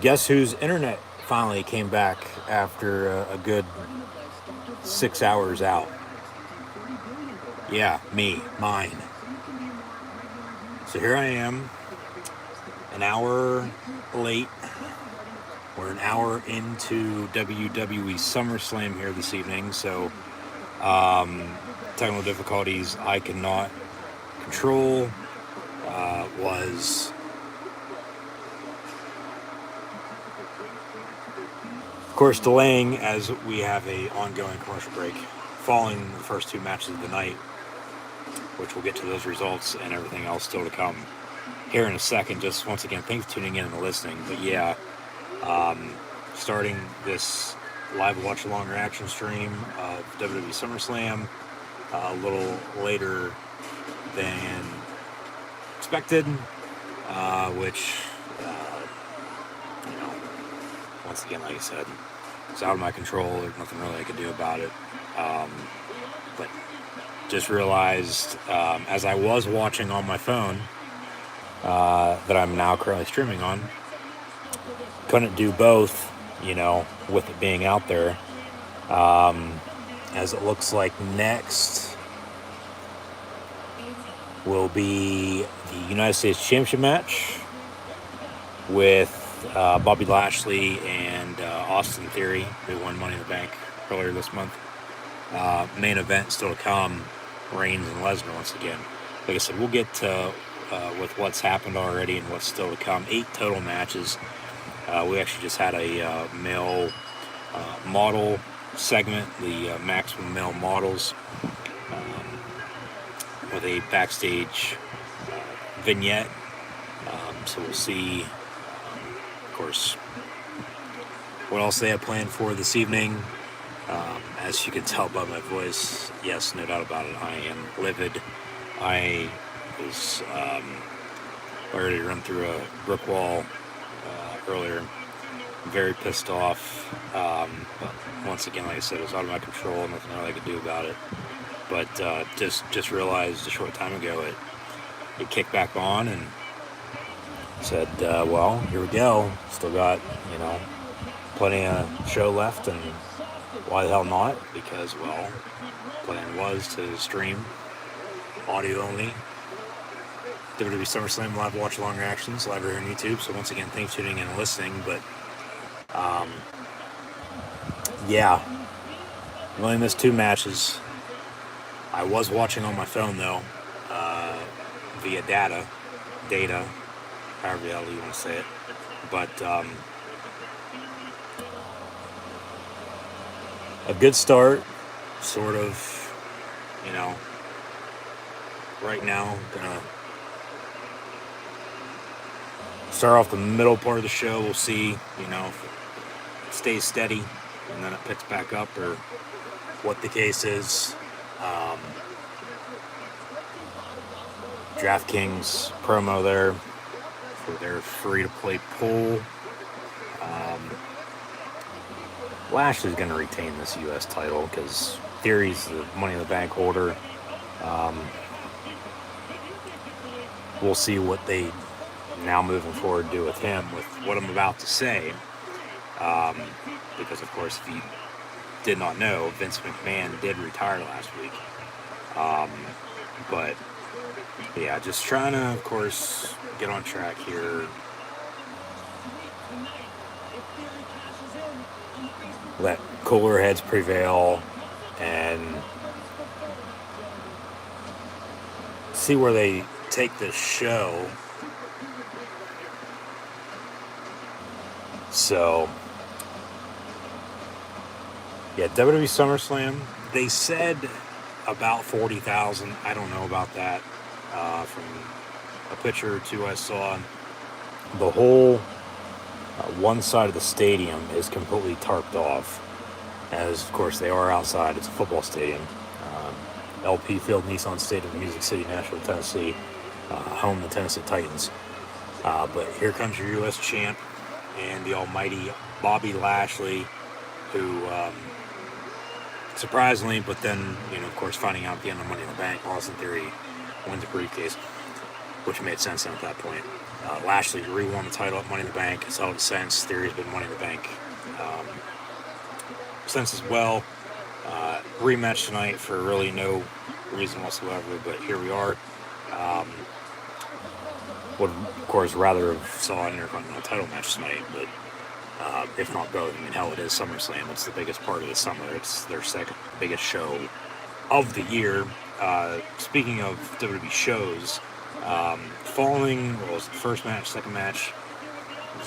Guess whose internet finally came back after a good 6 hours out? Yeah, mine. So here I am, an hour late. We're an hour into WWE SummerSlam here this evening, so technical difficulties I cannot control was, of course, delaying as we have a ongoing commercial break following the first two matches of the night, which we'll get to those results and everything else still to come here in a second. Just once again, thanks for tuning in and listening. But yeah, starting this live watch-along reaction stream of WWE SummerSlam a little later than expected, which, once again, like I said, it's out of my control. There's nothing really I can do about it. But just realized as I was watching on my phone that I'm now currently streaming on, couldn't do both, with it being out there. As it looks like next will be the United States Championship match with Bobby Lashley and Austin Theory, who won Money in the Bank earlier this month. Main event still to come, Reigns and Lesnar once again. Like I said, we'll get to with what's happened already and what's still to come. 8 total matches. We actually just had a male model segment, the maximum male models, with a backstage vignette. So we'll see, of course, what else they have planned for this evening. As you can tell by my voice, yes, no doubt about it, I am livid. I was ready to run through a brick wall earlier. I'm very pissed off. But once again, like I said, it was out of my control. Nothing really I could do about it. But just realized a short time ago it kicked back on and said, well, here we go. Still got, plenty of show left, and why the hell not? Because, well, plan was to stream audio only WWE SummerSlam live watch-along reactions live here on YouTube. So once again, thanks for tuning in and listening. But yeah, I only missed 2 matches. I was watching on my phone though, via data, however the hell you want to say it. But a good start, sort of. Right now, gonna start off the middle part of the show. We'll see, if it stays steady and then it picks back up, or what the case is. DraftKings promo there for their free-to-play pool. Lashley's going to retain this U.S. title because Theory's the Money in the Bank holder. We'll see what they now moving forward do with him. With what I'm about to say, Because, of course, if you did not know, Vince McMahon did retire last week. But, yeah, just trying to, of course, get on track here. Let cooler heads prevail and see where they take this show. So, yeah, WWE SummerSlam, they said about 40,000. I don't know about that. From a picture or two I saw, the whole one side of the stadium is completely tarped off, as of course they are outside. It's a football stadium. LP Field, Nissan Stadium, Music City, Nashville, Tennessee, home of the Tennessee Titans. But here comes your U.S. champ and the almighty Bobby Lashley, who, surprisingly, but then, of course, finding out at the end of Money in the Bank, Austin Theory wins the briefcase, which made sense then at that point. Lashley re-won the title at Money in the Bank. It's held since. Theory's been Money in the Bank since as well. Rematch tonight for really no reason whatsoever, but here we are. Would, of course, rather have saw an Intercontinental title match tonight, but if not both. I mean, hell, it is SummerSlam. It's the biggest part of the summer. It's their second biggest show of the year. Speaking of WWE shows, following, what was the first match, second match,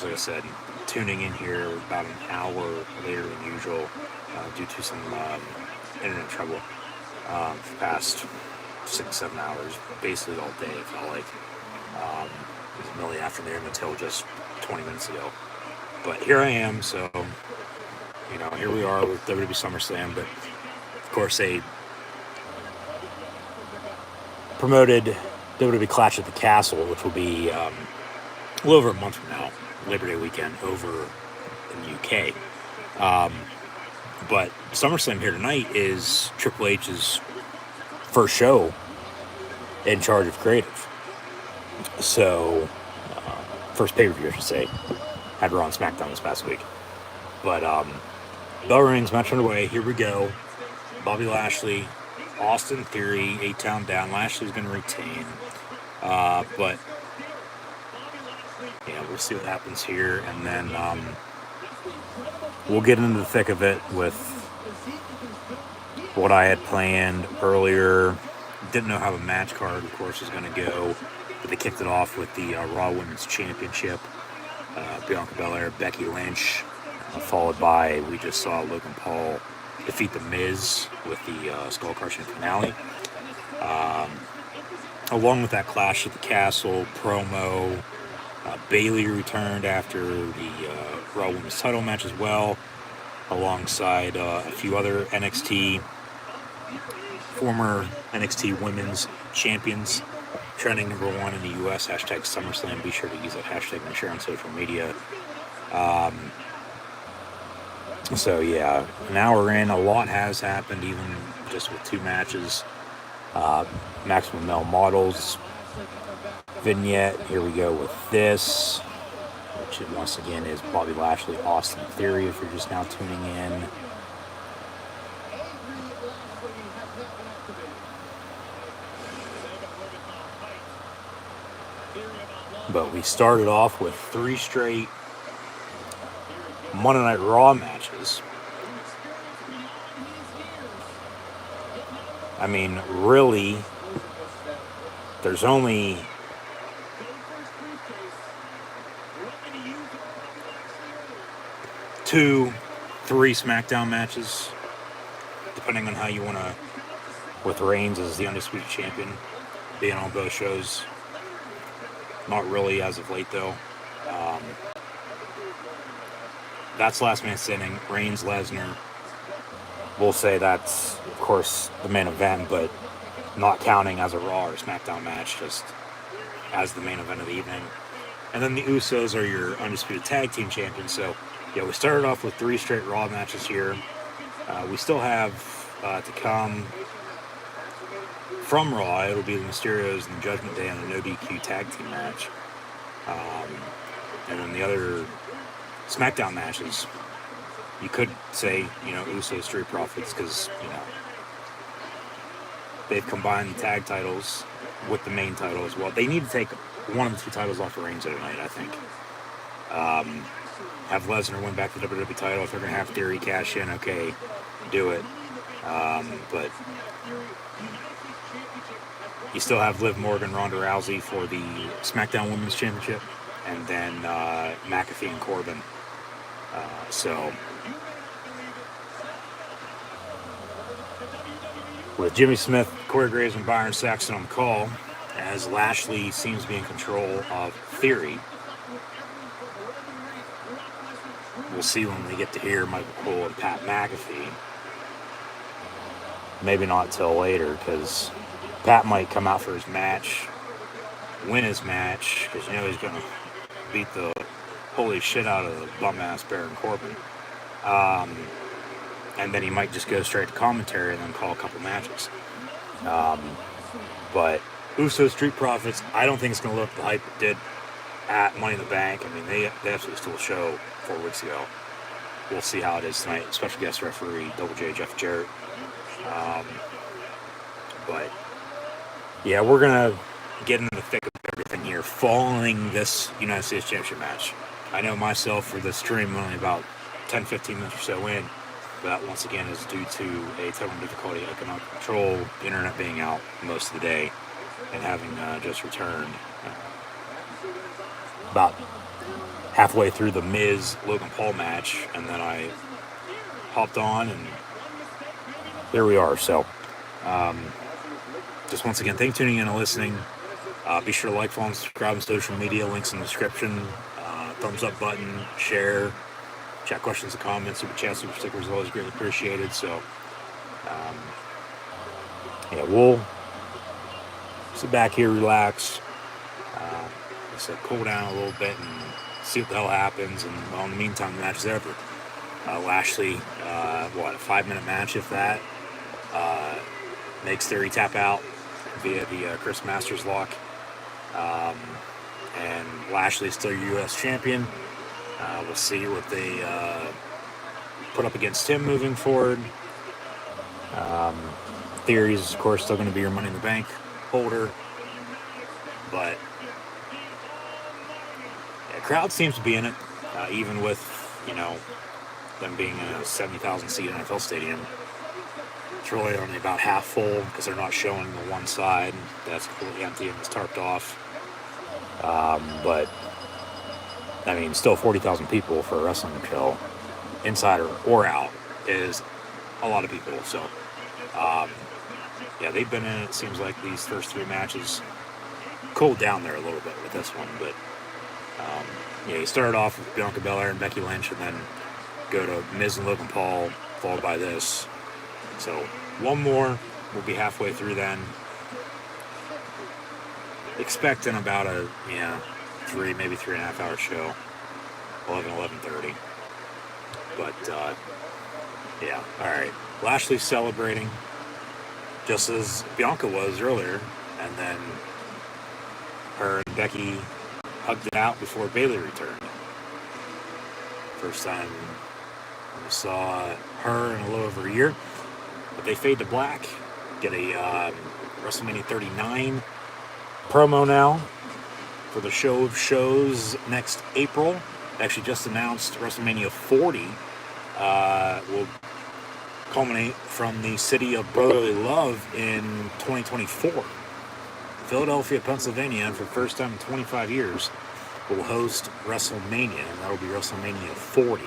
like I said, tuning in here about an hour later than usual due to some internet trouble for the past 6-7 hours, basically all day, it felt like. It was middle of the afternoon until just 20 minutes ago. But here I am, so, here we are with WWE SummerSlam, but of course they promoted WWE Clash at the Castle, which will be a little over a month from now, Labor Day weekend, over in the UK. But SummerSlam here tonight is Triple H's first show in charge of creative. So, first pay-per-view, I should say. Had Raw and SmackDown this past week. But, bell rings, match underway. Here we go. Bobby Lashley, Austin Theory, 8-Town down. Lashley's going to retain. But, we'll see what happens here. And then we'll get into the thick of it with what I had planned earlier. Didn't know how the match card, of course, was going to go. But they kicked it off with the Raw Women's Championship. Bianca Belair, Becky Lynch, followed by, we just saw Logan Paul defeat The Miz with the Skull Crushing finale. Along with that Clash at the Castle promo, Bayley returned after the Raw Women's title match as well, alongside a few other former NXT Women's Champions. Trending number 1 in the U.S., hashtag SummerSlam. Be sure to use that hashtag and share on social media. So, yeah, an hour in, a lot has happened, even just with 2 matches. Maximum Male Models vignette. Here we go with this, which once again is Bobby Lashley, Austin Theory, if you're just now tuning in. But we started off with 3 straight Monday Night Raw matches. I mean, really, there's only two, 3 SmackDown matches, depending on how you want to, with Reigns as the Undisputed Champion, being on both shows. Not really as of late, though. That's last man standing. Reigns, Lesnar. We'll say that's, of course, the main event, but not counting as a Raw or SmackDown match, just as the main event of the evening. And then the Usos are your Undisputed Tag Team Champions. So, yeah, we started off with 3 straight Raw matches here. We still have to come from Raw. It'll be the Mysterios and the Judgment Day and the No DQ Tag Team match. And then the other SmackDown matches You could say, Usos Street Profits because, they've combined the tag titles with the main title as well. They need to take one of the two titles off the reins tonight, I think. Have Lesnar win back the WWE title. If they're going to have Theory cash in, okay, do it. But you still have Liv Morgan, Ronda Rousey for the SmackDown Women's Championship, and then McAfee and Corbin. So with Jimmy Smith, Corey Graves, and Byron Saxton on the call, as Lashley seems to be in control of Theory. We'll see when we get to hear Michael Cole and Pat McAfee. Maybe not till later, because Pat might come out for his match, win his match, because he's going to beat the holy shit out of the bum-ass Baron Corbin. And then he might just go straight to commentary and then call a couple matches. But Usos Street Profits, I don't think it's going to look the hype it did at Money in the Bank. I mean, they absolutely stole a show 4 weeks ago. We'll see how it is tonight. Special guest referee, Double J, Jeff Jarrett. But, yeah, we're going to get into the thick of everything here following this United States Championship match. I know myself for the stream only about 10-15 minutes or so in. But that, once again, is due to a technical difficulty I cannot control, the internet being out most of the day, and having just returned about halfway through the Miz-Logan Paul match, and then I hopped on, and here we are. So, just once again, thanks for tuning in and listening. Be sure to like, follow, and subscribe on social media. Links in the description. Thumbs up button, share. Chat questions and comments, super chat, super stickers, always greatly appreciated. So, we'll sit back here, relax, cool down a little bit and see what the hell happens. And in the meantime, the match is over. Lashley, a 5-minute match, if that, makes Theory tap out via the Chris Masters lock. And Lashley's still U.S. champion. We'll see what they put up against him moving forward. Theory is, of course, still going to be your Money in the Bank holder. But the crowd seems to be in it, even with, them being in a 70,000-seat NFL stadium. It's really only about half full because they're not showing the one side. That's completely empty and it's tarped off. But I mean, still 40,000 people for a wrestling show, inside or out, is a lot of people. So, they've been in it. Seems like these first 3 matches cooled down there a little bit with this one. But, you started off with Bianca Belair and Becky Lynch, and then go to Miz and Logan Paul, followed by this. So, one more. We'll be halfway through then. Expecting about a, 3, maybe 3.5 hour show, 11:30. But, alright. Lashley celebrating, just as Bianca was earlier, and then her and Becky hugged it out before Bayley returned. First time we saw her in a little over a year. But they fade to black, get a WrestleMania 39 promo now for the show of shows next April. Actually just announced WrestleMania 40 will culminate from the city of brotherly love in 2024. Philadelphia, Pennsylvania, for the first time in 25 years, will host WrestleMania, and that'll be WrestleMania 40.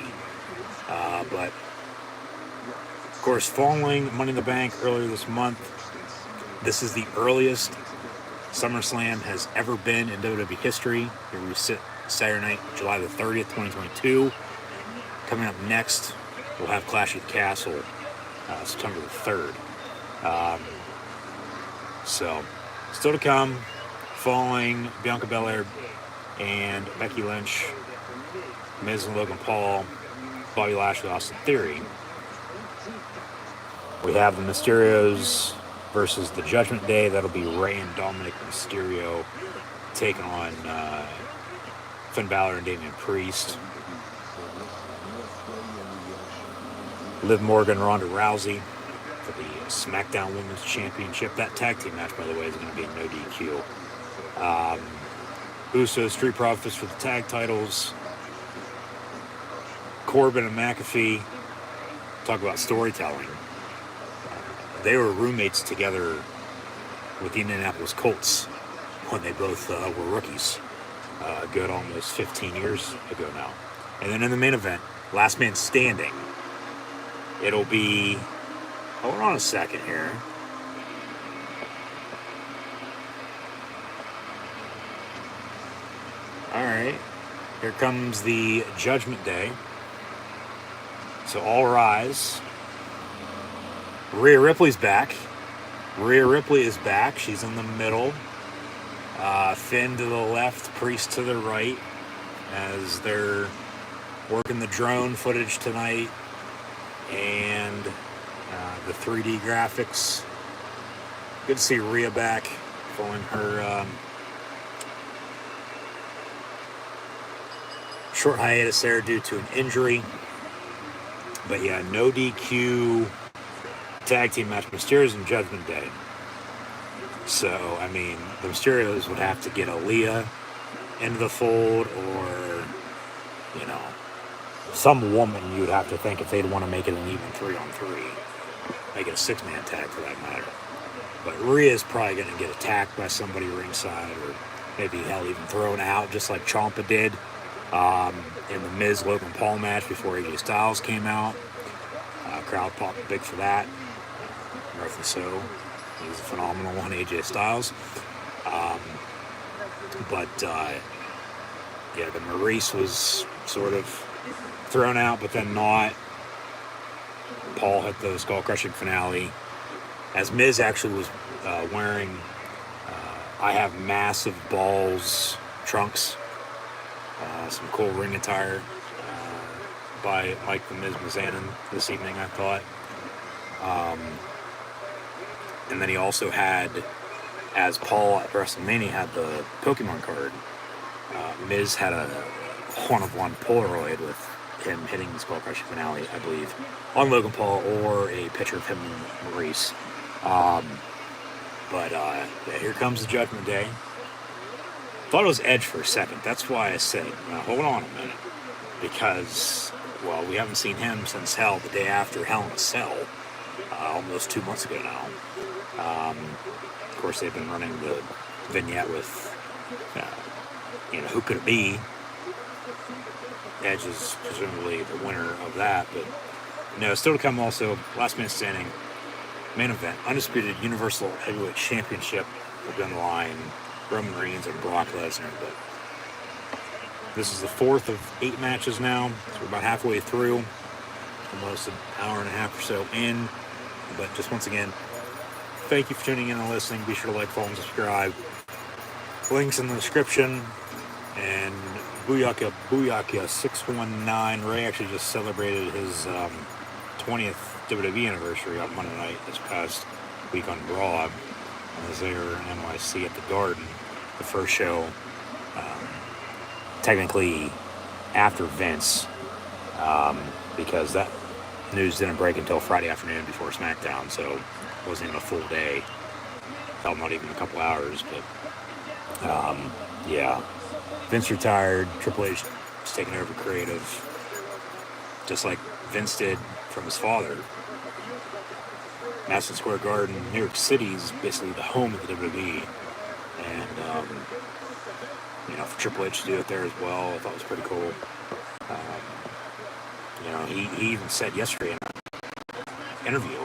But, of course, following Money in the Bank earlier this month, this is the earliest SummerSlam has ever been in WWE history. Here we sit Saturday night, July the 30th, 2022. Coming up next, we'll have Clash at the Castle, September the 3rd. So, still to come, following Bianca Belair and Becky Lynch, Miz and Logan Paul, Bobby Lashley, Austin Theory. We have the Mysterios versus the Judgment Day. That'll be Rey and Dominic Mysterio taking on Finn Balor and Damian Priest. Liv Morgan, Ronda Rousey for the SmackDown Women's Championship. That tag team match, by the way, is going to be a no DQ. Usos, Street Profits for the tag titles. Corbin and McAfee. Talk about storytelling. They were roommates together with the Indianapolis Colts when they both were rookies. Good almost 15 years ago now. And then in the main event, last man standing. It'll be... Hold on a second here. Alright. Here comes the Judgment Day. So all rise. Rhea Ripley's back. Rhea Ripley is back. She's in the middle. Finn to the left, Priest to the right, as they're working the drone footage tonight and the 3D graphics. Good to see Rhea back following her short hiatus there due to an injury. But yeah, no DQ tag team match, Mysterios and Judgment Day. So, I mean, the Mysterios would have to get Aaliyah into the fold, or, you know, some woman you would have to think if they'd want to make it an even 3-on-3. Make it a 6-man tag for that matter. But Rhea's probably going to get attacked by somebody ringside, or maybe hell even thrown out, just like Ciampa did in the Miz Logan Paul match before AJ Styles came out. Crowd popped big for that. Rightfully so. He's a phenomenal one, AJ Styles. Yeah, the Maurice was sort of thrown out, but then not. Paul hit the skull-crushing finale. As Miz actually was wearing I Have Massive Balls trunks. Some cool ring attire by Mike the Miz Mizanin this evening, I thought. And then he also had, as Paul at WrestleMania had the Pokemon card, Miz had a one-of-one Polaroid with him hitting the skull-crushing finale, I believe, on Logan Paul, or a picture of him and Maurice. Yeah, here comes the Judgment Day. Thought it was Edge for a second. That's why I said, hold on a minute. Because, well, we haven't seen him since Hell, the day after Hell in a Cell, almost 2 months ago now. Of course, they've been running the vignette with, who could it be? Edge is presumably the winner of that, but no, still to come also, last man standing, main event, undisputed Universal Heavyweight Championship will be on the line, Roman Reigns and Brock Lesnar. But this is the 4th of 8 matches now, so we're about halfway through, almost an hour and a half or so in. But just once again, thank you for tuning in and listening. Be sure to like, follow, and subscribe. Links in the description. And Booyaka 619. Ray actually just celebrated his 20th WWE anniversary on Monday night this past week on Raw. I was there in NYC at the Garden, the first show, technically after Vince, because that news didn't break until Friday afternoon before SmackDown, so it wasn't even a full day. Felt not even a couple hours, but yeah. Vince retired, Triple H is taking over creative, just like Vince did from his father. Madison Square Garden, New York City is basically the home of the WWE, and for Triple H to do it there as well, I thought was pretty cool. He even said yesterday in an interview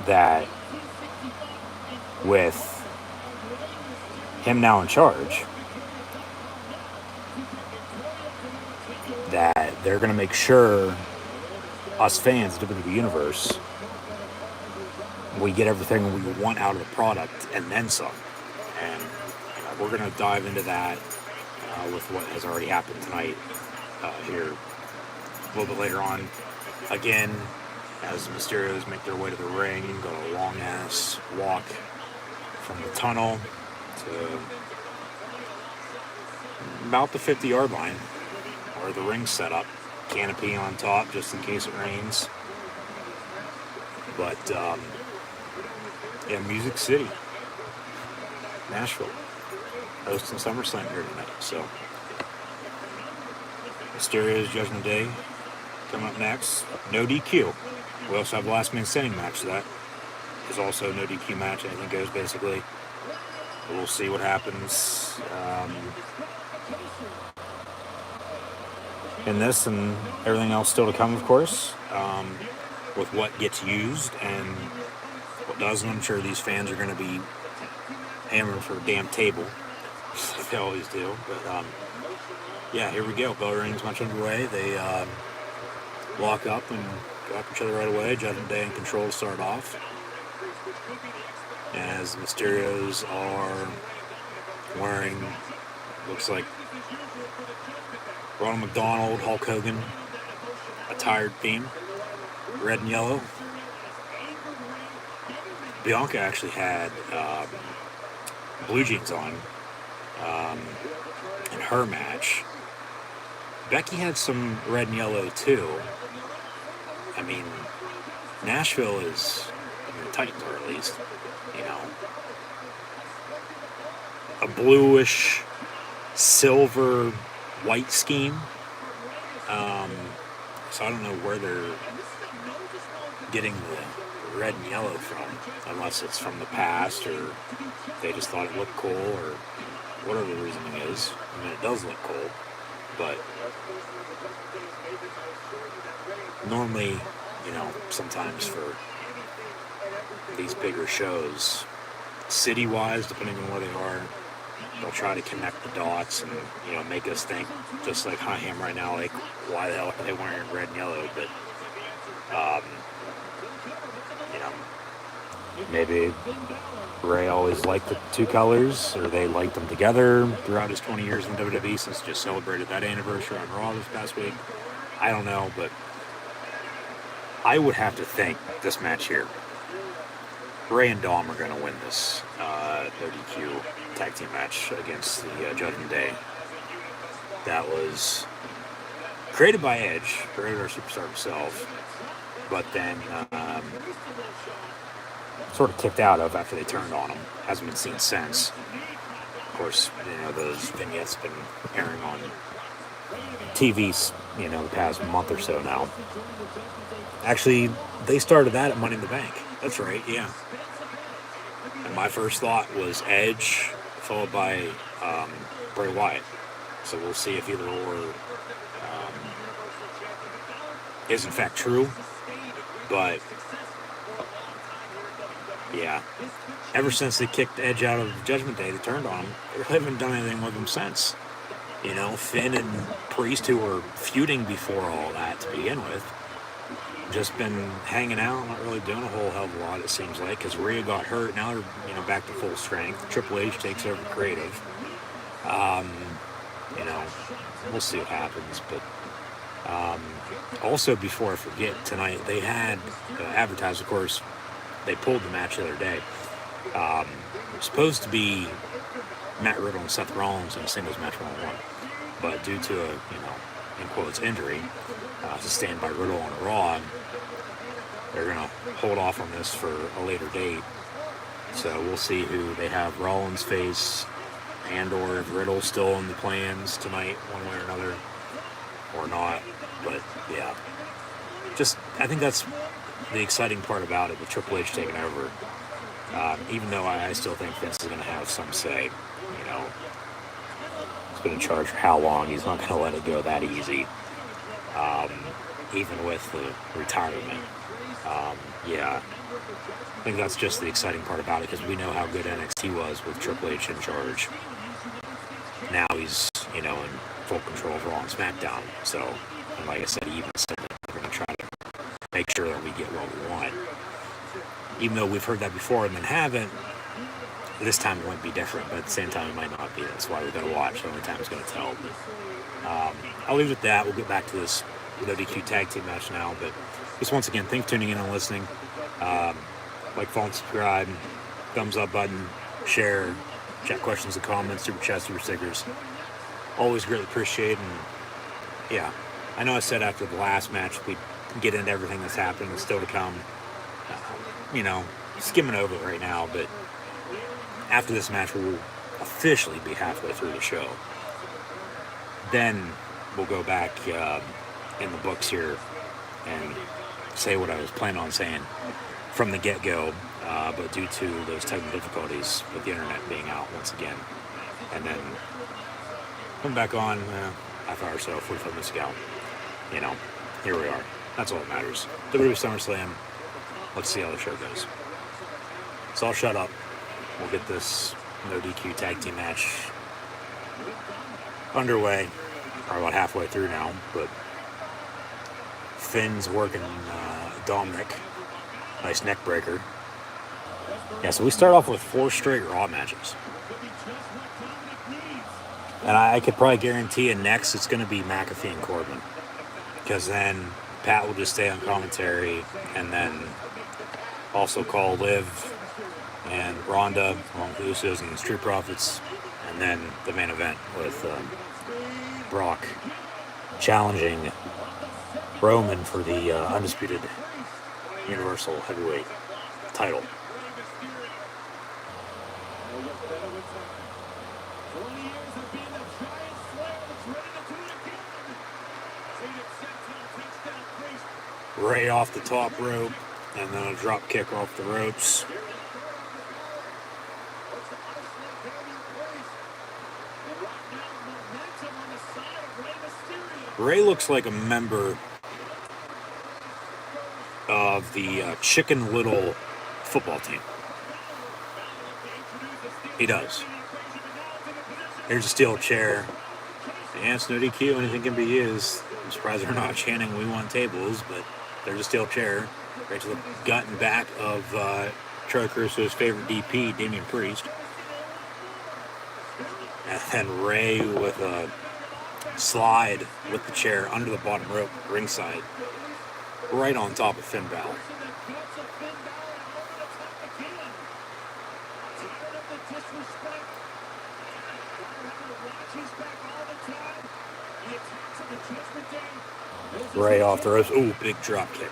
that with him now in charge, that they're going to make sure us fans, WWE Universe, we get everything we want out of the product and then some. And we're going to dive into that with what has already happened tonight here a little bit later on. Again, as the Mysterios make their way to the ring, go a long-ass walk from the tunnel to about the 50-yard line where the ring's set up canopy on top just in case it rains. But, yeah, Music City, Nashville, hosting SummerSlam here tonight. So, Mysterios Judgment Day coming up next. No DQ. We also have the Last Man Standing match, so that is also no DQ match. Anything goes, basically. We'll see what happens in this and everything else still to come, of course, with what gets used and what doesn't. I'm sure these fans are going to be hammering for a damn table, like they always do. But, yeah, here we go. Bell rings much underway. They lock up and go after each other right away. Judgment Day in control to start off, as the Mysterios are wearing, looks like Ronald McDonald, Hulk Hogan attired theme, red and yellow. Bianca actually had blue jeans on in her match. Becky had some red and yellow too. I mean, Nashville is, the Titans are at least, you know, a bluish, silver, white scheme. So I don't know where they're getting the red and yellow from, unless it's from the past or they just thought it looked cool or whatever the reasoning is. I mean, it does look cool, but normally, you know, sometimes for these bigger shows, city-wise, depending on where they are, they'll try to connect the dots and, you know, make us think, just like I am right now, like, why the hell are they wearing red and yellow? But, you know, maybe Ray always liked the two colors, or they liked them together throughout his 20 years in WWE, since he just celebrated that anniversary on Raw this past week. I don't know, but I would have to think this match here, Ray and Dom are going to win this no DQ tag team match against the Judgment Day. That was created by Edge, created our superstar himself, but then sort of kicked out of after they turned on him. Hasn't been seen since. Of course, you know, those vignettes have been airing on TVs, you know, the past month or so now. Actually, they started that at Money in the Bank. That's right, yeah. And my first thought was Edge, followed by Bray Wyatt. So we'll see if either or is in fact true. But, yeah. Ever since they kicked Edge out of Judgment Day, they turned on him. They really haven't done anything with him since. You know, Finn and Priest, who were feuding before all that to begin with, just been hanging out, not really doing a whole hell of a lot, it seems like, because Rhea got hurt. Now they're, you know, back to full strength. Triple H takes over creative. You know, we'll see what happens. But also, before I forget, tonight they had advertised, of course, they pulled the match the other day. It was supposed to be Matt Riddle and Seth Rollins in a singles match one-on-one, but due to a, you know, in quotes, injury sustained by Riddle on Raw, they're going to hold off on this for a later date. So we'll see who they have Rollins face, and or if Riddle's still in the plans tonight, one way or another, or not. But yeah, just, I think that's the exciting part about it, with Triple H taking over. Even though I still think Vince is going to have some say, you know, he's been in charge for how long, he's not going to let it go that easy, even with the retirement. Yeah, I think that's just the exciting part about it, because we know how good NXT was with Triple H in charge. Now he's, you know, in full control of Raw and SmackDown. So, and like I said, he even said that we're going to try to make sure that we get what we want. Even though we've heard that before and then haven't, this time it might be different, but at the same time it might not be. That's why we've got to watch. The only time it's going to tell. But, I'll leave it at that. We'll get back to this no DQ tag team match now. But just once again, thanks for tuning in and listening. Like, follow, and subscribe, thumbs up button, share, chat questions and comments, super chats, super stickers. Always greatly appreciate, and yeah, I know I said after the last match we'd get into everything that's happening and still to come. Skimming over it right now, but after this match we'll officially be halfway through the show. Then we'll go back in the books here and say what I was planning on saying from the get-go, but due to those technical difficulties with the internet being out once again, and then come back on half hour or so, 45 minutes ago. Here we are. That's all that matters. WWE SummerSlam. Let's see how the show goes. So I'll shut up. We'll get this no DQ tag team match underway. Probably about halfway through now, but Finn's working Dominic. Nice neck breaker. Yeah, so we start off with 4 straight Raw matches. And I could probably guarantee you next it's going to be McAfee and Corbin. Because then Pat will just stay on commentary and then also call Liv and Ronda along with the Usos and the Street Profits. And then the main event with Brock challenging Roman for the undisputed Universal Heavyweight title. Ray off the top rope, and then a drop kick off the ropes. Ray looks like a member of the Chicken Little football team. He does. Here's a steel chair. Yeah, it's no DQ, anything can be used. I'm surprised they're not chanting "We want tables," but there's a steel chair right to the gut and back of Charlie Caruso's favorite DP, Damian Priest. And then Ray with a slide with the chair under the bottom rope, ringside, right on top of Finn Balor. Ray off the ropes. Ooh, big drop kick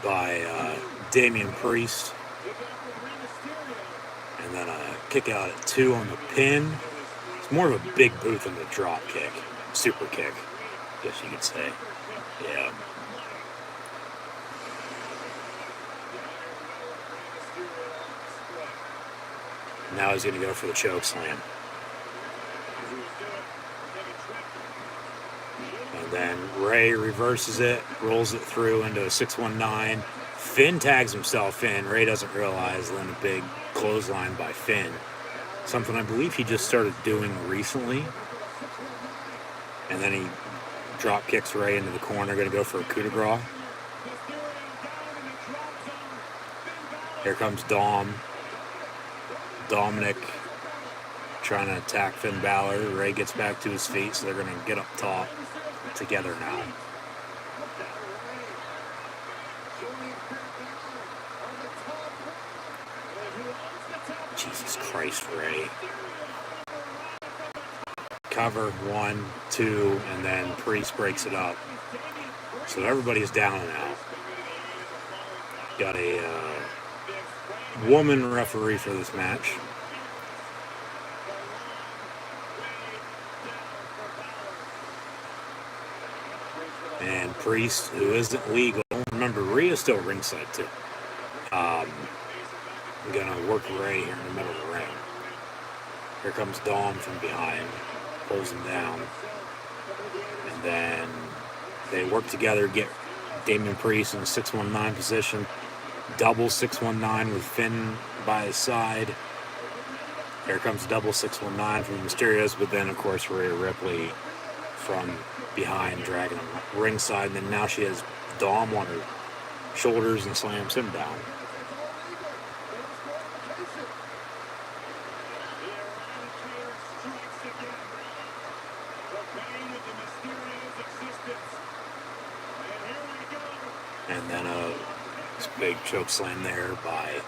by Damian Priest. And then a kick out at 2 on the pin. It's more of a big boot than the drop kick. Super kick, I guess you could say. Yeah. Now he's going to go for the choke slam. And then Ray reverses it, rolls it through into a 619. Finn tags himself in. Ray doesn't realize, then a big clothesline by Finn. Something I believe he just started doing recently. And then he drop kicks Ray into the corner, going to go for a coup de grace. Here comes Dominic trying to attack Finn Balor. Ray gets back to his feet, so they're going to get up top together now. Jesus Christ, Ray. Cover 1, 2, and then Priest breaks it up. So everybody's down and out. Got a woman referee for this match. And Priest, who isn't legal. Remember, Rhea's still ringside too. I'm gonna work Ray here in the middle of the ring. Here comes Dom from behind, pulls him down, and then they work together, get Damian Priest in a 619 position, double 619 with Finn by his side. Here comes double 619 from the Mysterios, but then of course Rhea Ripley from behind dragging him ringside, and then now she has Dom on her shoulders and slams him down. And then this big choke slam there by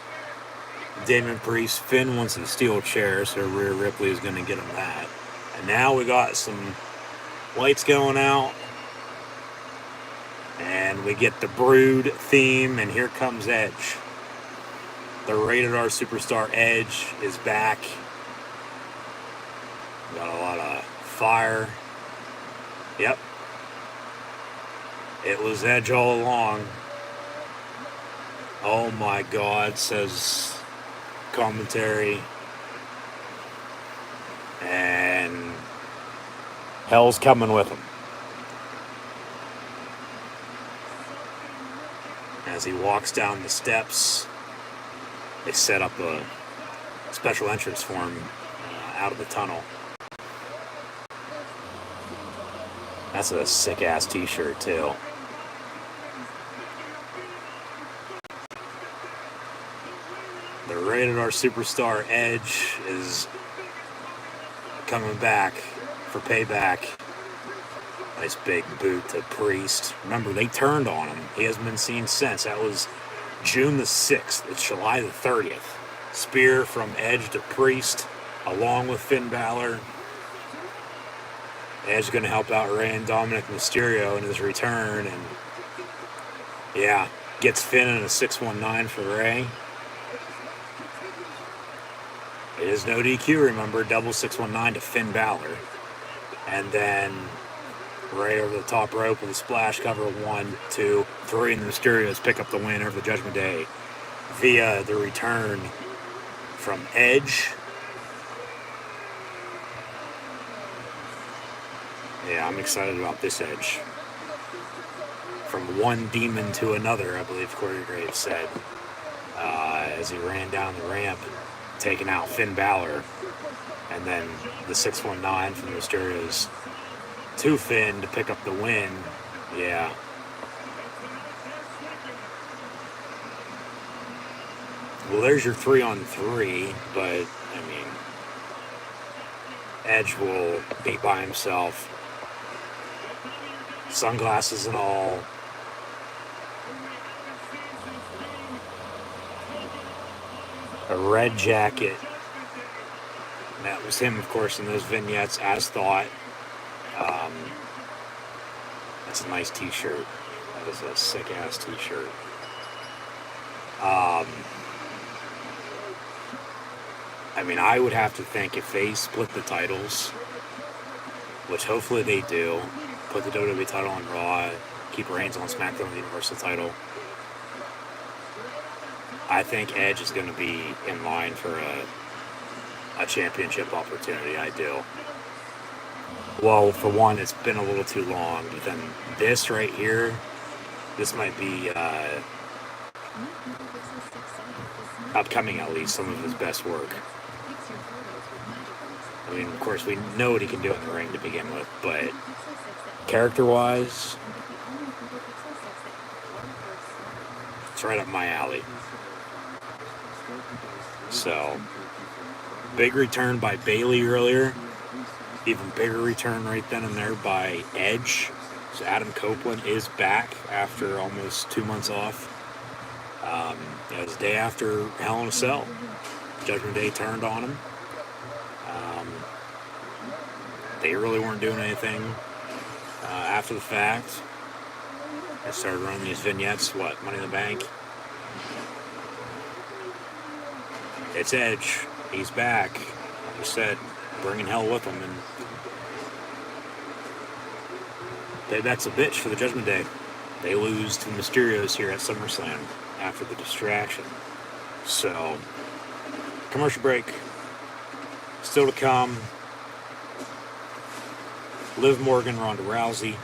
Damian Priest. Finn wants a steel chair, so Rhea Ripley is going to get him that. And now we got some lights going out. And we get the Brood theme, and here comes Edge. The Rated R Superstar Edge is back. Got a lot of fire. Yep. It was Edge all along. Oh my God, says commentary. And hell's coming with him. As he walks down the steps, they set up a special entrance for him out of the tunnel. That's a sick-ass t-shirt, too. The Rated R Superstar Edge is coming back for payback. Nice big boot to Priest. Remember, they turned on him. He hasn't been seen since. That was June the 6th. It's July the 30th. Spear from Edge to Priest, along with Finn Balor. Edge going to help out Rey and Dominic Mysterio in his return. And, yeah, gets Finn in a 619 for Rey. It is no DQ, remember. Double 619 to Finn Balor. And then Rey over the top rope with a splash cover. 1, 2, 3, and the Mysterios pick up the win over the Judgment Day via the return from Edge. Yeah, I'm excited about this Edge. From one demon to another, I believe Corey Graves said, as he ran down the ramp, taking out Finn Balor. And then the 619 from the Mysterios to Finn to pick up the win. Yeah. Well, there's your 3-on-3, but, I mean, Edge will be by himself. Sunglasses and all. A red jacket. And that was him, of course, in those vignettes, as thought. That's a nice t-shirt. That is a sick-ass t-shirt. I mean, I would have to think if they split the titles, which hopefully they do, put the WWE title on Raw, keep Reigns on SmackDown, the Universal title, I think Edge is going to be in line for a championship opportunity. I do. Well, for one, it's been a little too long, but then this right here, this might be upcoming, at least, some of his best work. I mean, of course, we know what he can do in the ring to begin with, but character-wise, it's right up my alley. So, big return by Bayley earlier. Even bigger return right then and there by Edge. So Adam Copeland is back after almost 2 months off. It was the day after Hell in a Cell. Judgment Day turned on him. They really weren't doing anything after the fact. They started running these vignettes. Money in the Bank? It's Edge. He's back. Like I said, bringing hell with him. And payback's a bitch for the Judgment Day. They lose to the Mysterios here at SummerSlam after the distraction. So, commercial break. Still to come. Liv Morgan, Ronda Rousey,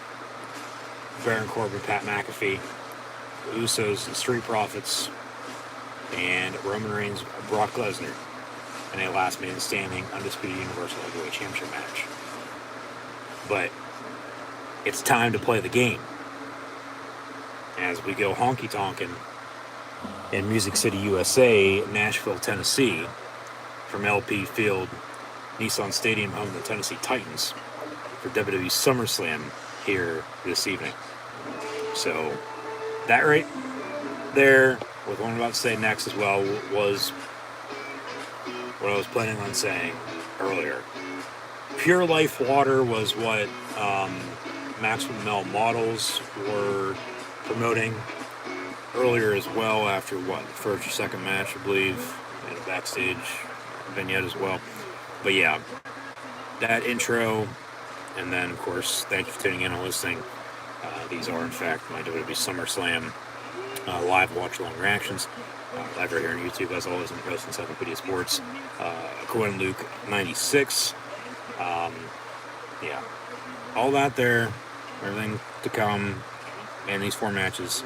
Baron Corbin, Pat McAfee, Usos, the Street Profits, and Roman Reigns, Brock Lesnar, in a last man standing undisputed Universal Heavyweight Championship match. But it's time to play the game. As we go honky-tonkin' in Music City, USA, Nashville, Tennessee, from LP Field, Nissan Stadium, home of the Tennessee Titans, for WWE SummerSlam here this evening. So, that right there, with what I'm about to say next as well, was what I was planning on saying earlier. Pure Life Water was what Maxwell Melt Models were promoting earlier as well after, what, the first or second match, I believe, and a backstage vignette as well. But yeah, that intro, and then, of course, thank you for tuning in and listening. These are, in fact, my WWE SummerSlam live watch-along reactions. Live right here on YouTube, as always, on Post Encyclopedia Sports. Cohen Luke 96. Yeah, all that there, everything to come, and these 4 matches,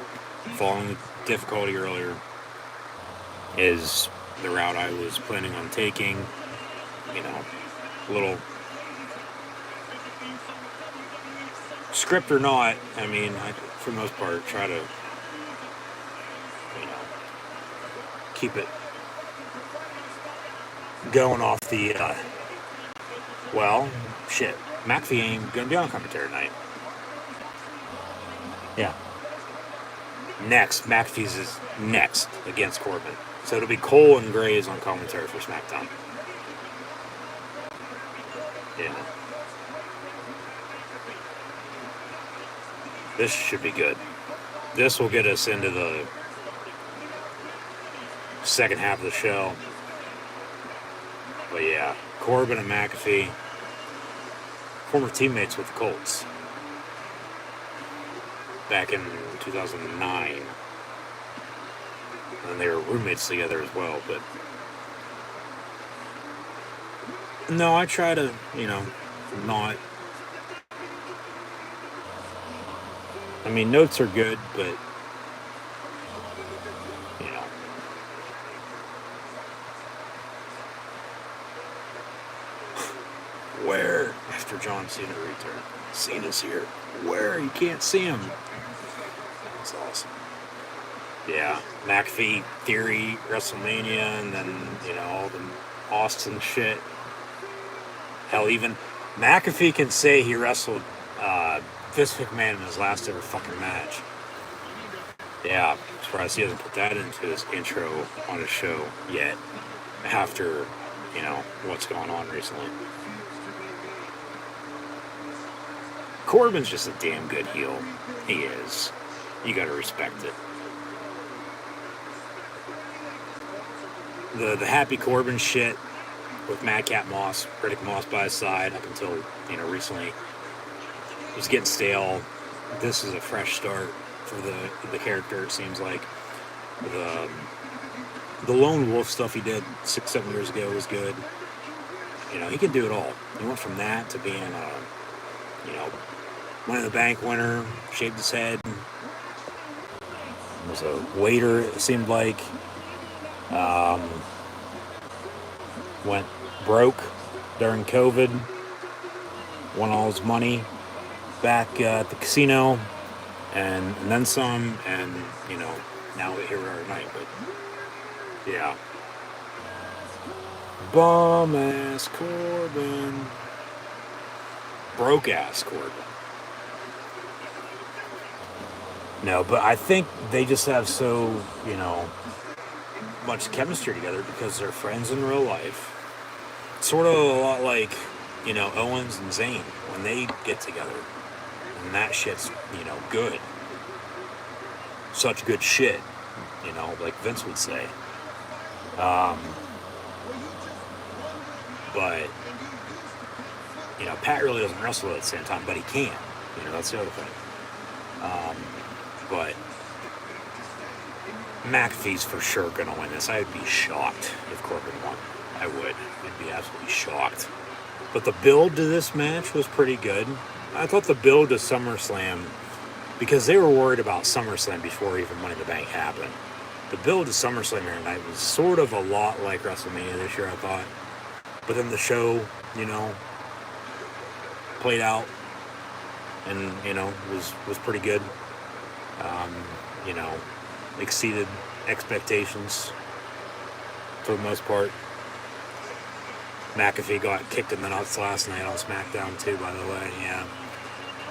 following the difficulty earlier, is the route I was planning on taking. You know, a little script or not, I mean, I, for the most part, try to, you know, keep it going off the, well, shit, McAfee ain't gonna be on commentary tonight. Yeah. Next, McAfee's is next against Corbin. So it'll be Cole and Graves on commentary for SmackDown. Yeah. This should be good. This will get us into the second half of the show. But yeah, Corbin and McAfee, former teammates with the Colts back in 2009. And they were roommates together as well, but no, I try to, you know, not, I mean, notes are good, but, you know, where, after John Cena returned, Cena's here, where, you can't see him. That's awesome. Yeah, McAfee Theory, WrestleMania, and then, you know, all the Austin shit. Hell, even McAfee can say he wrestled Vince McMahon in his last ever fucking match. Yeah, I'm surprised he hasn't put that into his intro on his show yet, after, you know, what's going on recently. Corbin's just a damn good heel. He is. You gotta respect it. The Happy Corbin shit with Madcap Moss, Riddick Moss by his side up until, you know, recently, it was getting stale. This is a fresh start for the character, it seems like. The Lone Wolf stuff he did 6-7 years ago was good. You know, he can do it all. He went from that to being a, you know, Money in the Bank winner, shaved his head, was a waiter, it seemed like. Went broke during COVID, won all his money back at the casino, and then some, and, you know, now here we are tonight. But yeah, bum ass Corbin, broke ass Corbin. No, but I think they just have so, you know, much chemistry together because they're friends in real life. Sort of a lot like, you know, Owens and Zayn when they get together. And that shit's, you know, good. Such good shit, you know, like Vince would say. But, you know, Pat really doesn't wrestle at the same time, but he can. You know, that's the other thing. But McAfee's for sure going to win this. I'd be shocked if Corbin won. I would. I'd be absolutely shocked. But the build to this match was pretty good. I thought the build to SummerSlam, because they were worried about SummerSlam before even Money in the Bank happened. The build to SummerSlam here tonight was sort of a lot like WrestleMania this year, I thought. But then the show, you know, played out and, you know, was pretty good. You know, exceeded expectations for the most part. McAfee got kicked in the nuts last night on SmackDown too, by the way. Yeah,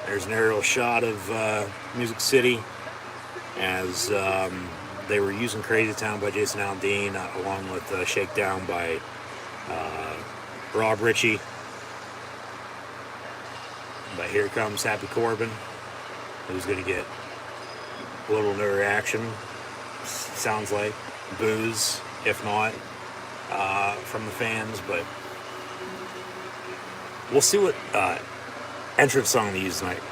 there's an aerial shot of Music City as they were using Crazy Town by Jason Aldean, along with Shakedown by Rob Ritchie. But here comes Happy Corbin, who's going to get A little no reaction. Sounds like boos, if not from the fans, but we'll see what entrance song they use tonight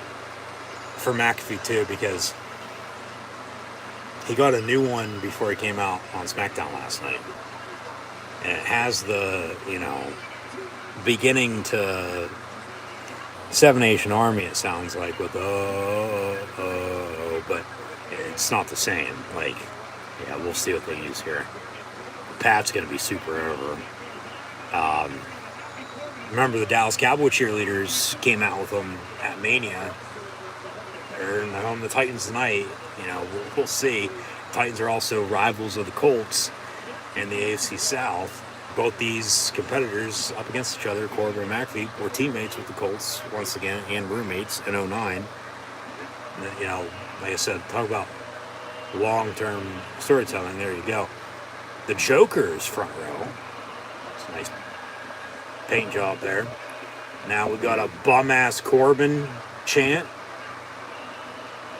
for McAfee too, because he got a new one before he came out on SmackDown last night, and it has the beginning to Seven Nation Army. It sounds like with but it's not the same. Like, yeah, we'll see what they use here. Pat's gonna be super over. Remember the Dallas Cowboy cheerleaders came out with them at Mania. They're home the Titans tonight. We'll see. Titans are also rivals of the Colts in the AFC South. Both these competitors up against each other, Corbin and McAfee, were teammates with the Colts once again and roommates in 2009. Like I said, talk about long-term storytelling. There you go. The Joker's front row. It's a nice paint job there. Now we got a bum-ass Corbin chant.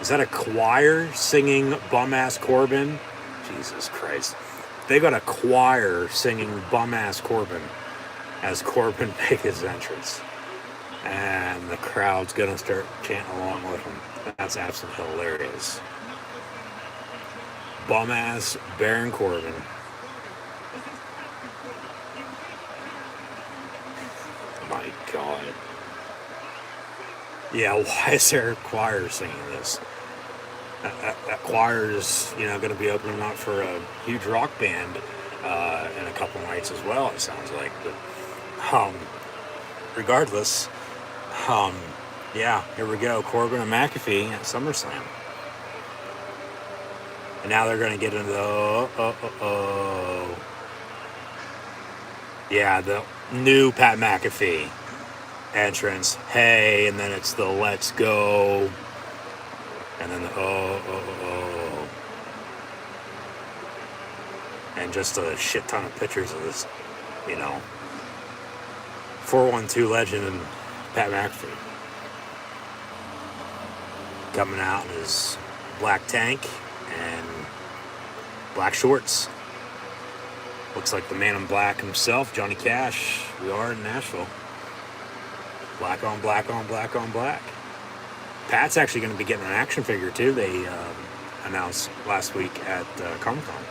Is that a choir singing bum-ass Corbin? Jesus Christ. They got a choir singing bum-ass Corbin as Corbin makes his entrance. And the crowd's going to start chanting along with him. That's absolutely hilarious. Bum-ass Baron Corbin. My God. Yeah, why is there a choir singing this? That choir is, going to be opening up for a huge rock band in a couple nights as well, it sounds like. But regardless, yeah, here we go. Corbin and McAfee at SummerSlam. And now they're going to get into the yeah, the new Pat McAfee entrance. Hey, and then it's the let's go. And then the and just a shit ton of pictures of this, 412 legend and Pat McAfee coming out in his black tank and black shorts. Looks like the man in black himself, Johnny Cash. We are in Nashville. Black on black on black on black. Pat's actually going to be getting an action figure too. They announced last week at Comic-Con.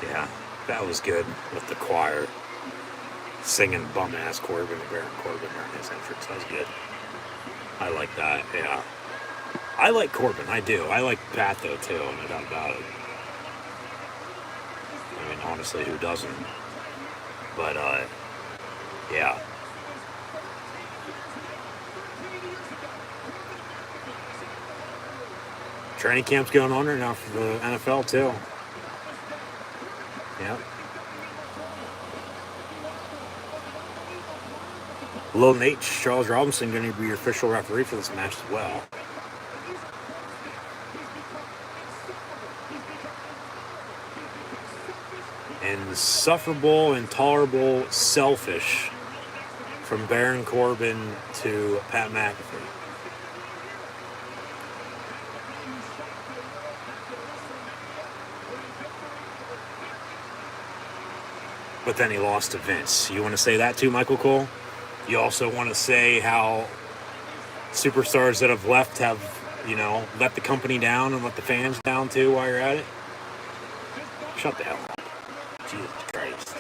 Yeah, that was good with the choir singing bum-ass Corbin and Baron Corbin during his entrance. That was good. I like that, yeah. I like Corbin, I do. I like Pat though too, no doubt about it. I mean, honestly, who doesn't? But, yeah. Training camp's going on right now for the NFL, too. Yep. Lil Nate, Charles Robinson, going to be your official referee for this match as well. Insufferable, intolerable, selfish from Baron Corbin to Pat McAfee. But then he lost to Vince. You want to say that too, Michael Cole? You also want to say how superstars that have left have, let the company down and let the fans down too while you're at it? Shut the hell up. Jesus Christ.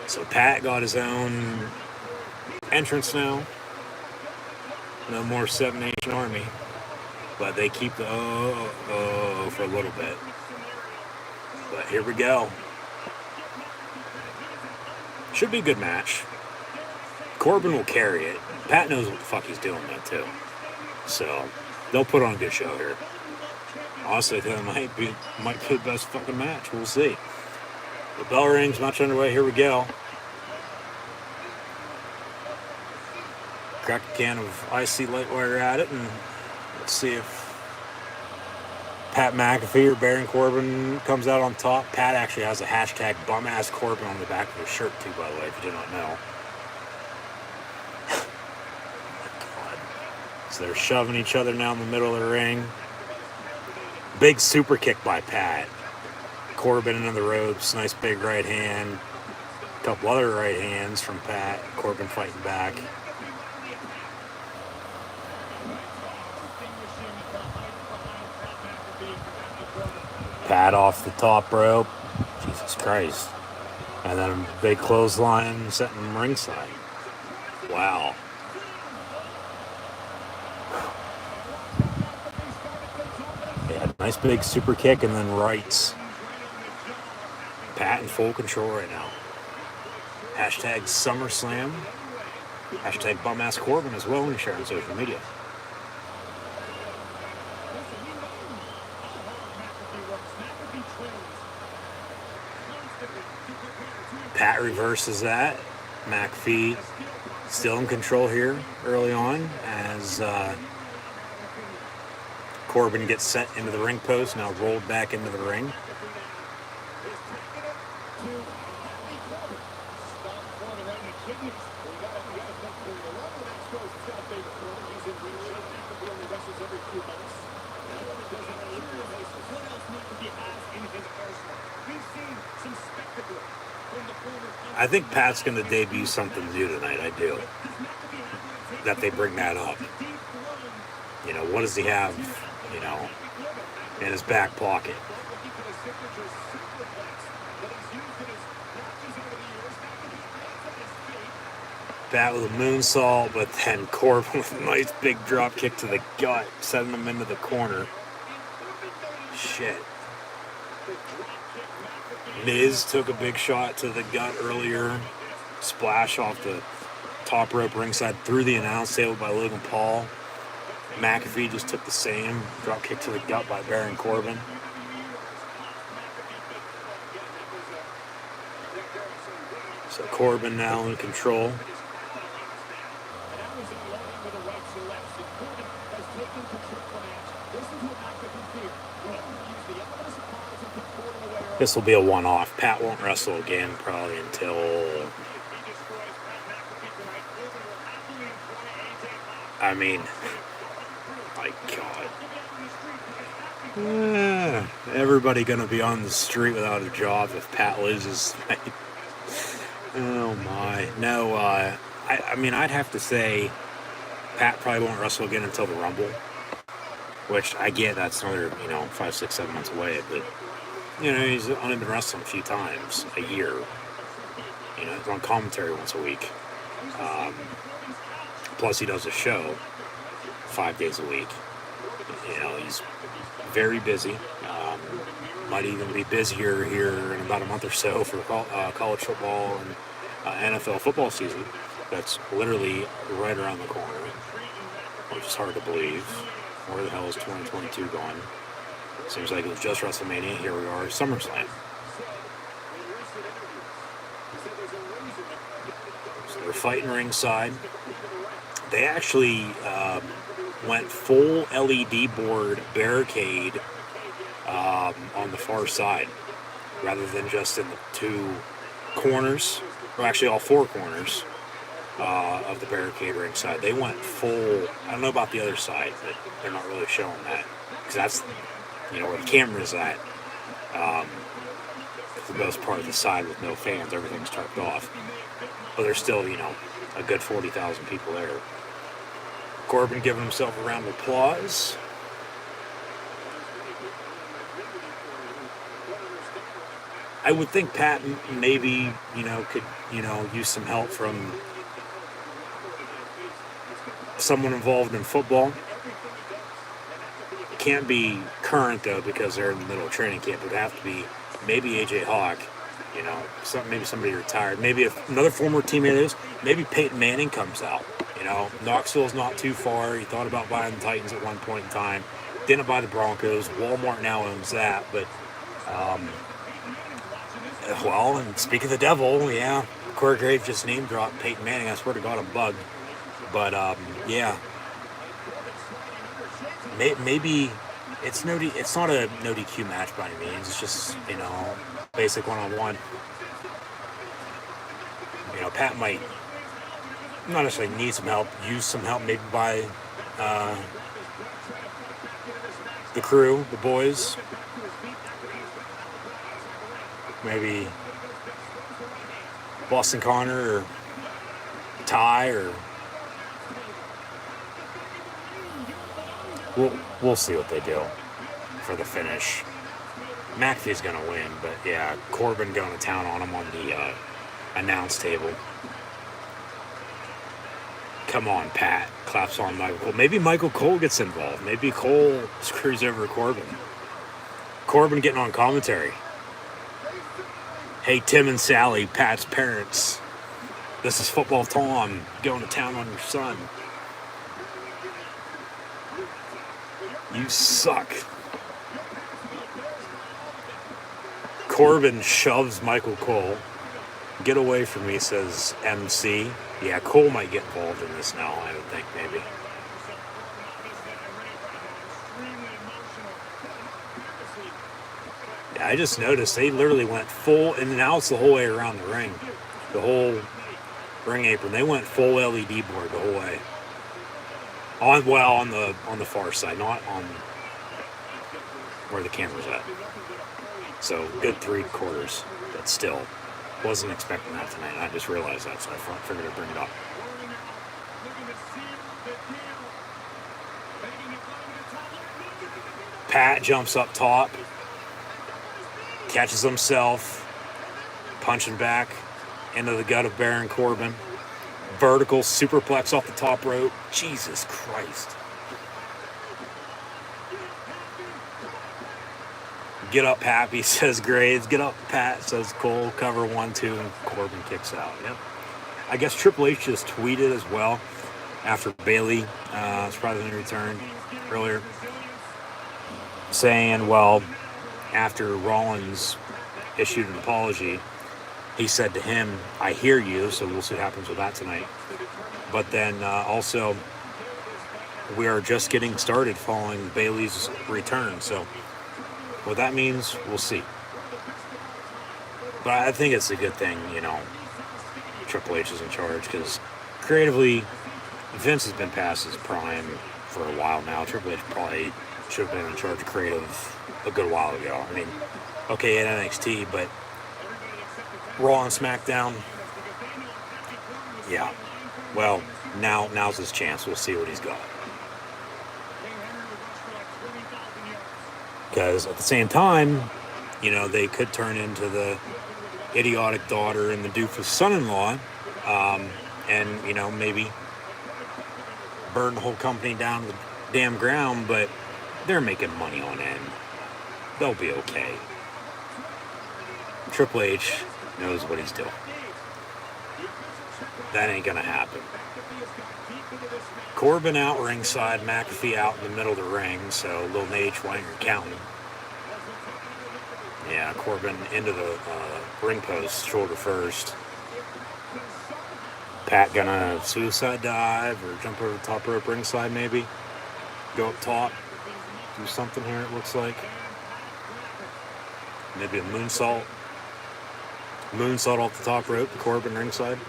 So Pat got his own entrance now. No more Seven Nation Army. But they keep the for a little bit. But here we go. Should be a good match. Corbin will carry it. Pat knows what the fuck he's doing, though, too. So they'll put on a good show here. Honestly, that might be the best fucking match. We'll see. The bell rings, match underway. Here we go. Crack a can of icy light while you're at it, and let's see if Pat McAfee or Baron Corbin comes out on top. Pat actually has a hashtag bum-ass Corbin on the back of his shirt, too, by the way, if you did not know. God. So they're shoving each other now in the middle of the ring. Big super kick by Pat. Corbin into the ropes. Nice big right hand. A couple other right hands from Pat. Corbin fighting back. Pat off the top rope. Jesus Christ. And then a big clothesline setting him ringside. Wow. Yeah, nice big super kick and then rights. Pat in full control right now. Hashtag SummerSlam. Hashtag bum-ass Corbin as well when you share on social media. Pat reverses that. McAfee still in control here early on as Corbin gets sent into the ring post, now rolled back into the ring. I think Pat's going to debut something new tonight. I do. That they bring that up. You know, what does he have, you know, in his back pocket? Pat with a moonsault, but then Corbin with a nice big drop kick to the gut, sending him into the corner. Shit. Miz took a big shot to the gut earlier. Splash off the top rope ringside through the announce table by Logan Paul. McAfee just took the same drop kick to the gut by Baron Corbin. So Corbin now in control. This will be a one-off. Pat won't wrestle again probably until... I mean, my God. Everybody going to be on the street without a job if Pat loses tonight. Oh, my. No, I mean, I'd have to say Pat probably won't wrestle again until the Rumble, which I get that's another, 5, 6, 7 months away, but... he's only been wrestling a few times a year. He's on commentary once a week. Plus, he does a show 5 days a week. He's very busy. Might even be busier here in about a month or so for college football and NFL football season. That's literally right around the corner, which is hard to believe. Where the hell is 2022 going? Seems like it was just WrestleMania. Here we are, SummerSlam. So they're fighting ringside. They actually went full LED board barricade on the far side, rather than just in the two corners, or actually all four corners of the barricade ringside. They went full. I don't know about the other side, but they're not really showing that because that's where the camera's at. For the most part of the side with no fans, everything's tarped off. But there's still, a good 40,000 people there. Corbin giving himself a round of applause. I would think Pat maybe, could, use some help from someone involved in football. Can't be current though because they're in the middle of training camp. It would have to be maybe AJ Hawk, maybe somebody retired. Maybe if another former teammate is, maybe Peyton Manning comes out. Knoxville's not too far. He thought about buying the Titans at one point in time. Didn't buy the Broncos. Walmart now owns that. But, and speak of the devil, yeah, Corey Graves just name dropped Peyton Manning. I swear to God, I'm bugged. But, yeah. Maybe it's it's not a no DQ match by any means. It's just, basic one-on-one. Pat might not necessarily need some help, use some help maybe by the crew, the boys. Maybe Boston Connor or Ty, or we'll see what they do for the finish. McAfee's gonna win, but yeah, Corbin going to town on him on the announce table. Come on, Pat. Claps on Michael Cole. Maybe Michael Cole gets involved. Maybe Cole screws over Corbin. Corbin getting on commentary. Hey, Tim and Sally, Pat's parents. This is Football Tom going to town on your son. You suck. Corbin shoves Michael Cole. Get away from me, says MC. Yeah, Cole might get involved in this now, I would think, maybe. Yeah, I just noticed they literally went full in and outs the whole way around the ring. The whole ring apron. They went full LED board the whole way. On the far side, not on where the camera's at. So good 3/4, but still wasn't expecting that tonight. I just realized that, so I figured I'd bring it up. Pat jumps up top, catches himself, punching back into the gut of Baron Corbin. Vertical superplex off the top rope. Jesus Christ. Get up, Happy, says Graves. Get up, Pat, says Cole. Cover 1-2, and Corbin kicks out. Yep. I guess Triple H just tweeted as well after Bayley surprisingly returned earlier, saying, well, after Rollins issued an apology, he said to him, I hear you, so we'll see what happens with that tonight. But then also, we are just getting started following Bayley's return, so what that means, we'll see. But I think it's a good thing, Triple H is in charge, because creatively, Vince has been past his prime for a while now. Triple H probably should have been in charge of creative a good while ago. I mean, okay, at NXT, but Raw and SmackDown, yeah. Well, now's his chance. We'll see what he's got. Because at the same time, they could turn into the idiotic daughter and the doofus son-in-law, and, maybe burn the whole company down to the damn ground, but they're making money on end. They'll be okay. Triple H knows what he's doing. That ain't gonna happen. Corbin out ringside, McAfee out in the middle of the ring, so Lil Nate, why you're counting. Yeah, Corbin into the ring post, shoulder first. Pat gonna suicide dive or jump over the top rope ringside maybe. Go up top. Do something here, it looks like. Maybe a moonsault. Moonsault off the top rope, Corbin ringside.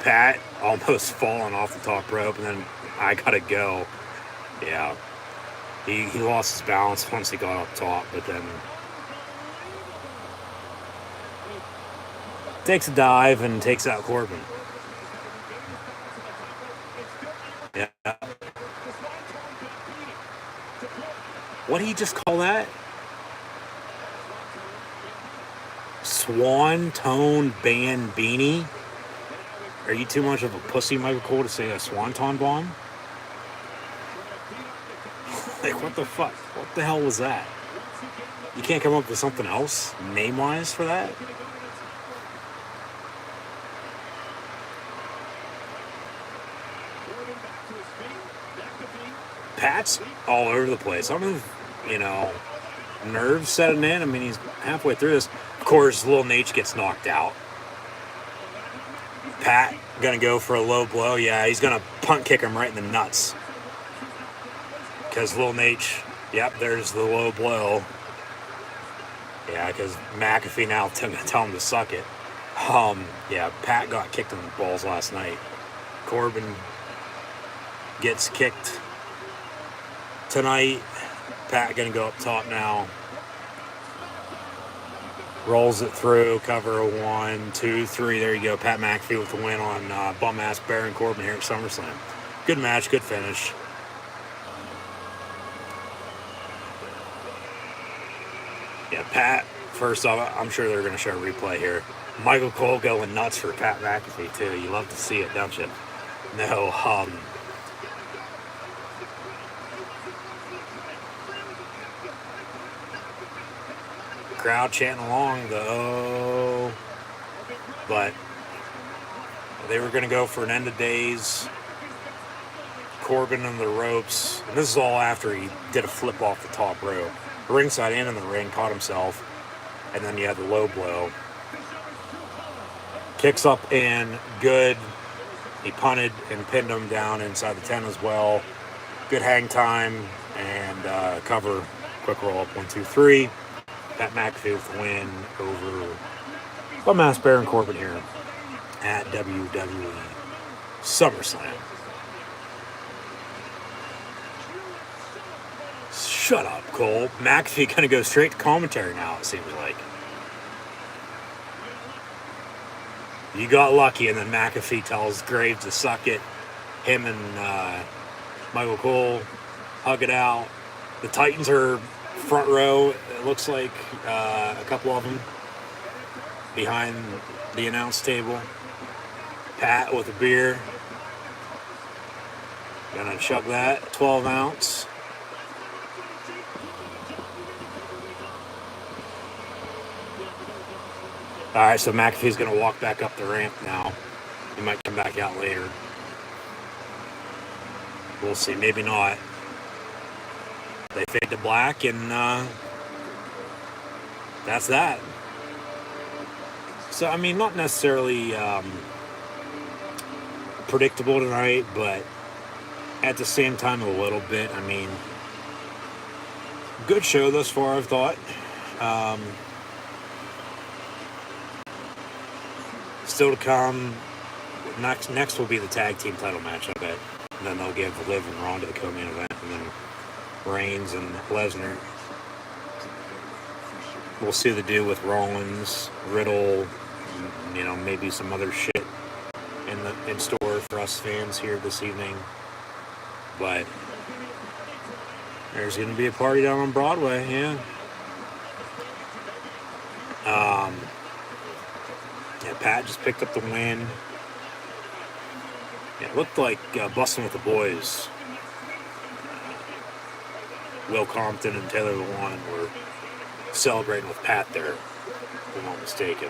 Pat almost falling off the top rope, and then I gotta go. Yeah. He lost his balance once he got up top, but then takes a dive and takes out Corbin. Yeah. What did he just call that? Swan Tone Band Beanie? Are you too much of a pussy, Michael Cole, to say a Swanton Bomb? Like, what the fuck? What the hell was that? You can't come up with something else, name-wise, for that? Pat's all over the place. I don't know if, nerves setting in. I mean, he's halfway through this. Of course, Lil Nate gets knocked out. Pat gonna go for a low blow. Yeah, he's gonna punt kick him right in the nuts. Because Lil Nate, yep, there's the low blow. Yeah, because McAfee now tell him to suck it. Yeah, Pat got kicked in the balls last night. Corbin gets kicked tonight. Pat gonna go up top now. Rolls it through, cover a 1, 2, 3. There you go. Pat McAfee with the win on bum-ass Baron Corbin here at SummerSlam. Good match, good finish. Yeah, Pat, first off, I'm sure they're going to show a replay here. Michael Cole going nuts for Pat McAfee, too. You love to see it, don't you? No, crowd chanting along, though. But they were going to go for an end of days. Corbin on the ropes. And this is all after he did a flip off the top rope. Ringside and in the ring, caught himself. And then you had the low blow. Kicks up in, good. He punted and pinned him down inside the 10 as well. Good hang time and cover. Quick roll up, 1, 2, 3. Pat McAfee with the win over bum-ass Baron Corbin here at WWE SummerSlam. Shut up, Cole. McAfee going to go straight to commentary now, it seems like. You got lucky, and then McAfee tells Graves to suck it. Him and Michael Cole hug it out. The Titans are front row. It looks like a couple of them behind the announce table. Pat with a beer. Gonna chug that. 12 ounce. All right, so McAfee's going to walk back up the ramp now. He might come back out later. We'll see. Maybe not. They fade to black, and that's that. So, I mean, not necessarily predictable tonight, but at the same time, a little bit. I mean, good show thus far, I've thought. Still to come. Next will be the tag team title match, I bet. And then they'll give Liv and Ronda the co-main event, and then Reigns and Lesnar. We'll see the deal with Rollins, Riddle, you know, maybe some other shit in store for us fans here this evening. But there's going to be a party down on Broadway, yeah. Yeah, Pat just picked up the win. Yeah, it looked like Bustin' with the Boys. Will Compton and Taylor Lewan were celebrating with Pat there, if I'm not mistaken.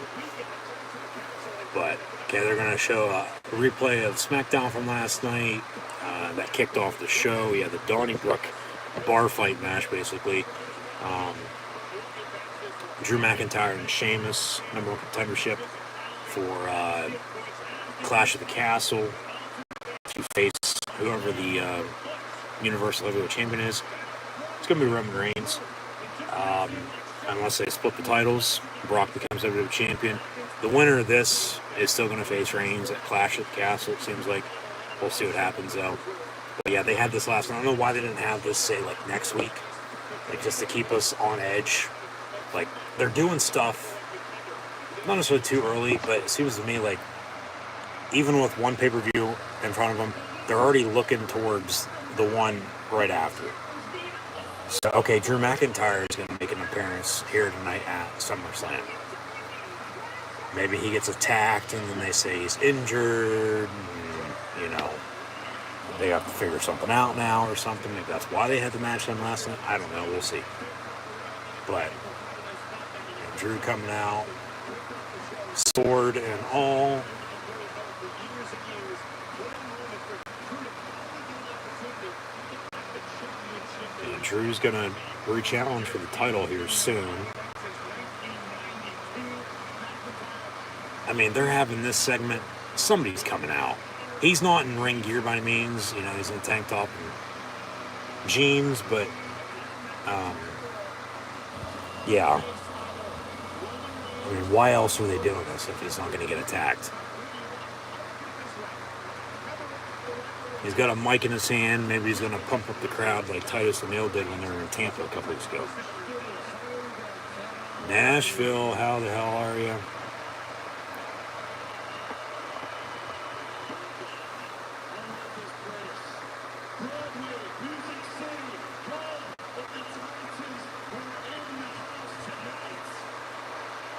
But, okay, they're going to show a replay of SmackDown from last night. That kicked off the show. Yeah, the Donnybrook bar fight match, basically. Drew McIntyre and Sheamus, number one contendership for Clash of the Castle to face whoever the Universal Heavyweight Champion is. It's going to be Roman Reigns. Unless they split the titles, Brock becomes Heavyweight Champion. The winner of this is still going to face Reigns at Clash of the Castle, it seems like. We'll see what happens, though. But yeah, they had this last night. I don't know why they didn't have this, say, like, next week. Like, just to keep us on edge. Like, they're doing stuff, not necessarily too early, but it seems to me like even with one pay-per-view in front of them, they're already looking towards the one right after. So, okay, Drew McIntyre is going to make an appearance here tonight at SummerSlam. Maybe he gets attacked and then they say he's injured. And, you know, they have to figure something out now or something. Maybe that's why they had the match on last night. I don't know. We'll see. But Drew coming out, sword and all. And Drew's going to re-challenge for the title here soon. I mean, they're having this segment somebody's coming out. He's not in ring gear by any means. You know, he's in a tank top and jeans, but yeah. I mean, why else are they doing this if he's not going to get attacked? He's got a mic in his hand. Maybe he's going to pump up the crowd like Titus O'Neil did when they were in Tampa a couple weeks ago. Nashville, how the hell are you?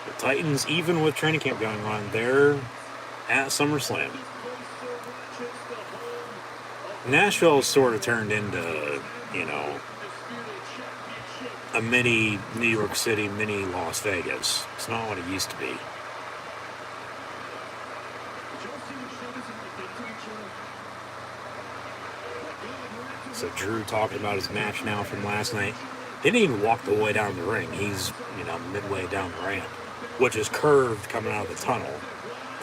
The Titans, even with training camp going on, they're at SummerSlam. Nashville sort of turned into, you know, a mini New York City, mini Las Vegas. It's not what it used to be. So Drew talking about his match now from last night. He didn't even walk the way down the ring. He's, you know, midway down the ramp, which is curved coming out of the tunnel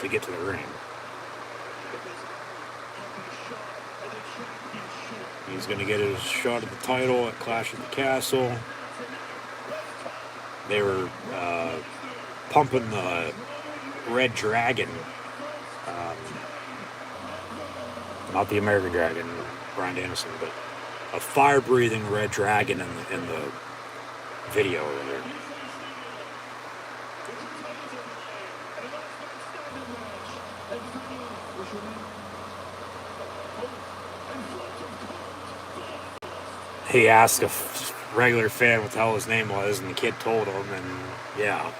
to get to the ring. He's going to get his shot at the title at Clash at the Castle. They were pumping the Red Dragon. Not the American Dragon, Bryan Danielson, but a fire-breathing Red Dragon in the video over there. He asked a regular fan what the hell his name was, and the kid told him, and yeah.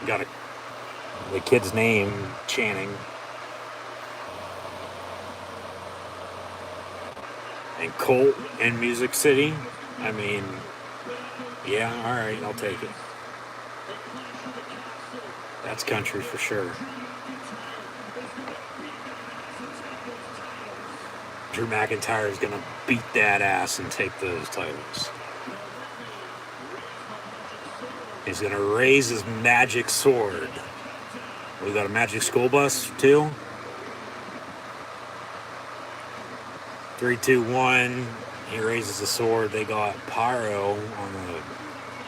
Got the kid's name, Channing. And Colt and Music City. I mean, yeah, alright, I'll take it. That's country for sure. Drew McIntyre is going to beat that ass and take those titles. He's going to raise his magic sword. We got a magic school bus, too. 3, 2, 1. He raises the sword. They got pyro on the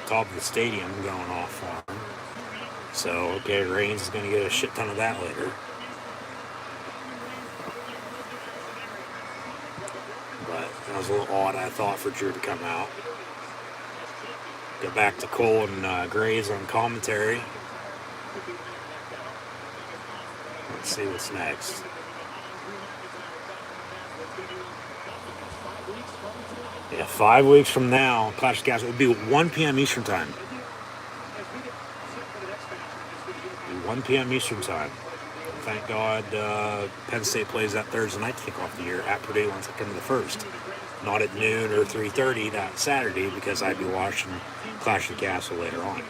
top of the stadium going off for him. So, okay, Reigns is going to get a shit ton of that later. That was a little odd, I thought, for Drew to come out. Go back to Cole and Graves on commentary. Let's see what's next. Yeah, 5 weeks from now, Clash of the Castle will be 1 p.m. Eastern Time. 1 p.m. Eastern Time. Thank God Penn State plays that Thursday night to kick off the year at Purdue on September the 1st. Not at noon or 3:30 that Saturday, because I'd be watching Clash of the Castle later on,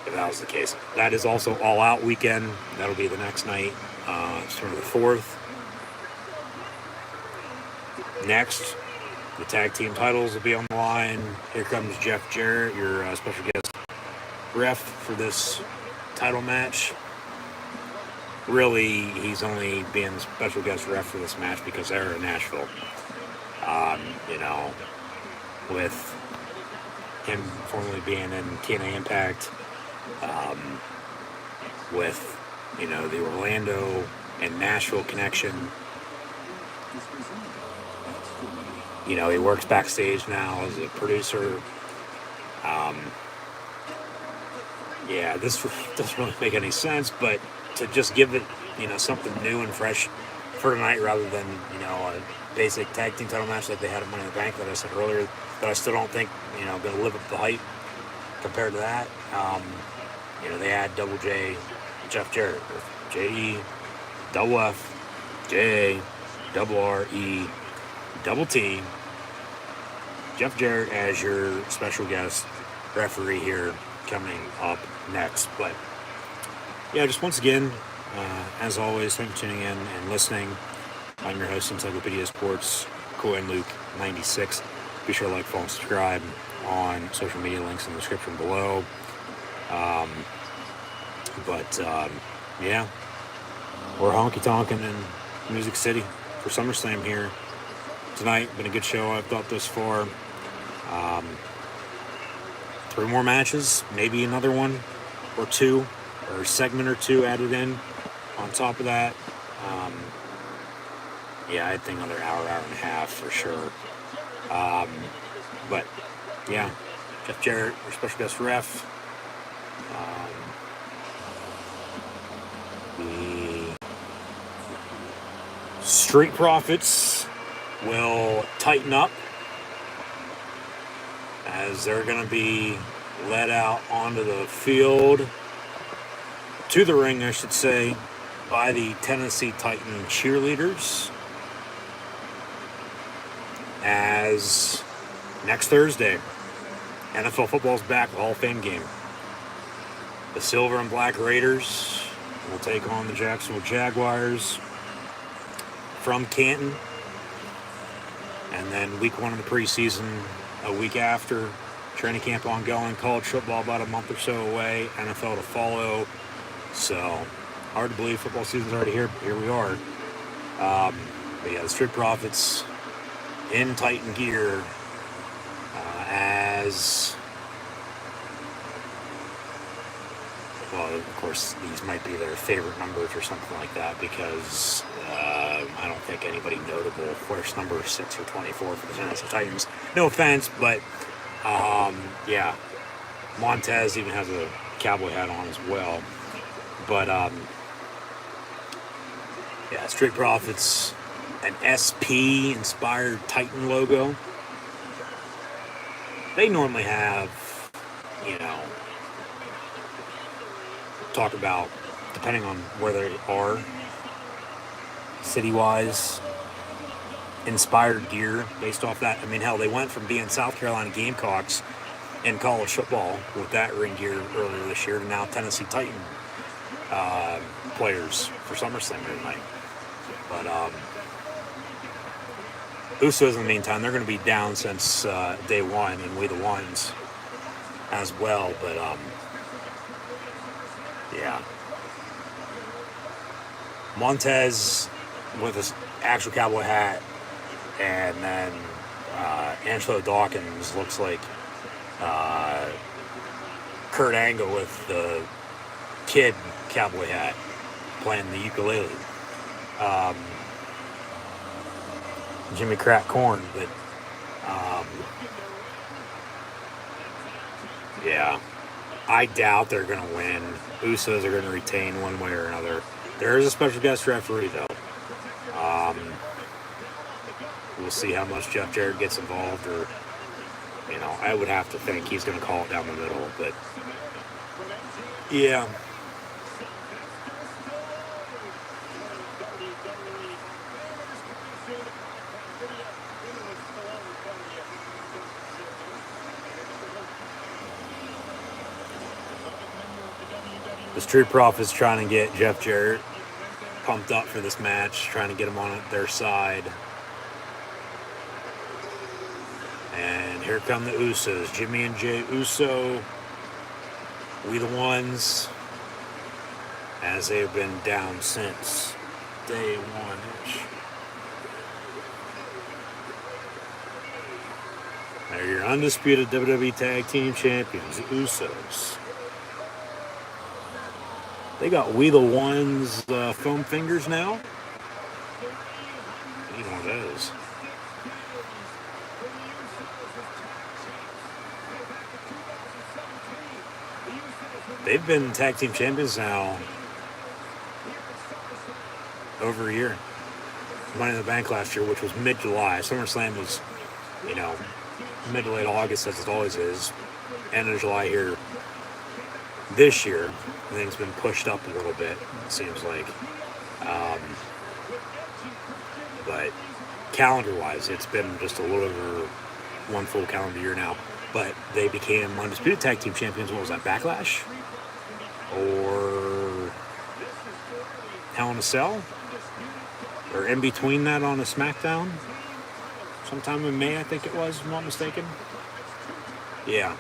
if that was the case. That is also All Out weekend. That'll be the next night, September the 4th. Next, the tag team titles will be on the line. Here comes Jeff Jarrett, your special guest ref for this title match. Really, he's only being the special guest ref for this match because they're in Nashville. You know, with him formerly being in TNA Impact, with, you know, the Orlando and Nashville connection. You know, he works backstage now as a producer. Yeah, this doesn't really make any sense, but to just give it, you know, something new and fresh for tonight rather than, you know, a basic tag team title match like they had at Money in the Bank that I said earlier, that I still don't think, you know, going to live up to the hype compared to that. You know, they had Double J, Jeff Jarrett, J-E, double F, J, double R-E, double T, Jeff Jarrett as your special guest referee here coming up next. But yeah, just once again, as always, thank you for tuning in and listening. I'm your host, Encyclopedia Sports, Cool and Luke 96. Be sure to like, follow, and subscribe on social media, links in the description below. Yeah, we're honky-tonkin' in Music City for SummerSlam here tonight. Been a good show, I've thought, thus far. 3 more matches, maybe another one or 2, or a segment or 2 added in on top of that. Yeah, I think another hour and a half for sure. But yeah, Jeff Jarrett, our special guest ref. The Street Profits will tighten up as they're going to be led out onto the field, to the ring, I should say, by the Tennessee Titan cheerleaders. As next Thursday, NFL football's back, the Hall of Fame game. The Silver and Black Raiders will take on the Jacksonville Jaguars from Canton. And then week 1 of the preseason, a week after, training camp ongoing, college football about a month or so away, NFL to follow. So, hard to believe football season's already here, but here we are. But yeah, the Street Profits in Titan gear as... Well, of course, these might be their favorite numbers or something like that, because I don't think anybody notable wears number 6 or 24 for the Tennessee Titans. No offense, but yeah, Montez even has a cowboy hat on as well. But yeah, Street Profits, an SP-inspired Titan logo. They normally have, talk about, depending on where they are, city-wise, inspired gear based off that. I mean, hell, they went from being South Carolina Gamecocks in college football with that ring gear earlier this year to now Tennessee Titan players for SummerSlam tonight. But Usos, in the meantime, they're going to be down since day 1, and We the Ones as well. But yeah, Montez with his actual cowboy hat, and then Angelo Dawkins looks like Kurt Angle with the kid cowboy hat playing the ukulele. Jimmy Crack Corn, but yeah, I doubt they're going to win. Usos are going to retain one way or another. There is a special guest referee, though. We'll see how much Jeff Jarrett gets involved, or, I would have to think he's going to call it down the middle, but yeah. The Street Profits trying to get Jeff Jarrett pumped up for this match, trying to get him on their side. And here come the Usos. Jimmy and Jay Uso, We the Ones, as they've been down since day 1-ish. They're your undisputed WWE Tag Team Champions, the Usos. They got We the Ones foam fingers now. I need one of those. They've been tag team champions now over a year. Money in the Bank last year, which was mid-July. SummerSlam was, mid to late August, as it always is. End of July here. This year, things been pushed up a little bit, it seems like. But calendar-wise, it's been just a little over one full calendar year now. But they became undisputed tag team champions. What was that, Backlash? Or Hell in a Cell? Or in between that on a SmackDown? Sometime in May, I think it was, if I'm not mistaken. Yeah.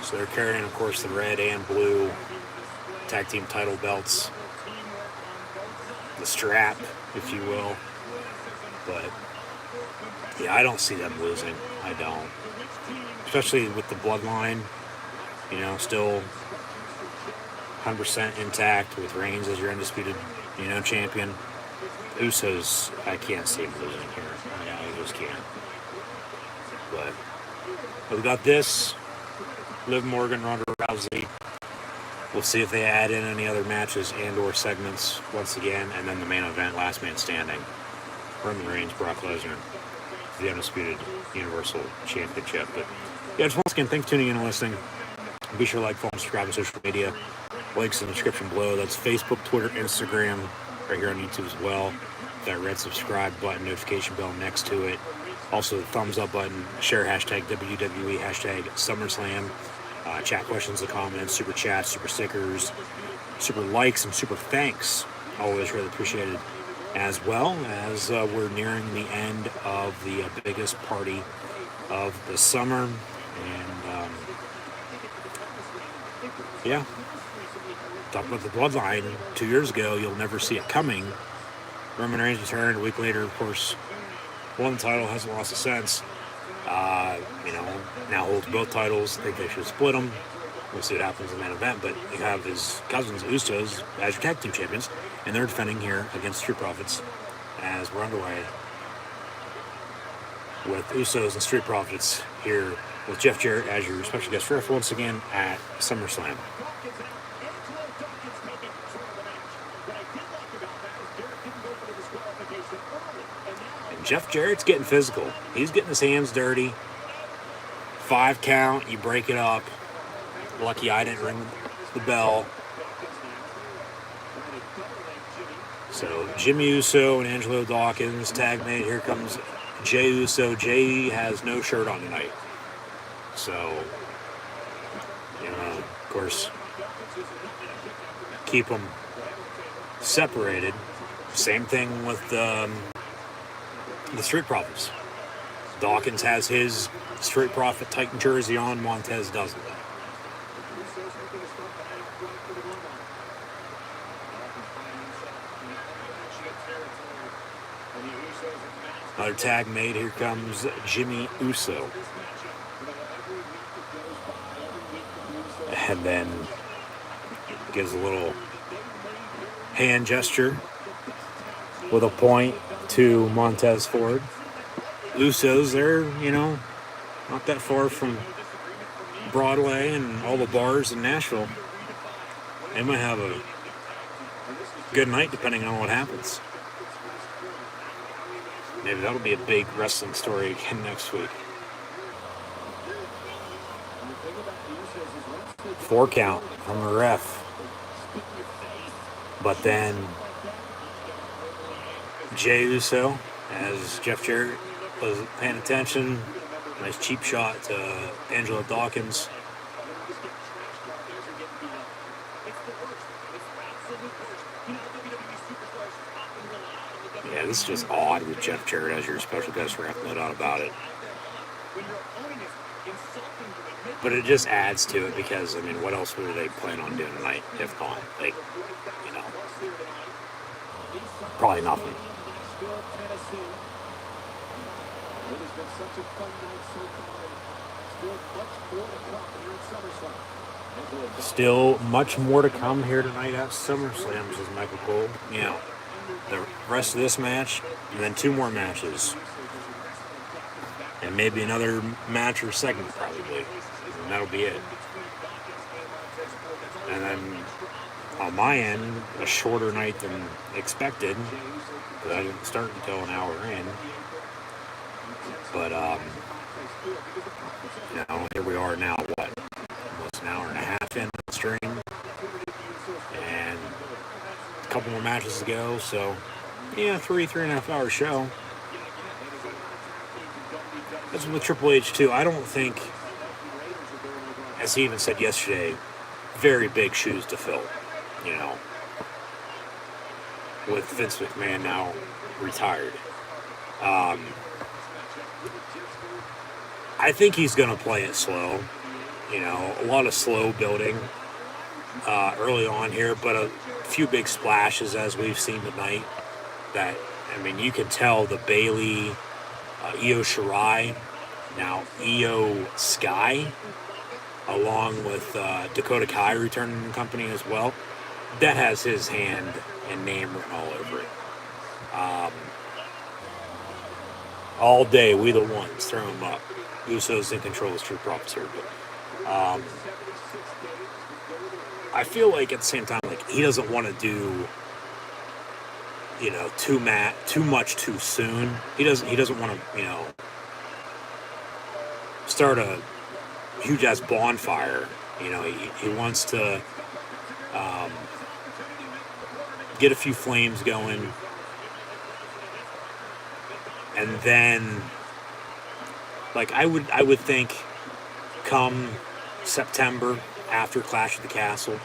So they're carrying, of course, the red and blue tag team title belts, the strap, if you will. But yeah, I don't see them losing. I don't. Especially with the bloodline, still 100% intact with Reigns as your undisputed, champion. Usos, I can't see them losing here. I just can't. But we got this. Liv Morgan, Ronda Rousey. We'll see if they add in any other matches and or segments once again. And then the main event, Last Man Standing. Roman Reigns, Brock Lesnar. The undisputed Universal Championship. But yeah, just once again, thanks for tuning in and listening. Be sure to like, follow, and subscribe on social media. Links in the description below. That's Facebook, Twitter, Instagram, right here on YouTube as well. That red subscribe button, notification bell next to it. Also, the thumbs up button, share hashtag WWE, hashtag SummerSlam. Chat questions and comments, super chats, super stickers, super likes, and super thanks. Always really appreciated. As well as we're nearing the end of the biggest party of the summer. And yeah, talk about the bloodline 2 years ago. You'll never see it coming. Roman Reigns returned a week later, of course, won the title, hasn't lost a sense. Now holds both titles. I think they should split them. We'll see what happens in that event. But you have his cousins, Usos, as your tag team champions, and they're defending here against Street Profits as we're underway with Usos and Street Profits here with Jeff Jarrett as your special guest ref once again at SummerSlam. And Jeff Jarrett's getting physical. He's getting his hands dirty. 5 count, you break it up. Lucky I didn't ring the bell. So Jimmy Uso and Angelo Dawkins tag mate. Here comes Jey Uso. Jey has no shirt on tonight. So, of course, keep them separated. Same thing with the Street Profits. Dawkins has his Street Profit Titan jersey on. Montez doesn't. Another tag made. Here comes Jimmy Uso. And then gives a little hand gesture with a point to Montez Ford. Usos, they're, not that far from Broadway and all the bars in Nashville. They might have a good night depending on what happens. Maybe that'll be a big wrestling story again next week. 4 count from the ref. But then Jey Uso, as Jeff Jarrett was paying attention, nice cheap shot to Angelo Dawkins. Yeah, this is just odd with Jeff Jarrett as your special guest ref, no doubt about it. But it just adds to it because, what else were they planning on doing tonight, if not? Probably nothing. Still much more to come here tonight at SummerSlam, says Michael Cole. The rest of this match, and then 2 more matches. And maybe another match or segment, probably. And that'll be it. And then, on my end, a shorter night than expected. Because I didn't start until an hour in. But, here we are now, almost an hour and a half in the stream. And a couple more matches to go, so, 3.5 hour show. That's with Triple H, too. I don't think, as he even said yesterday, very big shoes to fill, with Vince McMahon now retired. I think he's going to play it slow, a lot of slow building. early on here, but a few big splashes as we've seen tonight. That, I mean, you can tell the Bailey, Io Shirai, now Io Sky, along with Dakota Kai returning to the company as well. That has his hand and name written all over it. All day, we the ones, throw him up. Usos in control is true props here, but I feel like at the same time, like he doesn't want to do, too much too soon. He doesn't want to, start a huge ass bonfire. He wants to get a few flames going, and then, like I would think, come September after Clash of the Castle,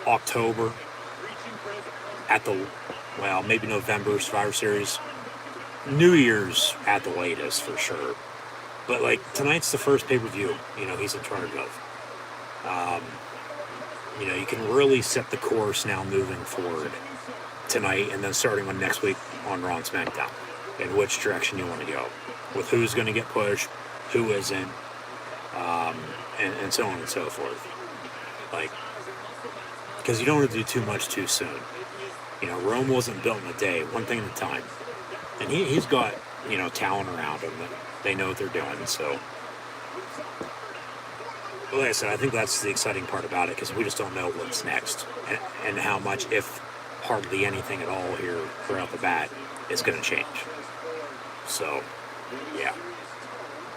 October, maybe November Survivor Series, New Year's at the latest for sure. But like tonight's the first pay-per-view, he's in charge of. You can really set the course now moving forward tonight, and then starting on next week on Raw and SmackDown, in which direction you want to go, with who's going to get pushed, who isn't, and so on and so forth. Like, because you don't want to do too much too soon. Rome wasn't built in a day, one thing at a time. And he's got, talent around him that they know what they're doing, so. But like I said, I think that's the exciting part about it, because we just don't know what's next, and how much, if hardly anything at all here throughout the bat, is going to change. So, yeah.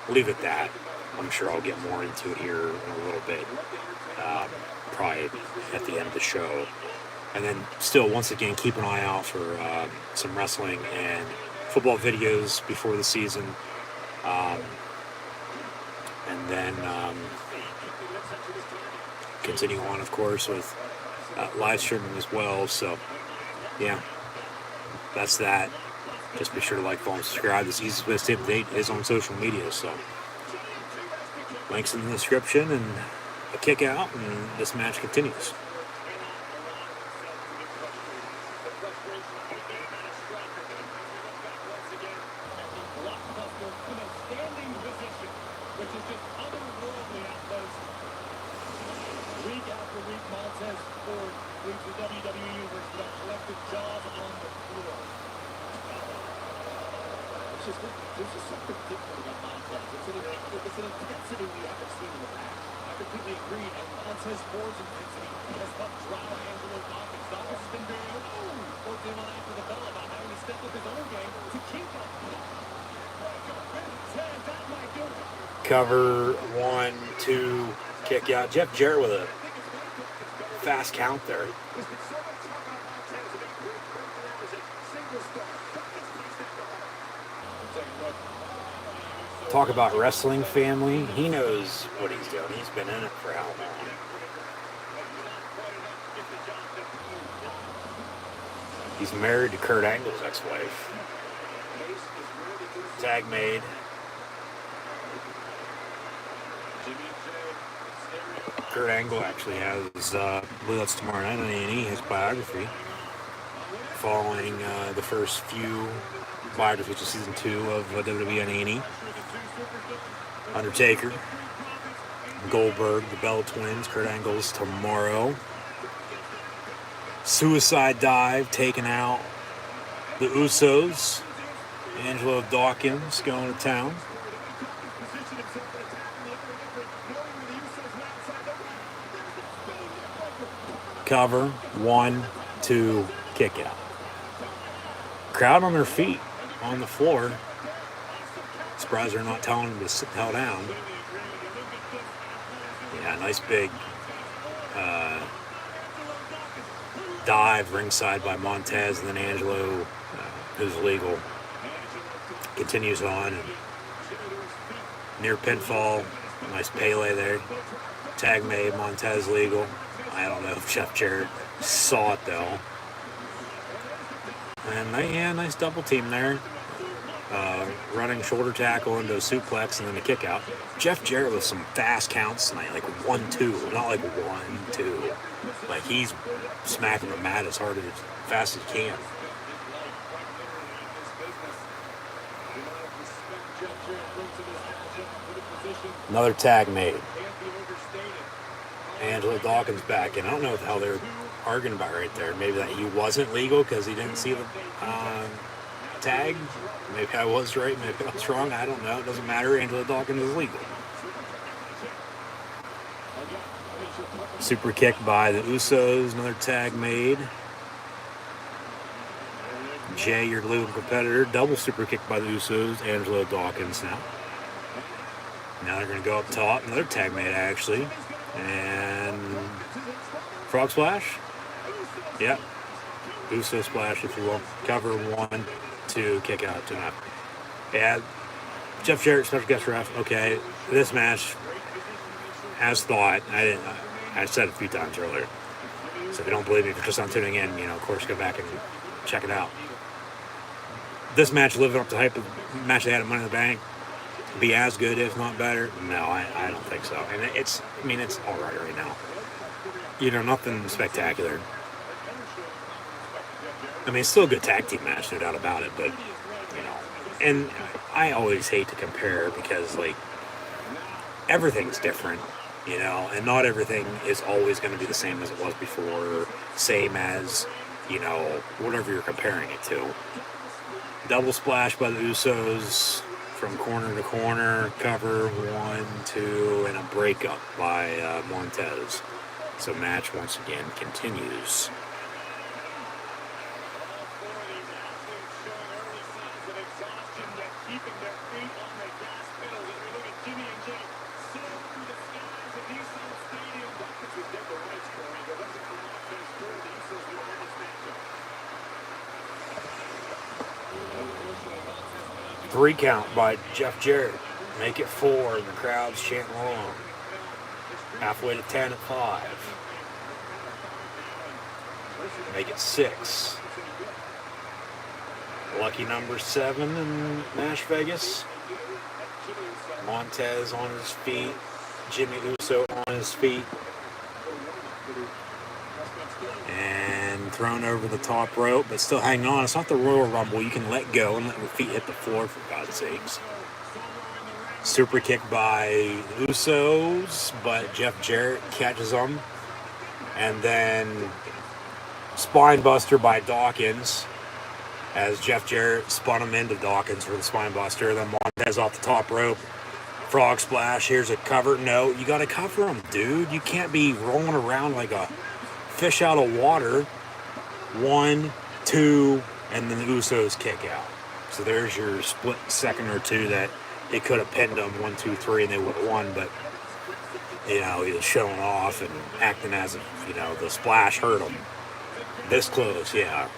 Leave it at that. I'm sure I'll get more into it here in a little bit, probably at the end of the show. And then still, once again, keep an eye out for some wrestling and football videos before the season. And then continue on, of course, with live streaming as well. So, yeah, that's that. Just be sure to like, follow, and subscribe. The easiest way to stay up to date is on social media. So, links in the description, and a kick out, and this match continues. Cover, 1, 2, kick out. Jeff Jarrett with a fast count there. Talk about wrestling family. He knows what he's doing. He's been in it for how long? He's married to Kurt Angle's ex-wife. Tag made. Kurt Angle actually has, I believe that's tomorrow night on A&E, his biography, following the first few biographies, which is season 2 of WWE on A&E. Undertaker, Goldberg, the Bella Twins, Kurt Angle's tomorrow. Suicide Dive, taking out the Usos. Angelo Dawkins going to town. Cover, 1, 2, kick out. Crowd on their feet, on the floor. Surprised they're not telling them to sit hell down. Yeah, nice big dive ringside by Montez, and then Angelo, who's legal, continues on. And near pinfall, nice Pele there. Tag made, Montez legal. I don't know if Jeff Jarrett saw it though. And yeah, nice double team there. running shoulder tackle into a suplex and then a kick out. Jeff Jarrett with some fast counts tonight, like 1-2, not like 1-2. Like he's smacking the mat as hard as fast as he can. Another tag made. Angelo Dawkins back in. I don't know what the hell they're arguing about right there. Maybe that he wasn't legal because he didn't see the tag. Maybe I was right. Maybe I was wrong. I don't know. It doesn't matter. Angelo Dawkins is legal. Super kick by the Usos. Another tag made. Jay, your little competitor. Double super kick by the Usos. Angelo Dawkins now. Now they're going to go up top. Another tag made, actually. And frog splash? Yep. Uso splash, if you will. Cover 1, 2, kick out 2.5. Yeah. Jeff Jarrett, special guest ref. Okay. This match, as thought, I said it a few times earlier. So if you don't believe me, if you're just not tuning in, of course, go back and check it out. This match living up to the hype of the match they had at Money in the Bank. Be as good, if not better? No, I don't think so. And it's all right now. Nothing spectacular. It's still a good tag team match, no doubt about it. But, and I always hate to compare because, everything's different, and not everything is always going to be the same as it was before, same as, whatever you're comparing it to. Double splash by the Usos. From corner to corner, cover 1, 2, and a breakup by Montez. So match once again continues. Three count by Jeff Jarrett. Make it 4, and the crowd's chanting along. Halfway to 10 at 5. Make it 6. Lucky number 7 in Nash Vegas. Montez on his feet. Jimmy Uso on his feet. And thrown over the top rope, but still hanging on. It's not the Royal Rumble. You can let go and let your feet hit the floor, for God's sakes. Super kick by Usos, but Jeff Jarrett catches them. And then spine buster by Dawkins, as Jeff Jarrett spun him into Dawkins for the spine buster. Then Montez off the top rope. Frog splash. Here's a cover. No, you got to cover him, dude. You can't be rolling around like a fish out of water. 1, 2, and then the Usos kick out. So there's your split second or two that they could have pinned them 1, 2, 3, and they would have won. But he was showing off and acting as if the splash hurt him. This close, yeah.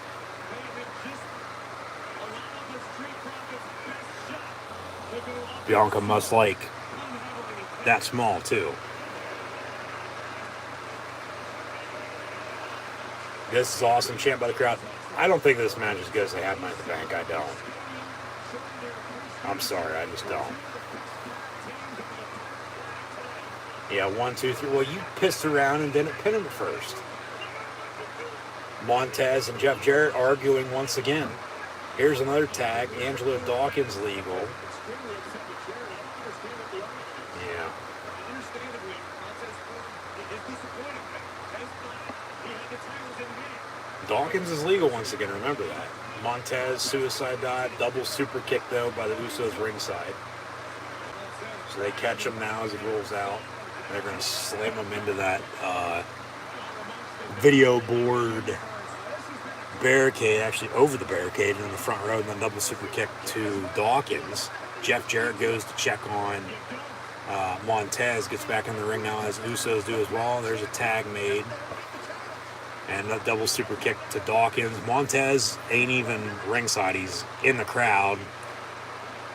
Bianca must like that small too. This is awesome. Chant by the crowd. I don't think this match is as good as they had Money in the Bank. I don't. I'm sorry. I just don't. Yeah, 1, 2, 3. Well, you pissed around and didn't pin him at first. Montez and Jeff Jarrett arguing once again. Here's another tag. Angelo Dawkins legal. Yeah. Dawkins is legal once again, remember that. Montez, suicide dive, double super kick though by the Usos ringside. So they catch him now as he rolls out. They're going to slam him into that video board barricade, actually over the barricade in the front row, and then double super kick to Dawkins. Jeff Jarrett goes to check on Montez, gets back in the ring now as Usos do as well. There's a tag made. And a double super kick to Dawkins. Montez ain't even ringside. He's in the crowd.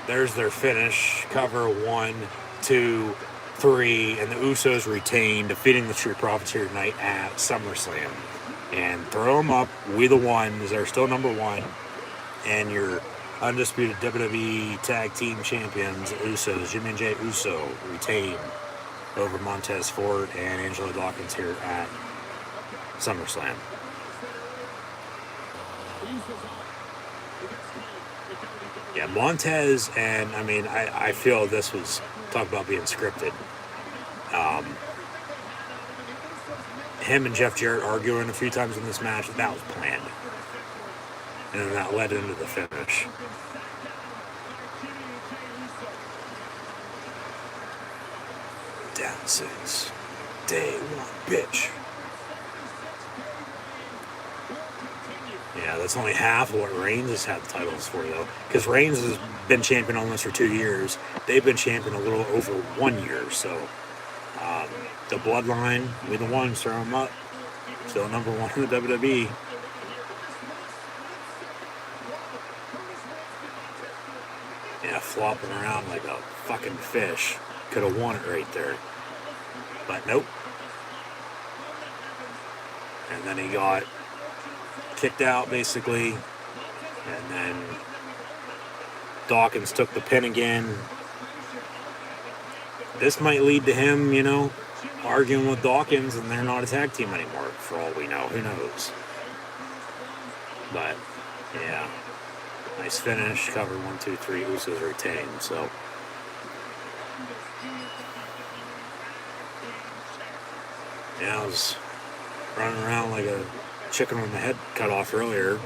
There's their finish. Cover 1, 2, 3. And the Usos retain, defeating the Street Profits here tonight at SummerSlam. And throw them up. We the ones. They're still number 1. And your Undisputed WWE Tag Team Champions Usos, Jimmy and Jey Uso, retain over Montez Ford and Angelo Dawkins here at SummerSlam. Yeah, Montez, and I mean, I feel this was, talk about being scripted. Him and Jeff Jarrett arguing a few times in this match, that was planned. And then that led into the finish. Down 6. Day 1, bitch. Yeah, that's only half of what Reigns has had the titles for, though. Because Reigns has been champion almost for 2 years. They've been champion a little over 1 year. So, the Bloodline, we the ones, throw them up. Still number 1 in the WWE. Yeah, flopping around like a fucking fish. Could have won it right there. But nope. And then he got kicked out, basically. And then Dawkins took the pin again. This might lead to him, arguing with Dawkins, and they're not a tag team anymore, for all we know. Who knows? But, yeah. Nice finish. Cover 1, 2, 3. Usos retained, so. Yeah, I was running around like a chicken with my head cut off earlier.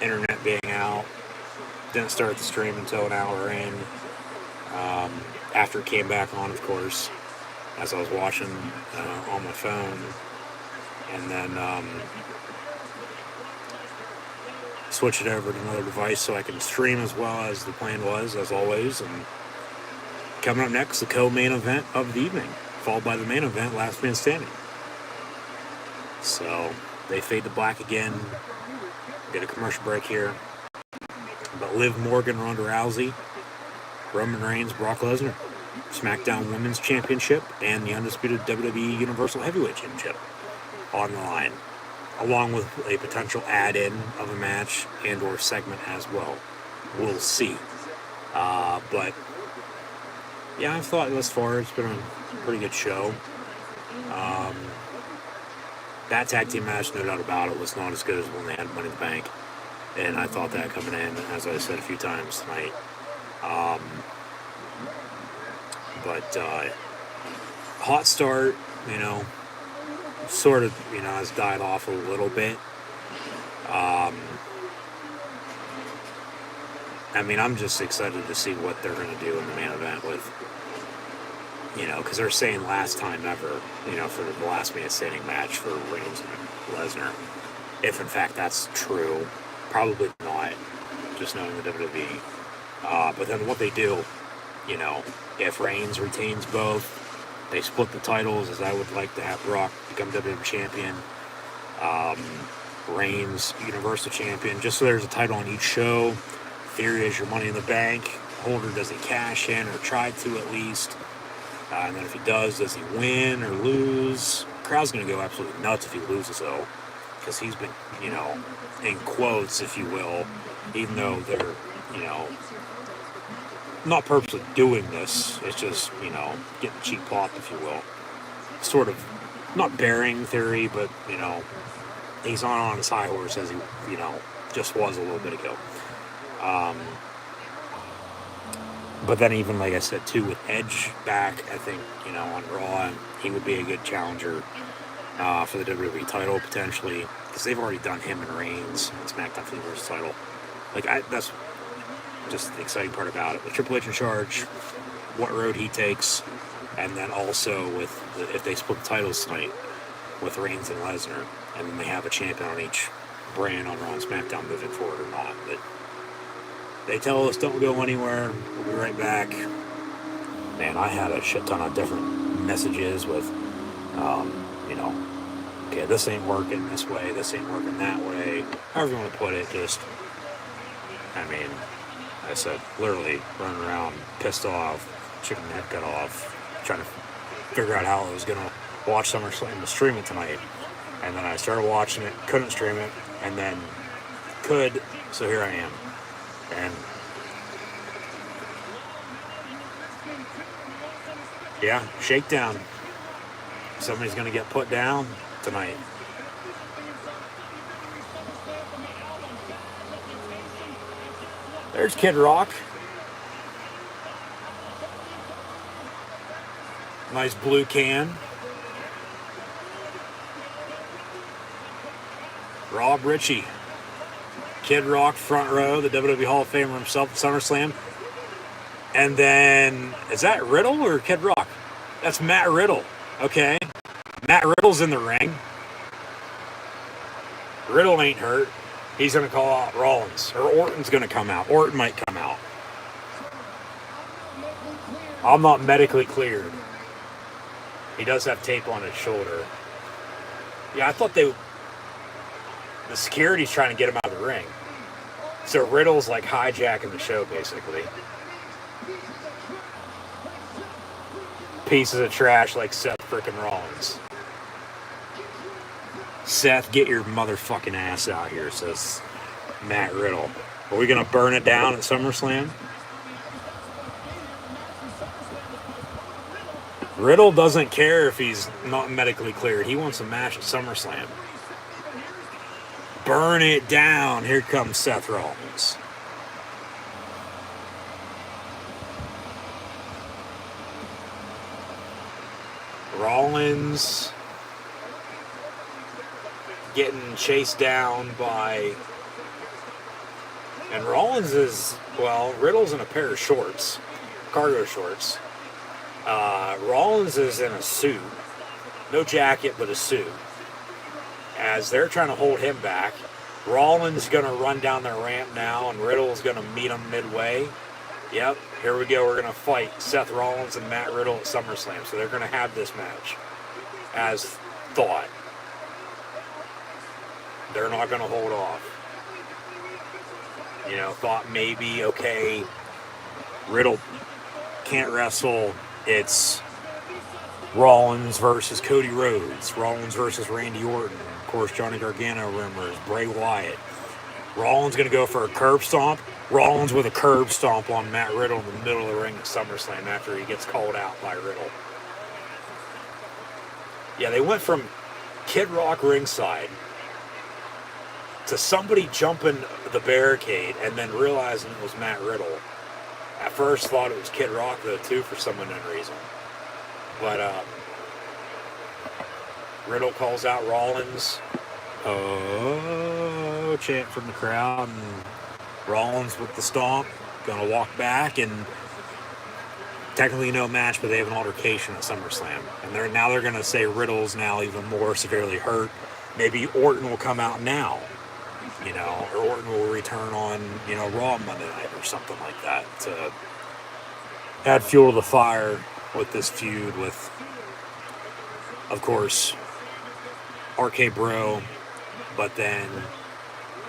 Internet being out. Didn't start the stream until an hour in. After it came back on, of course, as I was watching on my phone. And then switch it over to another device so I can stream as well as the plan was, as always. And coming up next, the co-main event of the evening, followed by the main event, Last Man Standing. So they fade to black again. Get a commercial break here. But Liv Morgan, Ronda Rousey, Roman Reigns, Brock Lesnar, SmackDown Women's Championship, and the undisputed WWE Universal Heavyweight Championship on the line, along with a potential add-in of a match and or segment as well. We'll see. But yeah, I've thought thus far it's been a pretty good show. That tag team match, no doubt about it, was not as good as when they had Money in the Bank. And I thought that coming in, as I said a few times tonight. But hot start, sort of, has died off a little bit. I mean, I'm just excited to see what they're going to do in the main event with, because they're saying last time ever, for the last man standing match for Reigns and Lesnar. If in fact that's true, probably not, just knowing the WWE. But then what they do, if Reigns retains both, they split the titles, as I would like to have Brock become WWE Champion. Reigns Universal Champion, just so there's a title on each show. Theory is your Money in the Bank holder, does he cash in, or try to at least? And then if he does he win or lose? The crowd's going to go absolutely nuts if he loses, though, because he's been, in quotes, if you will, even though they're, not purposely doing this, it's just, getting cheap pop, if you will. Sort of, not bearing Theory, but, he's on his high horse as he, just was a little bit ago. But then even, like I said, too, with Edge back, I think, on Raw, he would be a good challenger for the WWE title, potentially, because they've already done him and Reigns and SmackDown for the Universal title. That's just the exciting part about it. With Triple H in charge, what road he takes, and then also if they split the titles tonight with Reigns and Lesnar, and then they have a champion on each brand on Raw and SmackDown moving forward or not. But they tell us don't go anywhere. We'll be right back. Man, I had a shit ton of different messages with, okay, this ain't working this way, this ain't working that way. However you want to put it, just, I said, literally running around, pissed off, chicken head cut off, trying to figure out how I was going to watch SummerSlam to stream it tonight. And then I started watching it, couldn't stream it, and then could, so here I am. And yeah, shakedown. Somebody's going to get put down tonight. There's Kid Rock. Nice blue can. Rob Ritchie. Kid Rock front row, the WWE Hall of Famer himself at SummerSlam. And then, is that Riddle or Kid Rock? That's Matt Riddle. Okay. Matt Riddle's in the ring. Riddle ain't hurt. He's going to call out Rollins. Or Orton's going to come out. Orton might come out. I'm not medically cleared. He does have tape on his shoulder. Yeah, I thought the security's trying to get him out of the ring. So Riddle's like hijacking the show, basically. Pieces of trash like Seth frickin' Rollins. Seth, get your motherfucking ass out here, says Matt Riddle. Are we going to burn it down at SummerSlam? Riddle doesn't care if he's not medically cleared. He wants a match at SummerSlam. Burn it down. Here comes Seth Rollins. Rollins getting chased down by... And Rollins is... Well, Riddle's in a pair of shorts. Cargo shorts. Rollins is in a suit. No jacket, but a suit. As they're trying to hold him back. Rollins going to run down the ramp now, and Riddle's going to meet him midway. Yep, here we go. We're going to fight Seth Rollins and Matt Riddle at SummerSlam. So they're going to have this match. As thought. They're not going to hold off. You know, thought maybe, okay, Riddle can't wrestle. It's Rollins versus Cody Rhodes. Rollins versus Randy Orton. Of course, Johnny Gargano rumors. Bray Wyatt. Rollins going to go for a curb stomp. Rollins with a curb stomp on Matt Riddle in the middle of the ring at SummerSlam after he gets called out by Riddle. Yeah, they went from Kid Rock ringside to somebody jumping the barricade and then realizing it was Matt Riddle. At first thought it was Kid Rock, though, too, for some unknown reason. But Riddle calls out Rollins. Oh, chant from the crowd. And Rollins with the stomp. Going to walk back. And technically no match, but they have an altercation at SummerSlam. And they're going to say Riddle's now even more severely hurt. Maybe Orton will come out now. You know, or Orton will return on, you know, Raw Monday night or something like that to add fuel to the fire with this feud with, of course, RK Bro, but then,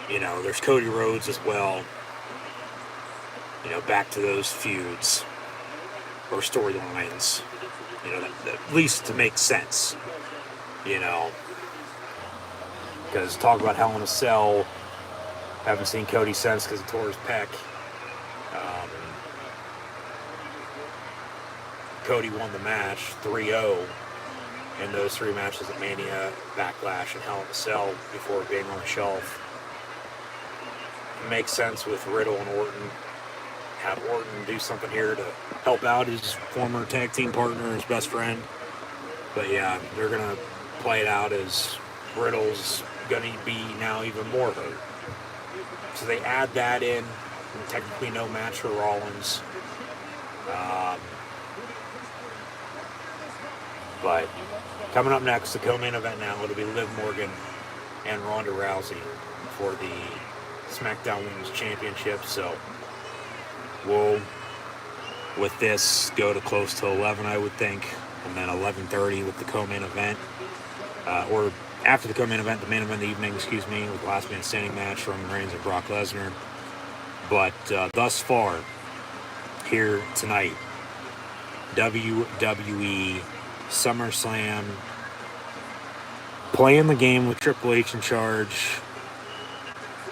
you know, there's Cody Rhodes as well. You know, back to those feuds or storylines, you know, that at least to make sense, you know, because talk about Hell in a Cell. Haven't seen Cody since because he tore his pec. Cody won the match 3-0 in those three matches at Mania, Backlash, and Hell in a Cell before being on the shelf. It makes sense with Riddle and Orton. Have Orton do something here to help out his former tag team partner, his best friend. But yeah, they're going to play it out as Riddle's going to be now even more hurt. So they add that in. Technically no match for Rollins. But coming up next, the co-main event now, it'll be Liv Morgan and Ronda Rousey for the SmackDown Women's Championship. So we'll, with this, go to close to 11, I would think. And then 11:30 with the co-main event. Or after the co-main event, the main event of the evening, with the last man standing match, Roman Reigns and Brock Lesnar. But thus far, here tonight, WWE SummerSlam, playing the game with Triple H in charge.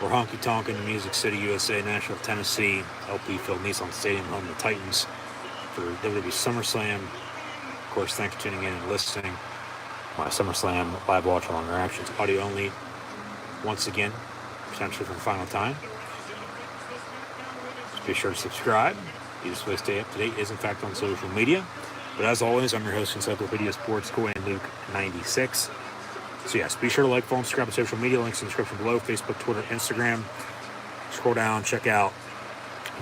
We're honky-tonk in Music City, USA, Nashville, Tennessee, LP Phil Nissan Stadium, home of the Titans for WWE SummerSlam. Of course, thanks for tuning in and listening. My SummerSlam live watch along reactions, audio only. Once again, potentially for the final time. Just be sure to subscribe. The easiest way to stay up to date is, in fact, on social media. But as always, I'm your host, Encyclopedia Sports, Coy and Luke 96. So yes, be sure to like, follow, and subscribe to social media. Links in the description below: Facebook, Twitter, Instagram. Scroll down, check out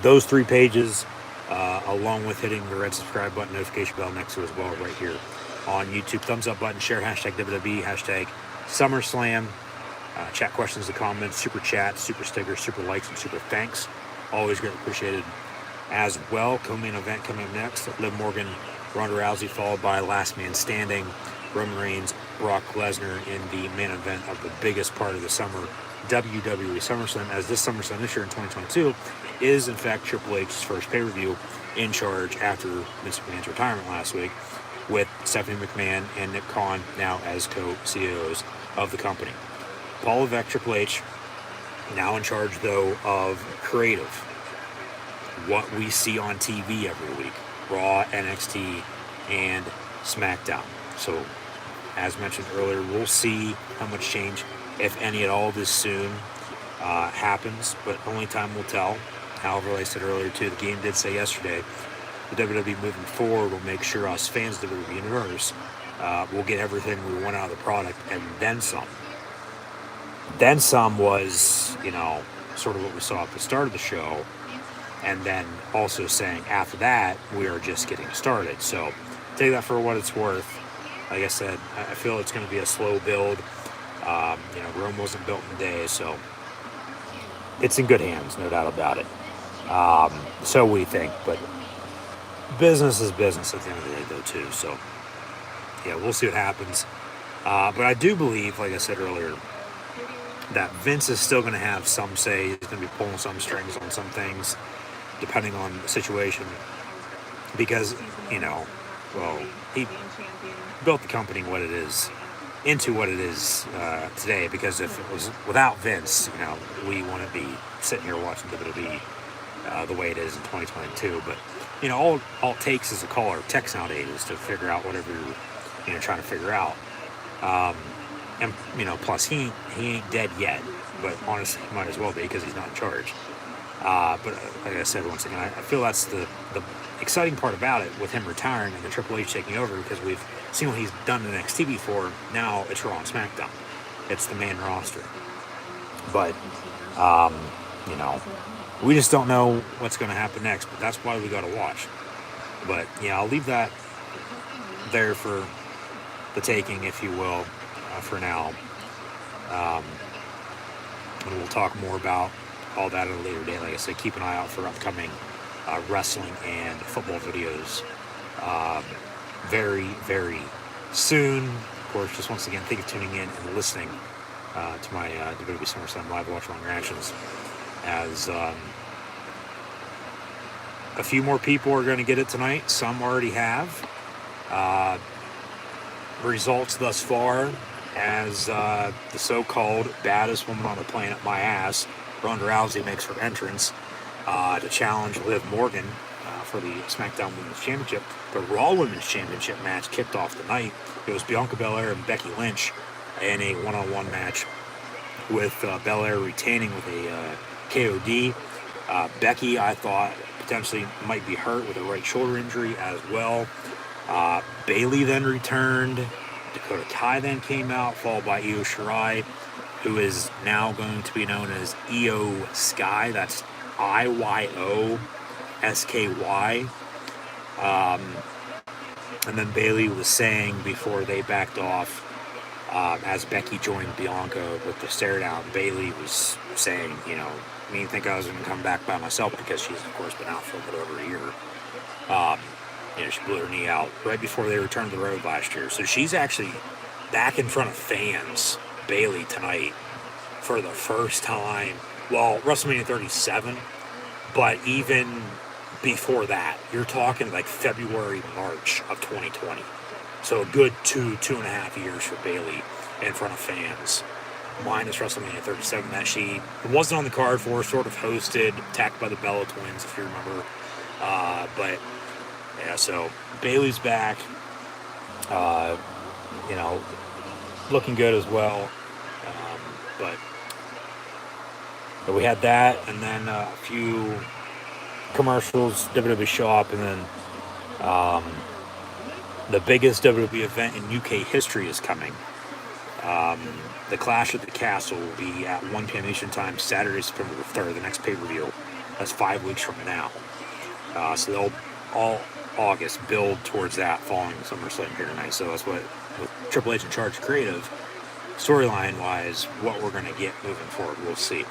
those 3 pages, along with hitting the red subscribe button, notification bell next to it as well, right here on YouTube. Thumbs up button, share, hashtag WWE, hashtag SummerSlam. Chat questions and comments, super chats, super stickers, super likes, and super thanks. Always greatly appreciated as well. Co-main event coming up next: Liv Morgan, Ronda Rousey, followed by Last Man Standing, Roman Reigns, Brock Lesnar in the main event of the biggest part of the summer, WWE SummerSlam, as this SummerSlam this year in 2022 is, in fact, Triple H's first pay-per-view in charge after Vince McMahon's retirement last week, with Stephanie McMahon and Nick Khan now as co-CEOs of the company. Paul Levesque, Triple H, now in charge, though, of creative. What we see on TV every week: Raw, NXT, and SmackDown. So, as mentioned earlier, we'll see how much change, if any at all, this soon happens, but only time will tell. However, like I said earlier, too, the game did say yesterday, the WWE moving forward will make sure us fans of the WWE Universe will get everything we want out of the product, and then some. Then some was, sort of what we saw at the start of the show, and then also saying after that, we are just getting started. So take that for what it's worth. Like I said, I feel it's going to be a slow build. Rome wasn't built in a day, so it's in good hands, no doubt about it. So we think, but business is business at the end of the day, though, too. So, yeah, we'll see what happens. But I do believe, like I said earlier, that Vince is still going to have some say. He's going to be pulling some strings on some things, depending on the situation. Because, he built the company into what it is today. Because if it was without Vince, we wouldn't be sitting here watching WWE the way it is in 2022. But, all it takes is a call or text nowadays to figure out whatever you're trying to figure out. And, plus he ain't dead yet, but honestly, he might as well be because he's not in charge. But like I said, once again, I feel that's the exciting part about it, with him retiring and the Triple H taking over, because we've seen what he's done in NXT before. Now it's Raw and SmackDown. It's the main roster. But, we just don't know what's going to happen next, but that's why we got to watch. But, yeah, I'll leave that there for the taking, if you will, for now. And we'll talk more about all that at a later date. Like I said, keep an eye out for upcoming wrestling and football videos very, very soon. Of course, just once again, thank you for tuning in and listening to my WWE SummerSlam live watch along reactions, as a few more people are going to get it tonight. Some already have. Results thus far, as the so-called baddest woman on the planet, my ass, Ronda Rousey, makes her entrance to challenge Liv Morgan for the SmackDown Women's Championship. The Raw Women's Championship match kicked off the night. It was Bianca Belair and Becky Lynch in a one-on-one match, with Belair retaining with a KOD. Becky, I thought, potentially might be hurt with a right shoulder injury as well. Bayley then returned. Dakota Kai then came out, followed by Io Shirai, who is now going to be known as Io Sky. That's IYOSKY. And then Bayley was saying before they backed off, as Becky joined Bianca with the stare down, Bayley was saying, I didn't think I was going to come back by myself, because she's, of course, been out for a little over a year. She blew her knee out right before they returned to the road last year. So she's actually back in front of fans, Bayley, tonight for the first time. Well, WrestleMania 37, but even before that, you're talking like February, March of 2020. So a good 2.5 years for Bayley in front of fans. minus WrestleMania 37 that she wasn't on the card for, sort of hosted, attacked by the Bella Twins, if you remember. But yeah, so Bayley's back, you know, looking good as well. But we had that, and then a few commercials, WWE Shop, and then the biggest WWE event in UK history is coming. The Clash at the Castle will be at 1 p.m. Eastern Time, Saturday, September the 3rd, the next pay-per-view. That's 5 weeks from now. So they'll all August build towards that following SummerSlam here tonight. So that's what, with Triple H in charge of creative, storyline-wise, what we're going to get moving forward. We'll see.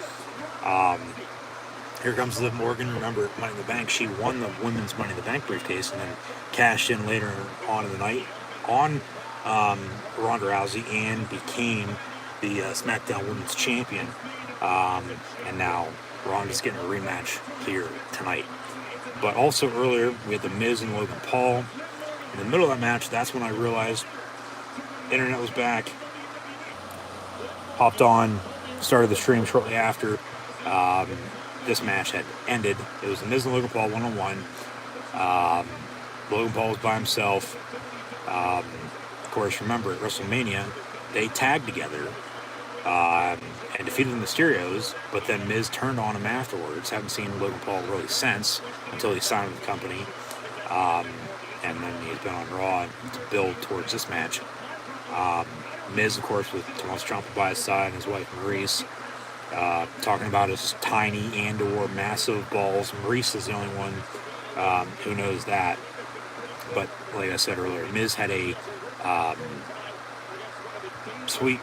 Here comes Liv Morgan. Remember, Money in the Bank, she won the women's Money in the Bank briefcase and then cashed in later on in the night on Ronda Rousey and became the SmackDown Women's Champion. And now Ronda's getting a rematch here tonight. But also earlier, we had The Miz and Logan Paul. In the middle of that match, that's when I realized internet was back. Hopped on, started the stream shortly after. This match had ended. It was The Miz and Logan Paul one-on-one. Logan Paul was by himself. Of course, remember at WrestleMania, they tagged together and defeated the Mysterios, but then Miz turned on him afterwards. Haven't seen Logan Paul really since, until he signed with the company. And then he's been on Raw to build towards this match. Miz, of course, with Tommaso Ciampa by his side and his wife Maurice, talking about his tiny and or massive balls. Maurice is the only one who knows that. But like I said earlier, Miz had a sweet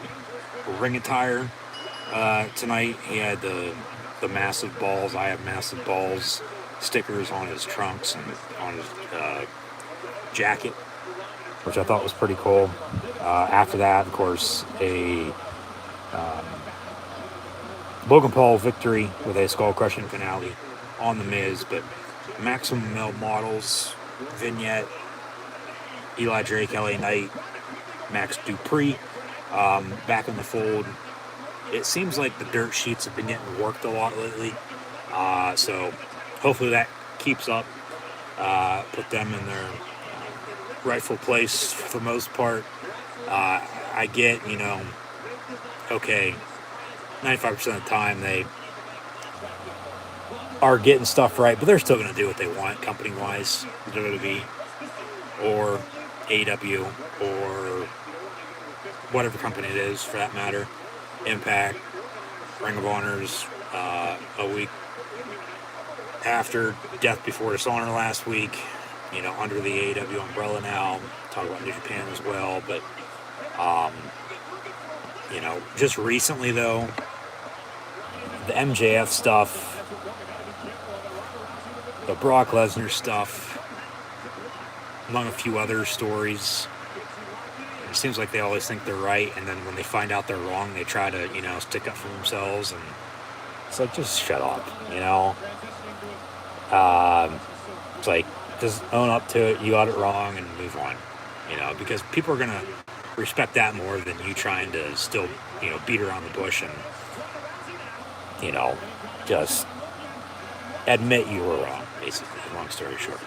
ring attire tonight. He had the massive balls, I have massive balls stickers on his trunks and on his jacket, which I thought was pretty cool. After that, of course, a Logan Paul victory with a skull-crushing finale on The Miz, but Maximum Male Models, Vignette, Eli Drake, LA Knight, Max Dupree, back in the fold. It seems like the dirt sheets have been getting worked a lot lately, so hopefully that keeps up. Put them in their rightful place for the most part. I get, okay, 95% of the time they are getting stuff right, but they're still going to do what they want company-wise, WWE or AEW or whatever company it is for that matter. Impact, Ring of Honor's a week after Death Before Dishonor last week, under the AEW umbrella now. Talk about New Japan as well, but just recently though, the MJF stuff, the Brock Lesnar stuff, among a few other stories. It seems like they always think they're right, and then when they find out they're wrong, they try to, stick up for themselves, and it's like, just shut up, It's like, just own up to it, you got it wrong, and move on, because people are going to respect that more than you trying to still, beat around the bush and, just admit you were wrong, basically, long story short.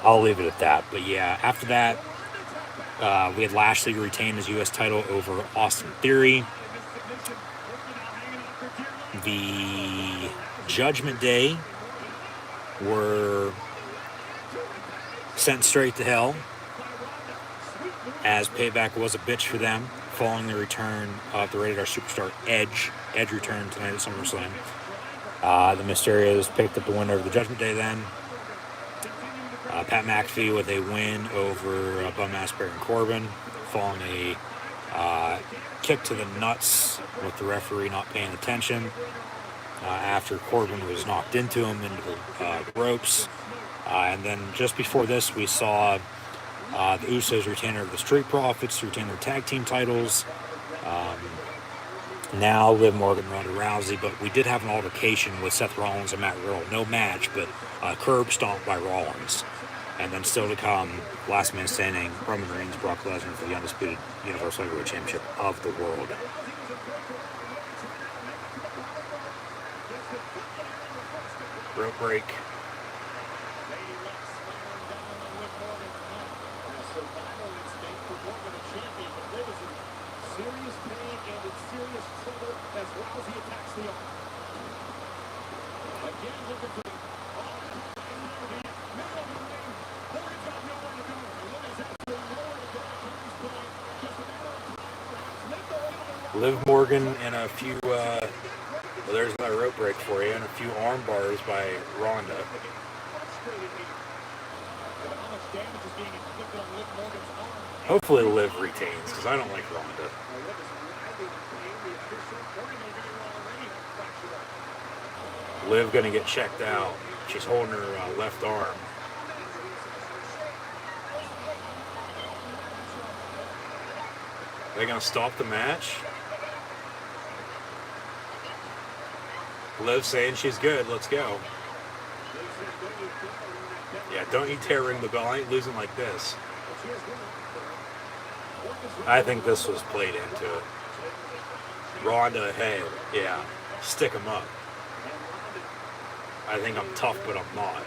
I'll leave it at that. But yeah, after that, we had Lashley retain his U.S. title over Austin Theory. The Judgment Day were sent straight to hell, as Payback was a bitch for them, following the return of the Rated R Superstar Edge. Edge returned tonight at SummerSlam. The Mysterios picked up the win over the Judgment Day then. Pat McAfee with a win over Bum Asper and Corbin, following a kick to the nuts with the referee not paying attention after Corbin was knocked into him into the ropes. And then just before this, we saw the Usos retain over the Street Profits to retain their tag team titles. Now Liv Morgan and Ronda Rousey, but we did have an altercation with Seth Rollins and Matt Riddle. No match, but curb stomp by Rollins. And then still to come, last man standing, Roman Reigns, Brock Lesnar for the undisputed Universal Heavyweight Championship of the world. Rope break. Serious pain and in serious trouble as Rousey attacks the arm. Again, looking for the arm. Middle of the ring. Morgan's got nowhere to go. Liv is absolutely nowhere to go at this point. Just a matter of time, perhaps. Liv Morgan and a few, well, there's my rope break for you, and a few arm bars by Ronda. Hopefully Liv retains, because I don't like Ronda. Liv gonna get checked out. She's holding her left arm. Are they gonna stop the match? Liv saying she's good. Let's go. Yeah, don't you dare ring the bell. I ain't losing like this. I think this was played into it. Ronda, hey, yeah, stick 'em up. I think I'm tough, but I'm not.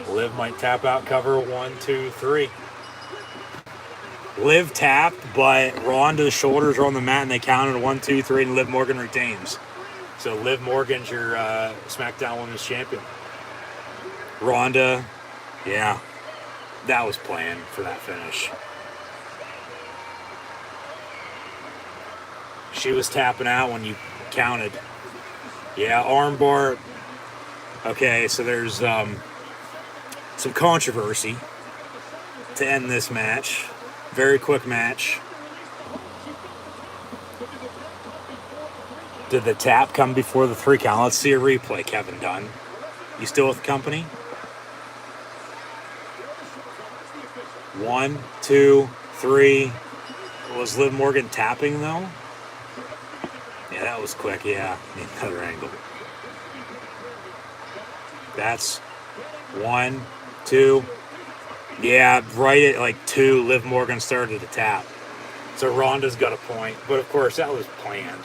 Liv might tap out, cover 1, 2, 3. Liv tapped, but Ronda's shoulders are on the mat and they counted 1, 2, 3, and Liv Morgan retains. So Liv Morgan's your SmackDown Women's Champion. Ronda, yeah, that was planned for that finish. She was tapping out when you counted. Yeah, armbar. Okay, so there's some controversy to end this match. Very quick match. Did the tap come before the 3 count? Let's see a replay, Kevin Dunn. You still with the company? 1, 2, 3. Was Liv Morgan tapping though? Yeah, that was quick. Yeah, another angle. That's 1, 2. Yeah, right at like 2, Liv Morgan started to tap. So Ronda's got a point. But of course, that was planned.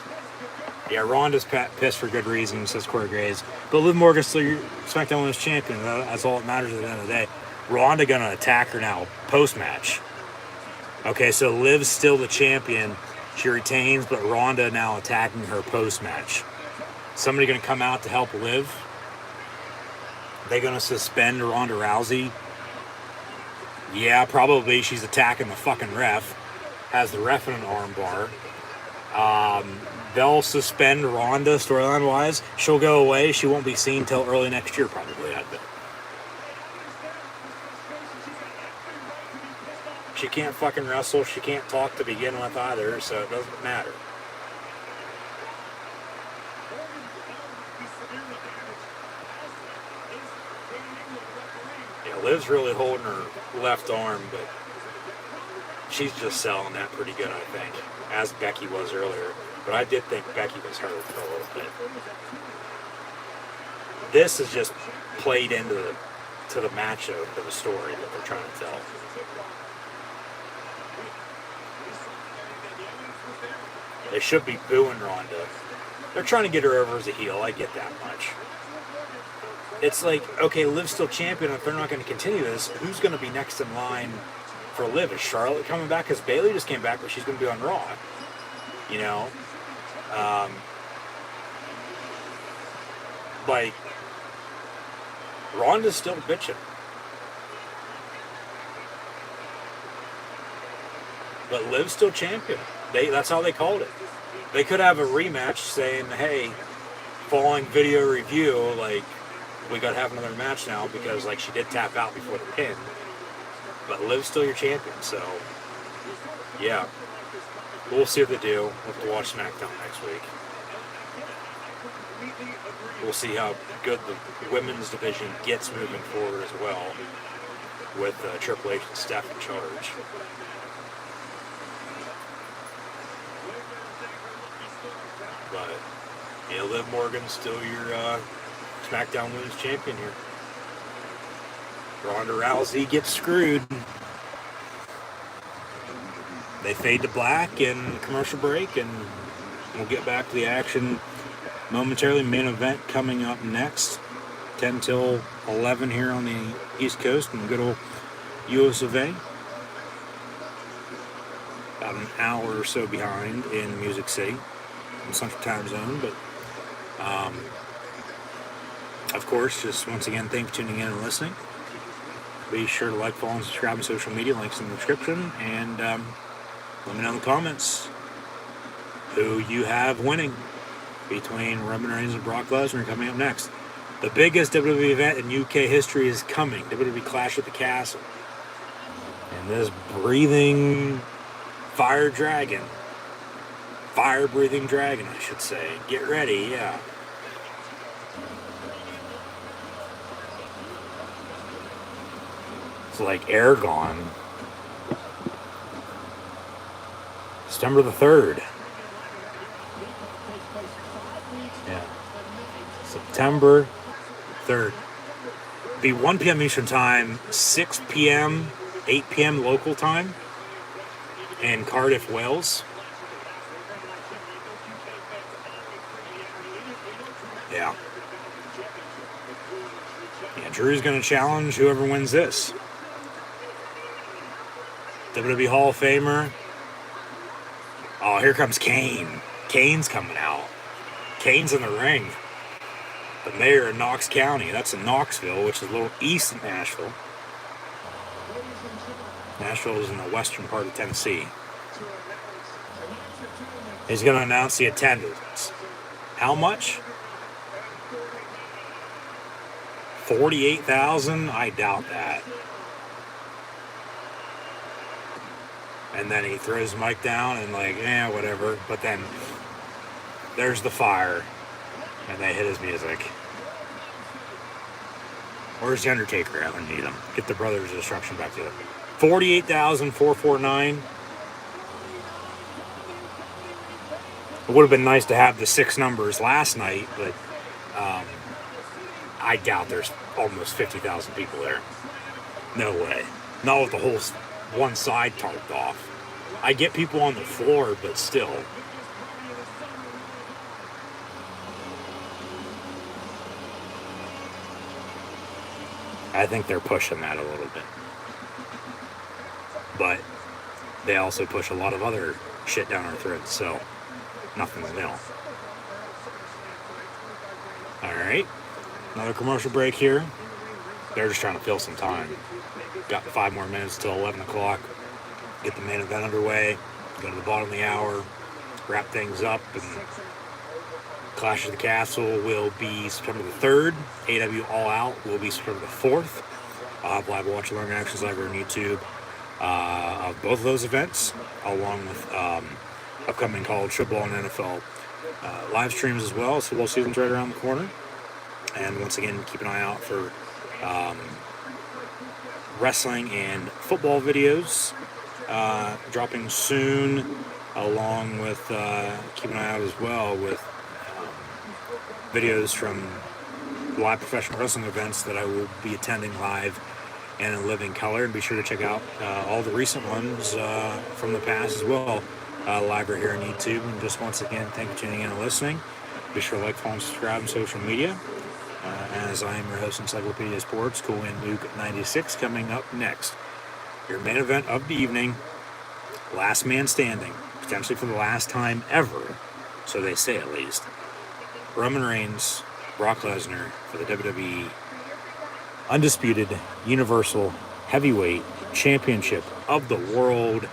Yeah, Ronda's pissed for good reason, says Corey Graves. But Liv Morgan's still your SmackDown Women's Champion. That's all that matters at the end of the day. Ronda gonna attack her now, post-match. Okay, so Liv's still the champion. She retains, but Ronda now attacking her post-match. Somebody gonna come out to help Liv? They gonna suspend Ronda Rousey? Yeah, probably. She's attacking the fucking ref. Has the ref in an armbar. They'll suspend Ronda storyline-wise. She'll go away. She won't be seen till early next year, probably, I bet. She can't fucking wrestle. She can't talk to begin with either, so it doesn't matter. Yeah, Liv's really holding her left arm, but she's just selling that pretty good, I think, as Becky was earlier. But I did think Becky was hurt for a little bit. This is just played into the match of the story that they're trying to tell. They should be booing Ronda. They're trying to get her over as a heel. I get that much. It's like, okay, Liv's still champion. If they're not going to continue this, who's going to be next in line for Liv? Is Charlotte coming back? Because Bayley just came back, but she's going to be on Raw. You know? Like, Ronda's still bitching. But Liv's still champion. That's how they called it. They could have a rematch saying, hey, following video review, like, we got to have another match now because, like, she did tap out before the pin. But Liv's still your champion, so, yeah. We'll see what they do. We'll have to watch SmackDown next week. We'll see how good the women's division gets moving forward as well, with Triple H and Steph in charge. But yeah, Liv Morgan's still your SmackDown Women's Champion here. Ronda Rousey gets screwed. They fade to black and commercial break, and we'll get back to the action momentarily. Main event coming up next, 10 till 11 here on the East Coast in good old US of A. About an hour or so behind in Music City, in Central Time Zone, but of course, just once again, thanks for tuning in and listening. Be sure to like, follow, and subscribe on social media. Links in the description. And let me know in the comments who you have winning between Roman Reigns and Brock Lesnar coming up next. The biggest WWE event in UK history is coming. WWE Clash at the Castle. And this breathing fire-breathing dragon, I should say. Get ready, yeah. It's like Aragon. September the 3rd. Yeah. September 3rd. Be 1 p.m. Eastern Time, 6 p.m., 8 p.m. local time in Cardiff, Wales. Yeah. Yeah, Drew's going to challenge whoever wins this. WWE Hall of Famer. Oh, here comes Kane. Kane's coming out. Kane's in the ring. The mayor of Knox County. That's in Knoxville, which is a little east of Nashville. Nashville is in the western part of Tennessee. He's going to announce the attendance. How much? 48,000? I doubt that. And then he throws the mic down and whatever. But then there's the fire. And they hit his music. Where's the Undertaker? I don't need him. Get the Brothers of Destruction back together. 48,449. It would have been nice to have the 6 numbers last night, but I doubt there's almost 50,000 people there. No way. Not with the whole one side tarped off. I get people on the floor, but still. I think they're pushing that a little bit. But they also push a lot of other shit down our throats, so nothing's new. Alright. Another commercial break here. They're just trying to fill some time. Got 5 more minutes till 11 o'clock. Get the main event underway. Go to the bottom of the hour. Wrap things up. And Clash of the Castle will be September the 3rd. AW All Out will be September the 4th. I'll have live watch along actions live on YouTube of both of those events, along with upcoming college football and NFL live streams as well. So football season's right around the corner. And once again, keep an eye out for wrestling and football videos dropping soon, along with keep an eye out as well with videos from live professional wrestling events that I will be attending live and in living color. And be sure to check out all the recent ones from the past as well, live right here on YouTube. And just once again, thank you for tuning in and listening. Be sure to like, follow, and subscribe on social media. As I am your host, Encyclopedia Sports, Cool and Luke 96, coming up next. Your main event of the evening, last man standing, potentially for the last time ever, so they say at least. Roman Reigns, Brock Lesnar for the WWE Undisputed Universal Heavyweight Championship of the world.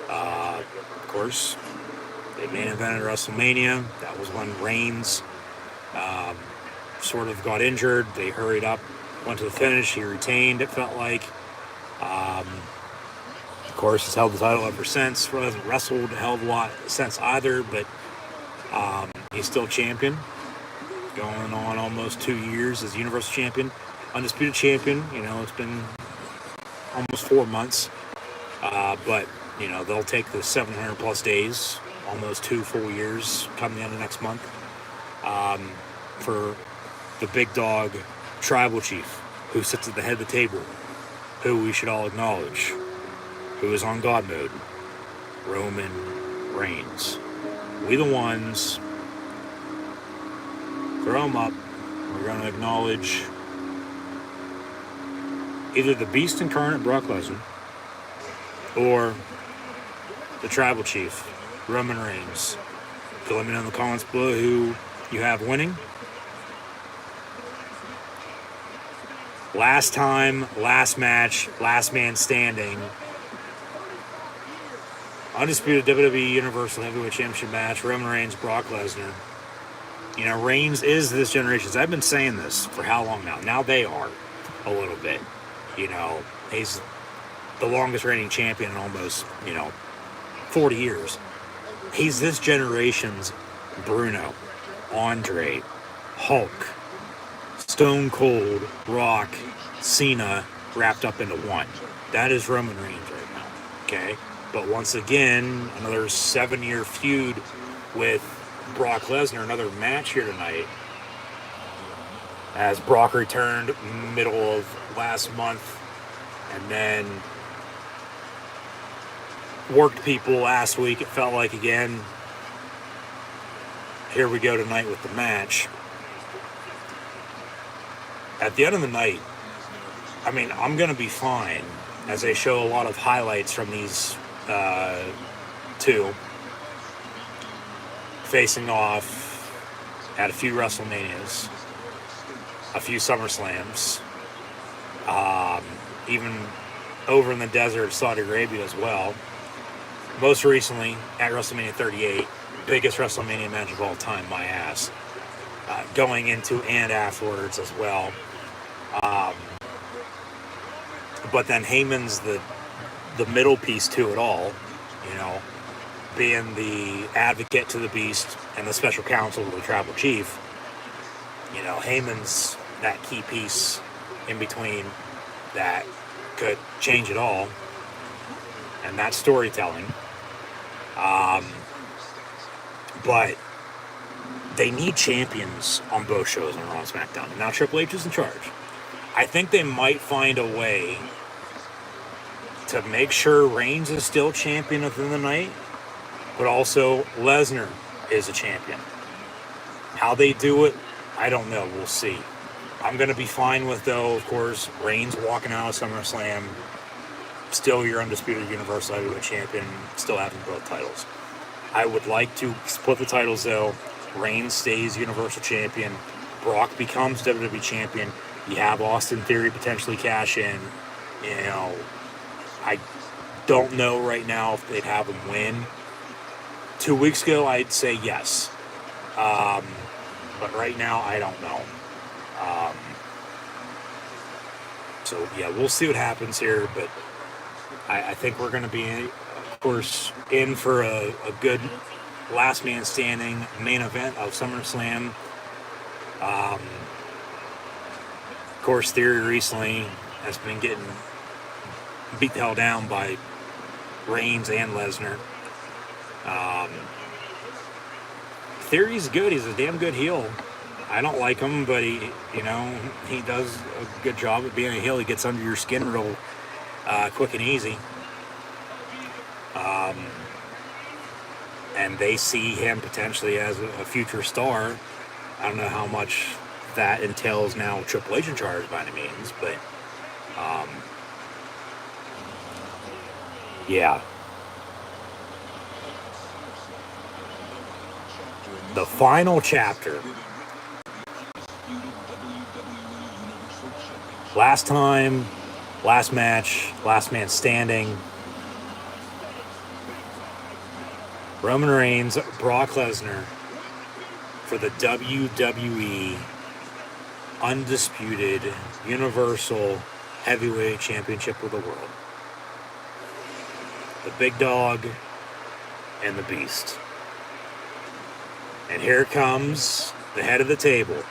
Of course, they main evented WrestleMania. That was when Reigns sort of got injured. They hurried up, went to the finish. He retained, it felt like. Of course, he's held the title ever since. He hasn't wrestled a hell of a lot since either, but he's still champion. Going on almost 2 years as Universal Champion. Undisputed Champion. It's been almost 4 months. But, they'll take the 700 plus days almost 2 full years come the end of next month, for the big dog tribal chief who sits at the head of the table, who we should all acknowledge, who is on God mode, Roman Reigns. We the ones. Throw him up. We're going to acknowledge either the Beast Incarnate, Brock Lesnar, or the Tribal Chief, Roman Reigns. So let me know in the comments below who you have winning. Last time, last match, last man standing. Undisputed WWE Universal Heavyweight Championship match, Roman Reigns, Brock Lesnar. You know, Reigns is this generation's. I've been saying this for how long now? Now they are a little bit. You know, he's the longest reigning champion in almost, 40 years. He's this generation's Bruno, Andre, Hulk, Stone Cold, Rock, Cena, wrapped up into one. That is Roman Reigns right now, okay? But once again, another 7-year feud with Brock Lesnar, another match here tonight, as Brock returned middle of last month and then worked people last week, it felt like again. Here we go tonight with the match. At the end of the night, I mean, I'm going to be fine as they show a lot of highlights from these two facing off at a few WrestleManias, a few SummerSlams, even over in the desert of Saudi Arabia as well. Most recently at WrestleMania 38, biggest WrestleMania match of all time, my ass. Going into and afterwards as well. But then Heyman's the middle piece to it all, being the advocate to the Beast and the special counsel to the Tribal Chief. Heyman's that key piece in between that could change it all, and that's storytelling. But they need champions on both shows on Raw and SmackDown. Now Triple H is in charge. I think they might find a way to make sure Reigns is still champion within the night, but also Lesnar is a champion. How they do it, I don't know. We'll see. I'm going to be fine with, though, of course, Reigns walking out of SummerSlam, still your undisputed Universal Heavyweight Champion, still having both titles. I would like to split the titles, though. Reigns stays Universal Champion. Brock becomes WWE Champion. You have Austin Theory potentially cash in. I don't know right now if they'd have him win. 2 weeks ago, I'd say yes. But right now, I don't know. So, yeah, we'll see what happens here. But I think we're going to be, of course, in for a good last man standing main event of SummerSlam. Of course, Theory recently has been getting beat the hell down by Reigns and Lesnar. Theory's good. He's a damn good heel. I don't like him, but he does a good job of being a heel. He gets under your skin real quick and easy. And they see him potentially as a future star. I don't know how much that entails now Triple H in charge by any means, but yeah. The final chapter. Last time, last match, last man standing. Roman Reigns, Brock Lesnar for the WWE Undisputed Universal Heavyweight Championship of the world. The big dog and the beast. And here comes the head of the table,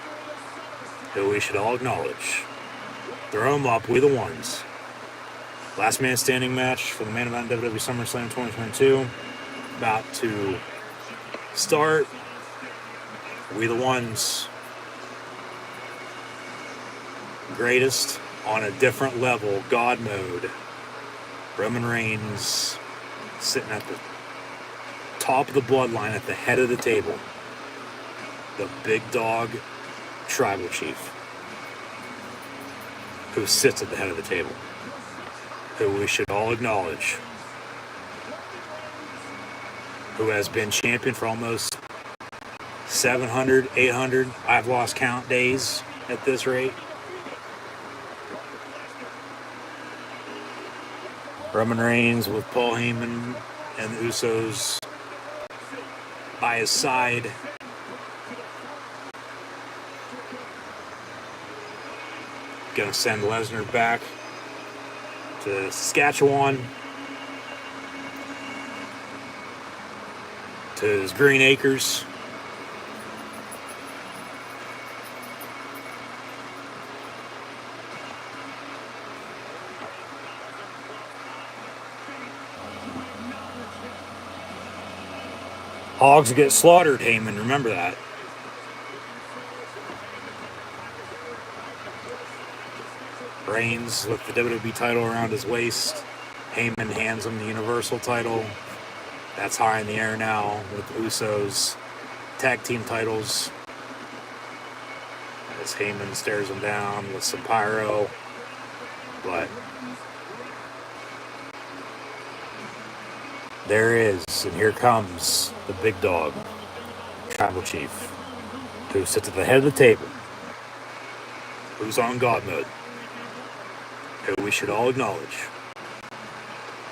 who we should all acknowledge. Throw him up, we the ones. Last man standing match for the main event WWE SummerSlam 2022. About to start. We the ones. Greatest on a different level, God mode. Roman Reigns sitting at the top of the bloodline at the head of the table. The big dog tribal chief who sits at the head of the table, who we should all acknowledge, who has been champion for almost 700, 800, I've lost count days at this rate. Roman Reigns with Paul Heyman and the Usos by his side. Gonna send Lesnar back to Saskatchewan, to his green acres. Hogs get slaughtered, Heyman, remember that. Reigns with the WWE title around his waist. Heyman hands him the Universal title. That's high in the air now with the Usos tag team titles. As Heyman stares him down with some pyro. But there is, and here comes the big dog, tribal chief, who sits at the head of the table, who's on God mode, who we should all acknowledge,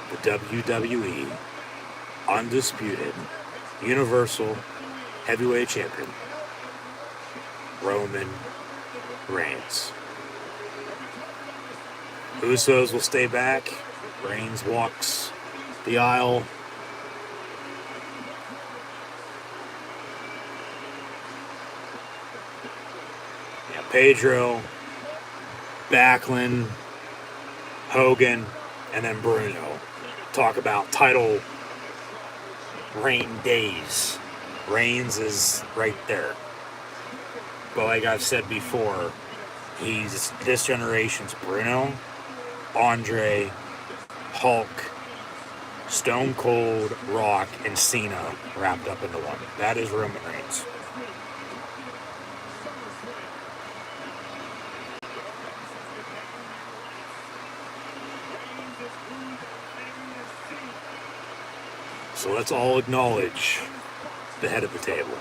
the WWE undisputed Universal Heavyweight Champion, Roman Reigns. Usos will stay back. Reigns walks the aisle. Pedro, Backlund, Hogan, and then Bruno talk about title reign days. Reigns is right there. But like I've said before, he's this generation's Bruno, Andre, Hulk, Stone Cold, Rock, and Cena wrapped up into one. That is Roman Reigns. So let's all acknowledge the head of the table.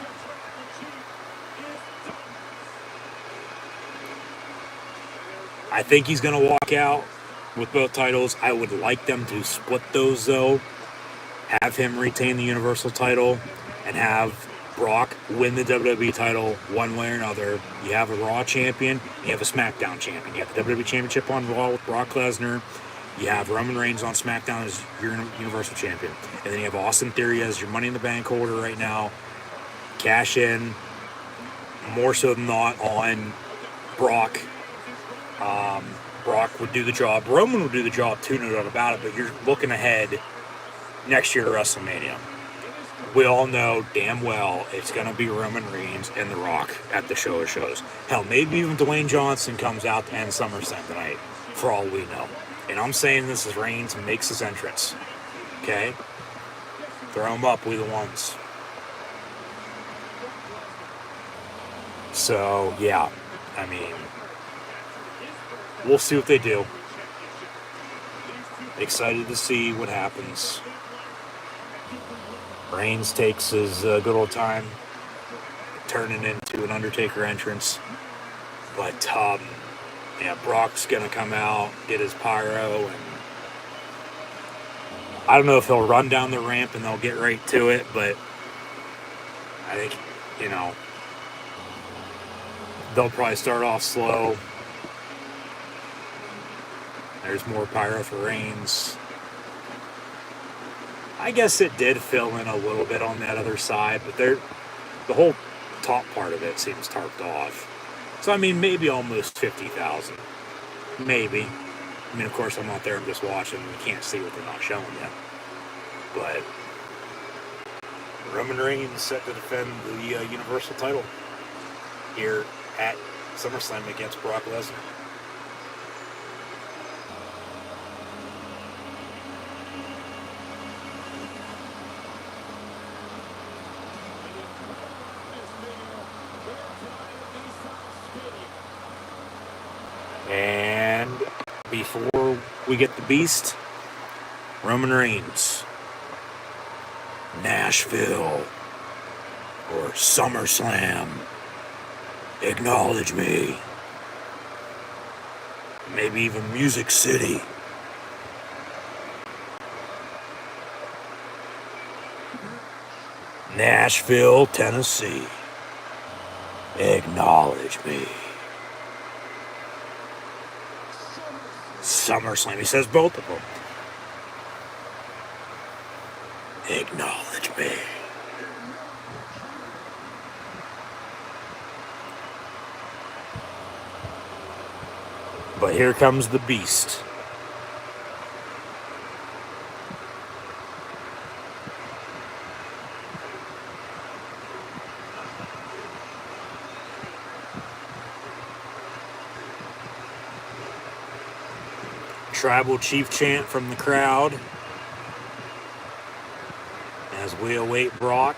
I think he's going to walk out with both titles. I would like them to split those, though. Have him retain the Universal title and have Brock win the WWE title one way or another. You have a Raw champion. You have a SmackDown champion. You have the WWE Championship on Raw with Brock Lesnar. You have Roman Reigns on SmackDown as your Universal Champion. And then you have Austin Theory as your Money in the Bank holder right now. Cash in, more so than not, on Brock. Brock would do the job. Roman would do the job too, no doubt about it. But you're looking ahead next year to WrestleMania. We all know damn well it's going to be Roman Reigns and The Rock at the show of shows. Hell, maybe even Dwayne Johnson comes out to end SummerSlam tonight, for all we know. And I'm saying this as Reigns makes his entrance. Okay? Throw him up, we the ones. So, yeah. I mean, we'll see what they do. Excited to see what happens. Reigns takes his good old time turning into an Undertaker entrance. But, yeah, Brock's going to come out, get his pyro, and I don't know if he'll run down the ramp and they'll get right to it, but I think, you know, they'll probably start off slow. There's more pyro for Reigns. I guess it did fill in a little bit on that other side, but the whole top part of it seems tarped off. So, I mean, maybe almost 50,000. Maybe. I mean, of course, I'm not there. I'm just watching. You can't see what they're not showing yet. But Roman Reigns set to defend the Universal title here at SummerSlam against Brock Lesnar. And before we get the Beast, Roman Reigns, Nashville, or SummerSlam, acknowledge me. Maybe even Music City. Nashville, Tennessee, acknowledge me. SummerSlam, he says both of them. Acknowledge me. But here comes the Beast. Tribal chief chant from the crowd as we await Brock.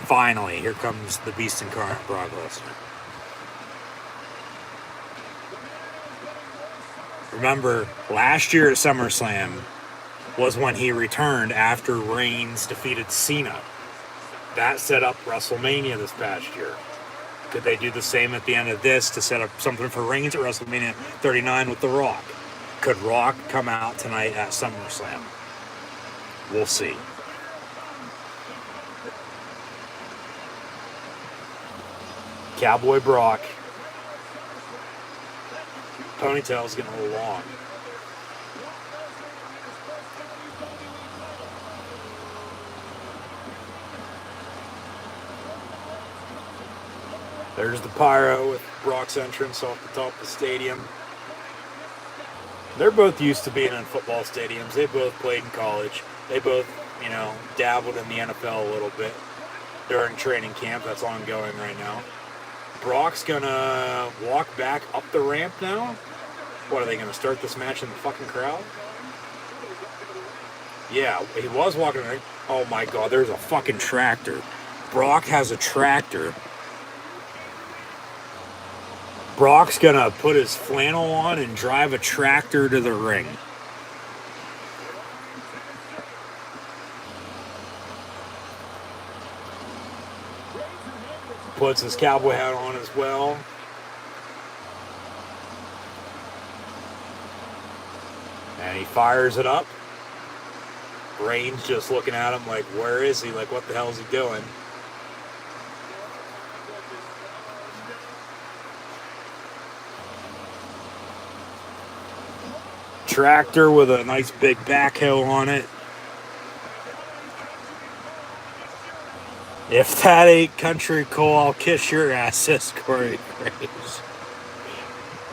Finally, here comes the Beast incarnate, Brock Lesnar. Remember, last year at SummerSlam was when he returned after Reigns defeated Cena. That set up WrestleMania this past year. Could they do the same at the end of this to set up something for Reigns at WrestleMania 39 with The Rock? Could Rock come out tonight at SummerSlam? We'll see. Cowboy Brock. Ponytail's getting a little long. There's the pyro with Brock's entrance off the top of the stadium. They're both used to being in football stadiums. They both played in college. They both, dabbled in the NFL a little bit during training camp. That's ongoing right now. Brock's gonna walk back up the ramp now. What, are they gonna start this match in the fucking crowd? Yeah, he was walking around. Oh my god, there's a fucking tractor. Brock has a tractor. Brock's gonna put his flannel on and drive a tractor to the ring. Puts his cowboy hat on as well. And he fires it up. Reigns just looking at him like, where is he? Like, what the hell is he doing? Tractor with a nice big backhoe on it. If that ain't country cool, I'll kiss your ass, says Corey Graves.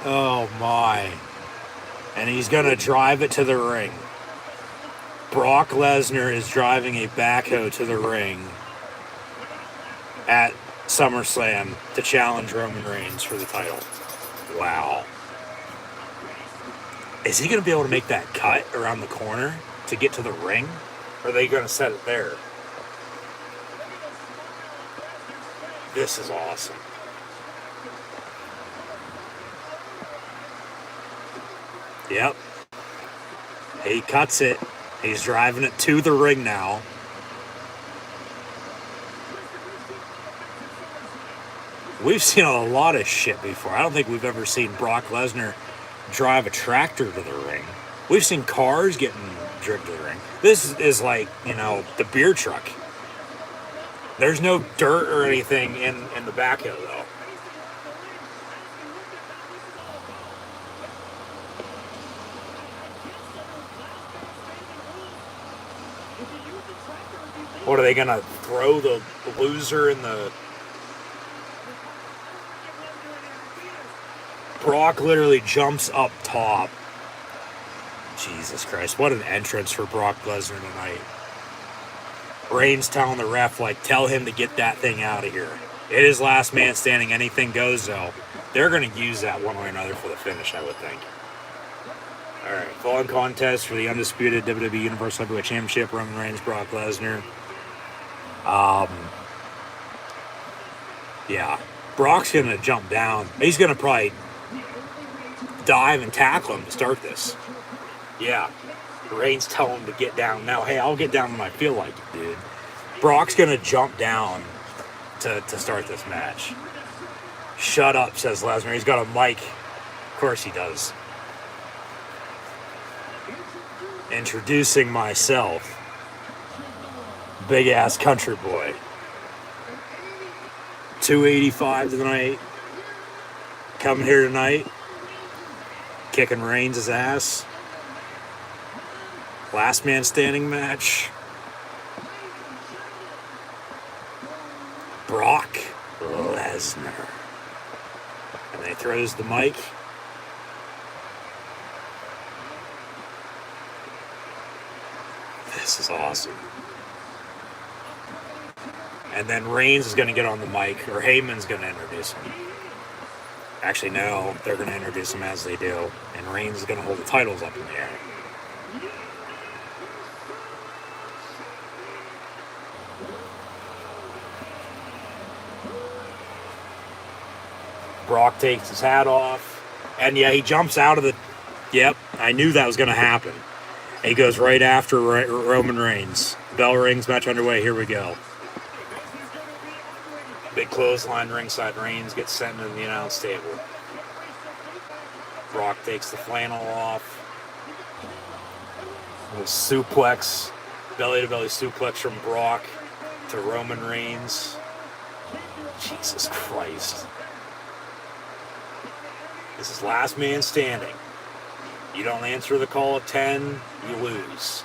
Oh my. And he's going to drive it to the ring. Brock Lesnar is driving a backhoe to the ring at SummerSlam to challenge Roman Reigns for the title. Wow. Is he going to be able to make that cut around the corner to get to the ring? Or are they going to set it there? This is awesome. Yep. He cuts it. He's driving it to the ring now. We've seen a lot of shit before. I don't think we've ever seen Brock Lesnar drive a tractor to the ring. We've seen cars getting driven to the ring. This is like, the beer truck. There's no dirt or anything in the backhoe, though. What, are they going to throw the loser in the... Brock literally jumps up top. Jesus Christ, what an entrance for Brock Lesnar tonight. Reigns telling the ref, like, tell him to get that thing out of here. It is last man standing. Anything goes, though. They're going to use that one way or another for the finish, I would think. All right, following contest for the undisputed WWE Universal Heavyweight Championship, Roman Reigns, Brock Lesnar. Yeah, Brock's going to jump down. He's going to probably dive and tackle him to start this. Yeah, Reigns telling him to get down. Now, hey, I'll get down when I feel like it, dude. Brock's going to jump down to start this match. Shut up, says Lesnar. He's got a mic. Of course he does. Introducing myself. Big ass country boy. 285 tonight. Coming here tonight. Kicking Reigns' ass. Last man standing match. Brock Lesnar. And then he throws the mic. This is awesome. And then Reigns is going to get on the mic, or Heyman's going to introduce him. Actually, no, they're going to introduce him as they do. And Reigns is going to hold the titles up in the air. Brock takes his hat off. And yeah, he jumps out of the... Yep, I knew that was going to happen. And he goes right after Roman Reigns. Bell rings, match underway, here we go. Big clothesline ringside. Reigns gets sent into the announce table. Brock takes the flannel off. A little suplex. Belly-to-belly suplex from Brock to Roman Reigns. Jesus Christ. This is last man standing. You don't answer the call at 10, you lose.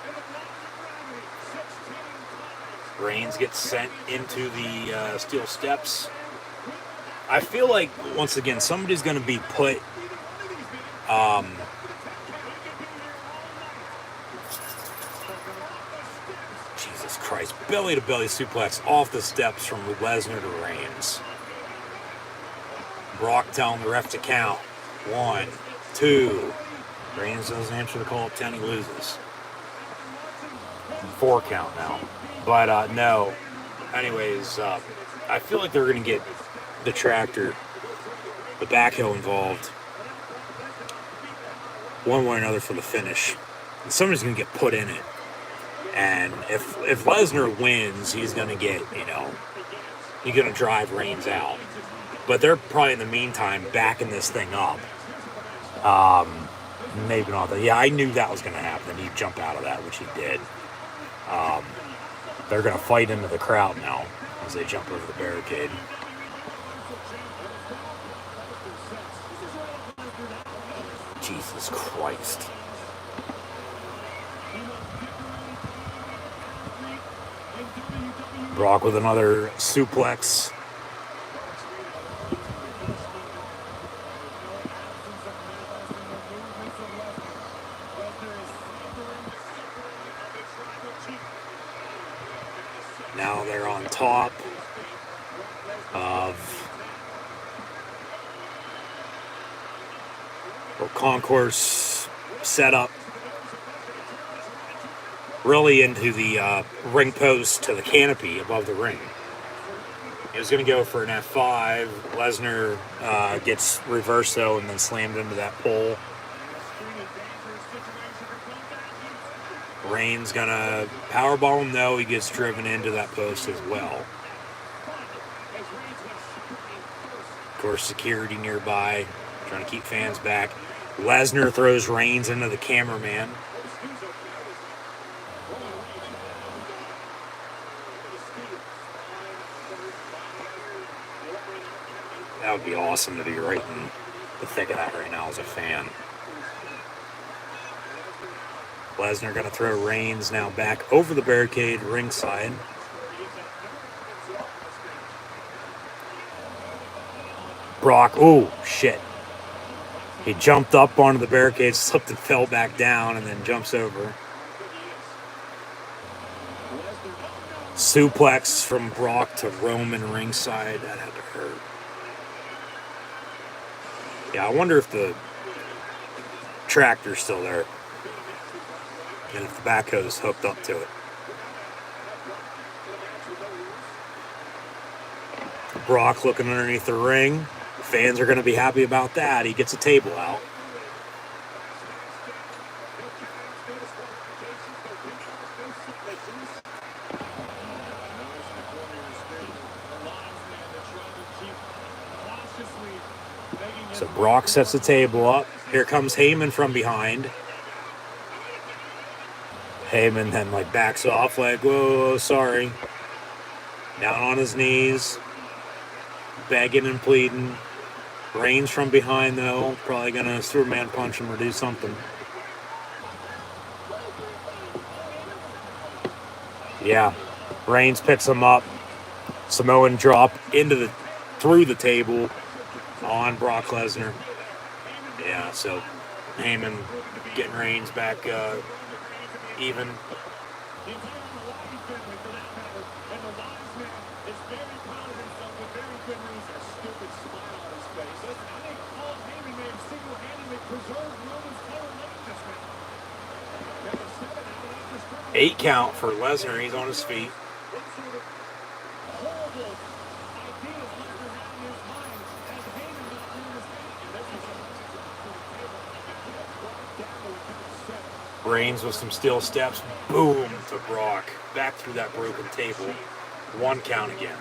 Reigns gets sent into the steel steps. I feel like, once again, somebody's going to be put... Jesus Christ. Belly-to-belly suplex off the steps from Lesnar to Reigns. Brock telling the ref to count. 1, 2... Reigns doesn't answer the call at 10, he loses. 4 count now. But, no. Anyways, I feel like they're going to get the tractor, the backhoe involved, one way or another for the finish. And somebody's going to get put in it. And if Lesnar wins, he's going to get, he's going to drive Reigns out. But they're probably, in the meantime, backing this thing up. Maybe not. Yeah, I knew that was going to happen. He'd jump out of that, which he did. They're going to fight into the crowd now as they jump over the barricade. Jesus Christ. Brock with another suplex. Now they're on top of a concourse setup, really into the ring post to the canopy above the ring. It was going to go for an F5. Lesnar gets reversed though and then slammed into that pole. Reigns gonna powerbomb him. No, he gets driven into that post as well. Of course, security nearby, trying to keep fans back. Lesnar throws Reigns into the cameraman. That would be awesome to be right in the thick of that right now as a fan. Lesnar going to throw Reigns now back over the barricade ringside. Brock, oh shit. He jumped up onto the barricade, slipped and fell back down, and then jumps over. Suplex from Brock to Roman ringside. That had to hurt. Yeah, I wonder if the tractor's still there. And if the backhoe's hooked up to it. Brock looking underneath the ring. Fans are going to be happy about that. He gets a table out. So Brock sets the table up. Here comes Heyman from behind. Heyman then backs off whoa, sorry. Down on his knees. Begging and pleading. Reigns from behind though. Probably gonna Superman punch him or do something. Yeah. Reigns picks him up. Samoan drop through the table on Brock Lesnar. Yeah, so Heyman getting Reigns back even. Eight count for Lesnar. He's on his feet. Reigns with some steel steps. Boom to Brock. Back through that broken table. One count again.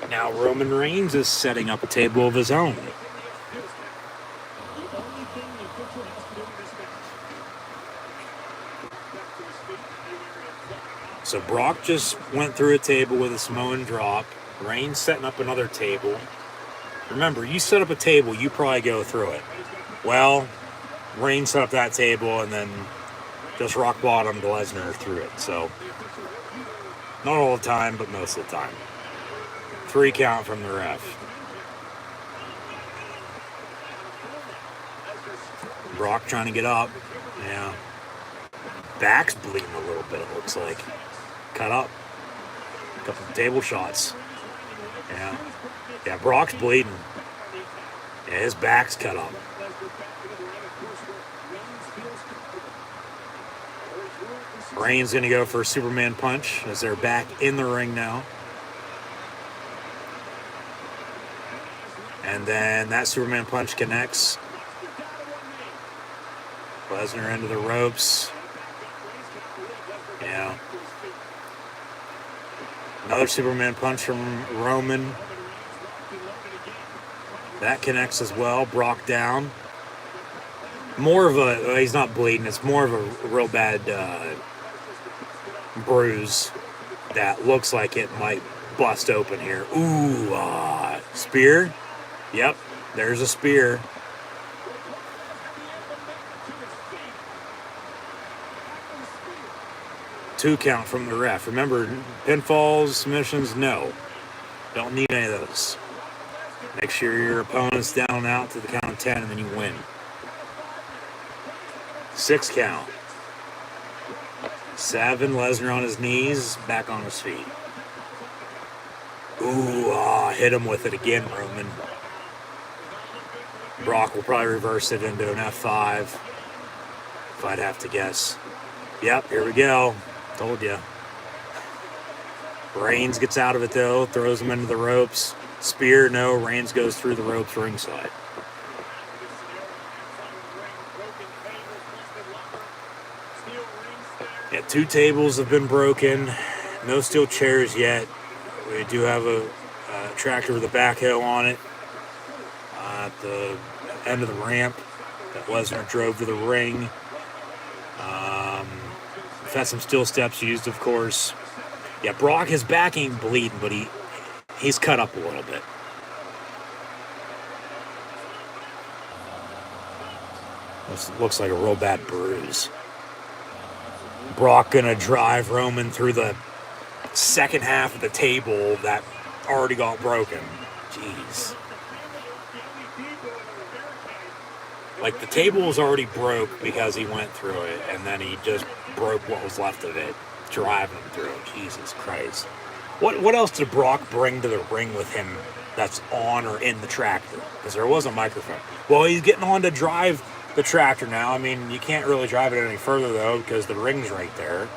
Now Roman Reigns is setting up a table of his own. So Brock just went through a table with a Samoan drop. Reigns setting up another table. Remember, you set up a table, you probably go through it. Well, Reigns set up that table and then just rock bottom to Lesnar through it. So, not all the time, but most of the time. 3 count from the ref. Brock trying to get up. Yeah. Back's bleeding a little bit, it looks like. Cut up. A couple of table shots. Yeah. Yeah, Brock's bleeding. Yeah, his back's cut up. Reigns going to go for a Superman punch as they're back in the ring now. And then that Superman punch connects. Lesnar into the ropes. Yeah. Another Superman punch from Roman. That connects as well. Brock down. More of a... he's not bleeding. It's more of a real bad bruise that looks like it might bust open here. Ooh, spear. Yep, there's a spear. Two count from the ref. Remember, pinfalls, submissions, no. Don't need any of those. Make sure your opponent's down and out to the count of 10 and then you win. 6 count. 7, Lesnar on his knees, back on his feet. Ooh, hit him with it again, Roman. Brock will probably reverse it into an F5, if I'd have to guess. Yep, here we go. Told you. Reigns gets out of it, though. Throws him into the ropes. Spear, no. Reigns goes through the ropes ringside. Yeah, 2 tables have been broken. No steel chairs yet. We do have a tractor with a backhoe on it at the end of the ramp that Lesnar drove to the ring. We've had some steel steps used, of course. Yeah, Brock, his back ain't bleeding, but he's cut up a little bit. This looks like a real bad bruise. Brock gonna drive Roman through the second half of the table that already got broken. Jeez. Like, the table was already broke because he went through it, and then he just broke what was left of it, driving him through it. Jesus Christ. What else did Brock bring to the ring with him that's on or in the tractor? Because there was a microphone. Well, he's getting on to drive the tractor now. I mean, you can't really drive it any further, though, because the ring's right there.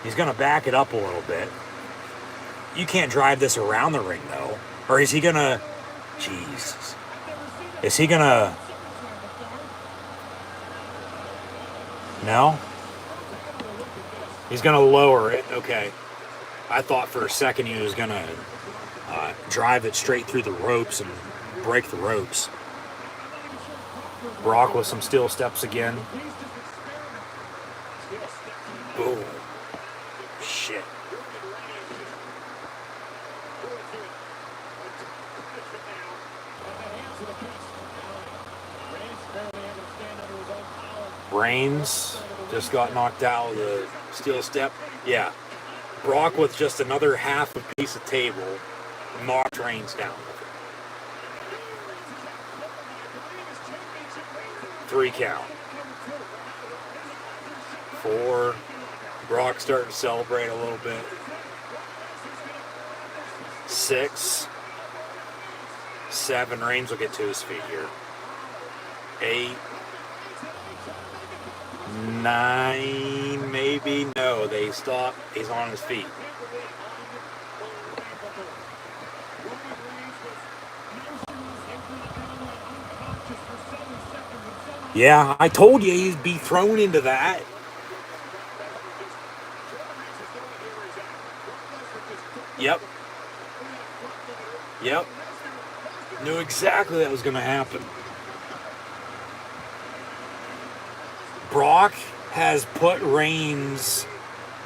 He's going to back it up a little bit. You can't drive this around the ring, though. Or is he going to... Jesus. Is he going to... No? He's going to lower it. Okay. I thought for a second he was going to drive it straight through the ropes and break the ropes. Brock with some steel steps again. Boom. Shit. Reigns just got knocked out with a steel step. Yeah. Brock with just another half a piece of table knocked Reigns down. 3 count. 4. Brock starting to celebrate a little bit. 6. 7. Reigns will get to his feet here. 8. 9, maybe. No, they stop. He's on his feet. Yeah, I told you he'd be thrown into that. Yep. Yep. Knew exactly that was going to happen. Brock has put Reigns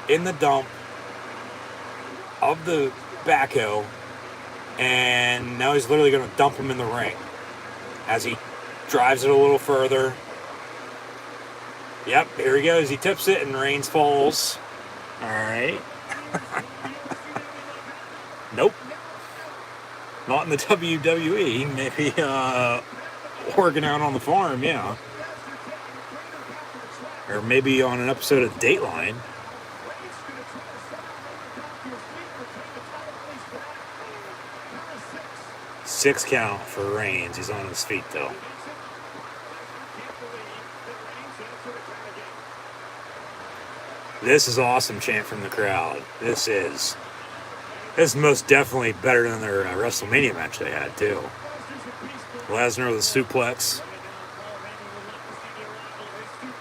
in the dump of the backhoe, and now he's literally going to dump him in the ring as he drives it a little further. Yep, here he goes. He tips it, and Reigns falls. All right. Nope. Not in the WWE. Maybe working out on the farm, yeah. Or maybe on an episode of Dateline. Six count for Reigns. He's on his feet, though. This is awesome chant from the crowd. This is most definitely better than their WrestleMania match they had, too. Lesnar with a suplex.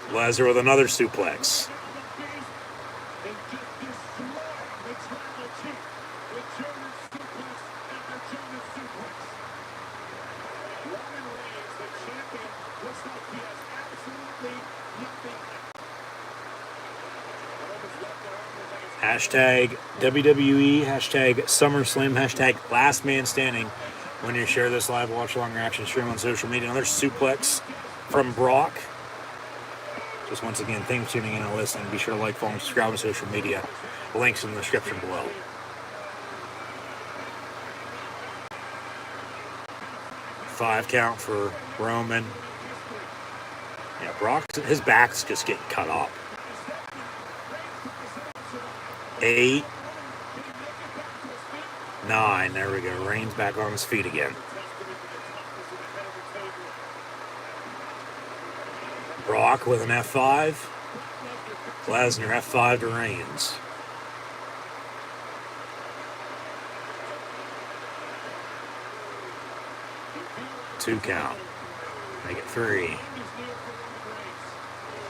Lesnar with another suplex. Hashtag WWE, hashtag SummerSlam, hashtag Last Man Standing. When you share this live watch along reaction stream on social media, another suplex from Brock. Just once again, thanks for tuning in and listening. Be sure to like, follow, and subscribe on social media. Links in the description below. Five count for Roman. Yeah, Brock, his back's just getting cut off. 8, 9, there we go. Reigns back on his feet again. Brock with an F5. Lesnar F5 to Reigns. Two count. Make it 3.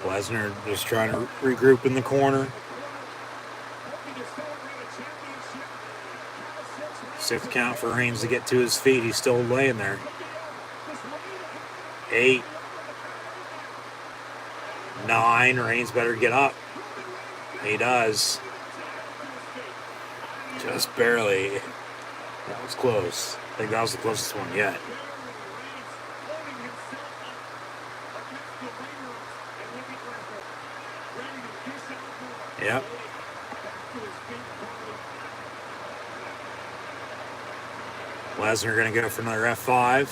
Lesnar just trying to regroup in the corner. 6 count for Reigns to get to his feet. He's still laying there. 8, 9. Reigns better get up. He does. Just barely. That was close. I think that was the closest one yet. Yep. Lesnar going to go for another F5.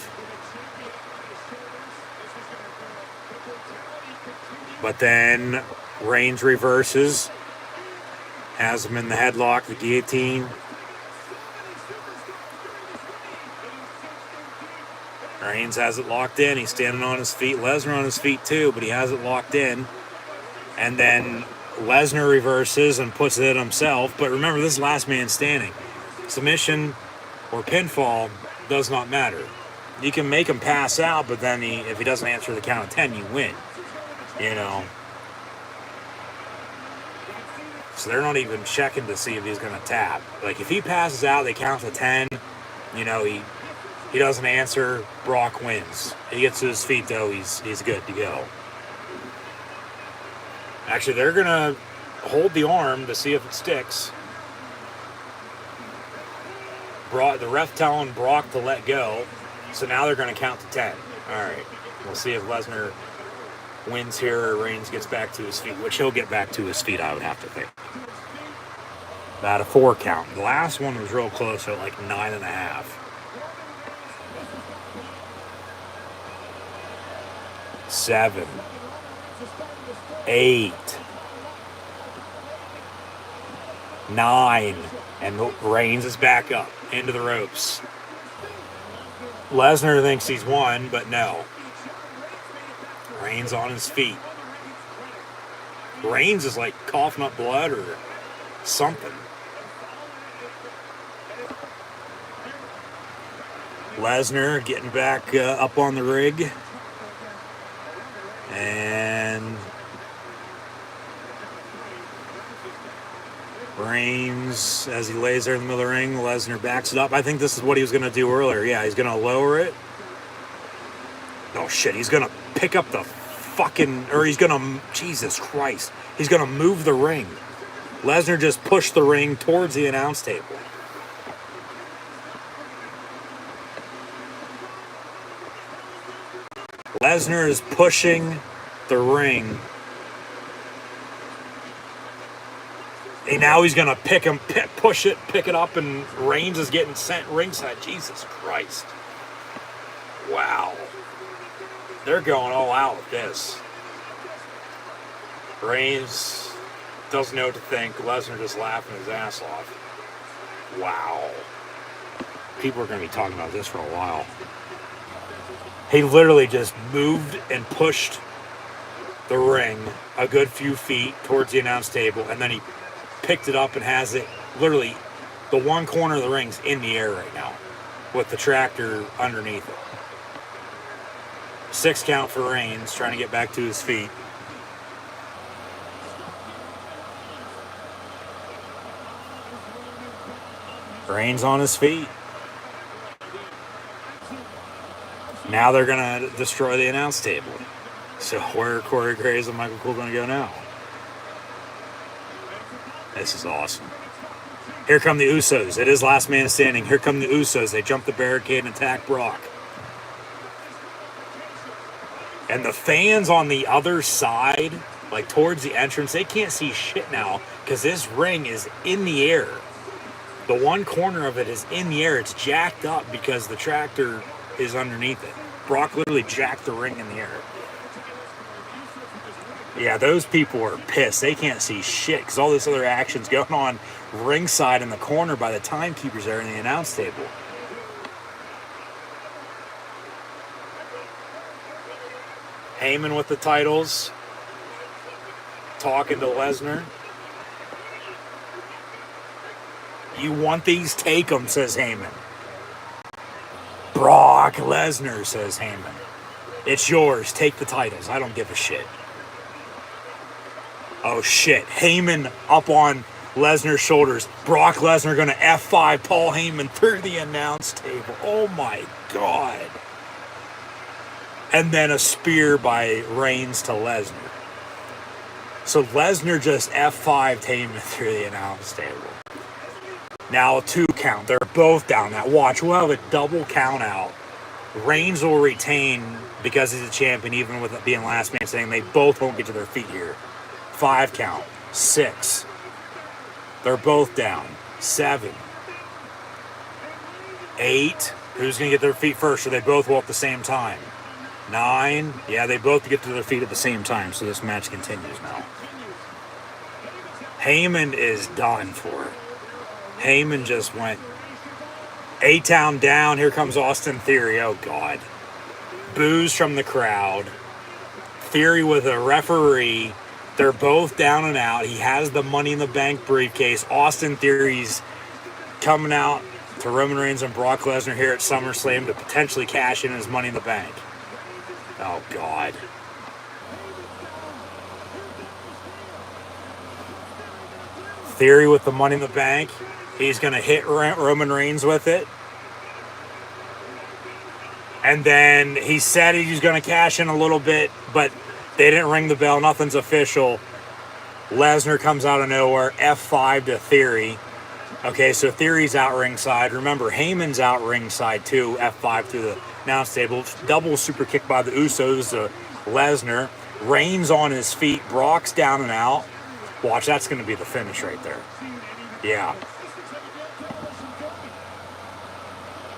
But then Reigns reverses, has him in the headlock, the guillotine. Reigns has it locked in. He's standing on his feet. Lesnar on his feet too, but he has it locked in. And then Lesnar reverses and puts it in himself. But remember, this is last man standing. Submission or pinfall does not matter. You can make him pass out, but then if he doesn't answer the count of 10, you win. You know. So they're not even checking to see if he's going to tap. Like, if he passes out, they count to 10. You know, he doesn't answer, Brock wins. He gets to his feet, though, he's good to go. Actually, they're going to hold the arm to see if it sticks. The ref telling Brock to let go. So now they're going to count to 10. All right. We'll see if Lesnar wins here or Reigns gets back to his feet, which he'll get back to his feet, I would have to think. About a 4 count. The last one was real close at like 9.5. Seven, 8, 9, and Reigns is back up into the ropes. Lesnar thinks he's won, but no. Reigns on his feet. Reigns is like coughing up blood or something. Lesnar getting back up on the rig. And Reigns, as he lays there in the middle of the ring, Lesnar backs it up. I think this is what he was going to do earlier. Yeah, he's going to lower it. Oh, shit. He's going to pick up the fucking... Or he's going to... Jesus Christ. He's going to move the ring. Lesnar just pushed the ring towards the announce table. Lesnar is pushing the ring. And now he's going to push it, pick it up, and Reigns is getting sent ringside. Jesus Christ. Wow. They're going all out with this. Reigns doesn't know what to think. Lesnar just laughing his ass off. Wow. People are going to be talking about this for a while. He literally just moved and pushed the ring a good few feet towards the announce table, and then he picked it up and has it literally the one corner of the ring's in the air right now with the tractor underneath it. 6 count for Reigns, trying to get back to his feet. Reigns on his feet. Now they're going to destroy the announce table. So where are Corey Graves and Michael Cole going to go now? This is awesome. Here come the Usos. It is last man standing. Here come the Usos. They jump the barricade and attack Brock. And the fans on the other side, like towards the entrance, they can't see shit now because this ring is in the air. The one corner of it is in the air. It's jacked up because the tractor is underneath it. Brock literally jacked the ring in the air. Yeah, those people are pissed. They can't see shit because all this other action's going on ringside in the corner by the timekeepers there in the announce table. Heyman with the titles, talking to Lesnar. You want these? Take them, says Heyman. Brock Lesnar, says Heyman. It's yours. Take the titles. I don't give a shit. Oh, shit. Heyman up on Lesnar's shoulders. Brock Lesnar going to F5 Paul Heyman through the announce table. Oh, my God. And then a spear by Reigns to Lesnar. So Lesnar just F5'd Heyman through the announce table. Now a 2 count. They're both down. Now watch. We'll have a double count out. Reigns will retain because he's a champion, even with it being last man standing. They both won't get to their feet here. 5 count. 6. They're both down. 7. 8. Who's going to get their feet first? So they both will at the same time. 9. Yeah, they both get to their feet at the same time, so this match continues now. Heyman is done for. Heyman just went A-Town down. Here comes Austin Theory. Oh, God. Boos from the crowd. Theory with a referee. They're both down and out. He has the Money in the Bank briefcase. Austin Theory's coming out to Roman Reigns and Brock Lesnar here at SummerSlam to potentially cash in his Money in the Bank. Oh, God. Theory with the Money in the Bank. He's going to hit Roman Reigns with it. And then he said he was going to cash in a little bit, but they didn't ring the bell. Nothing's official. Lesnar comes out of nowhere. F5 to Theory. Okay, so Theory's out ringside. Remember, Heyman's out ringside too. F5 through the announce table. Double super kick by the Usos to Lesnar. Reigns on his feet. Brock's down and out. Watch, that's going to be the finish right there. Yeah.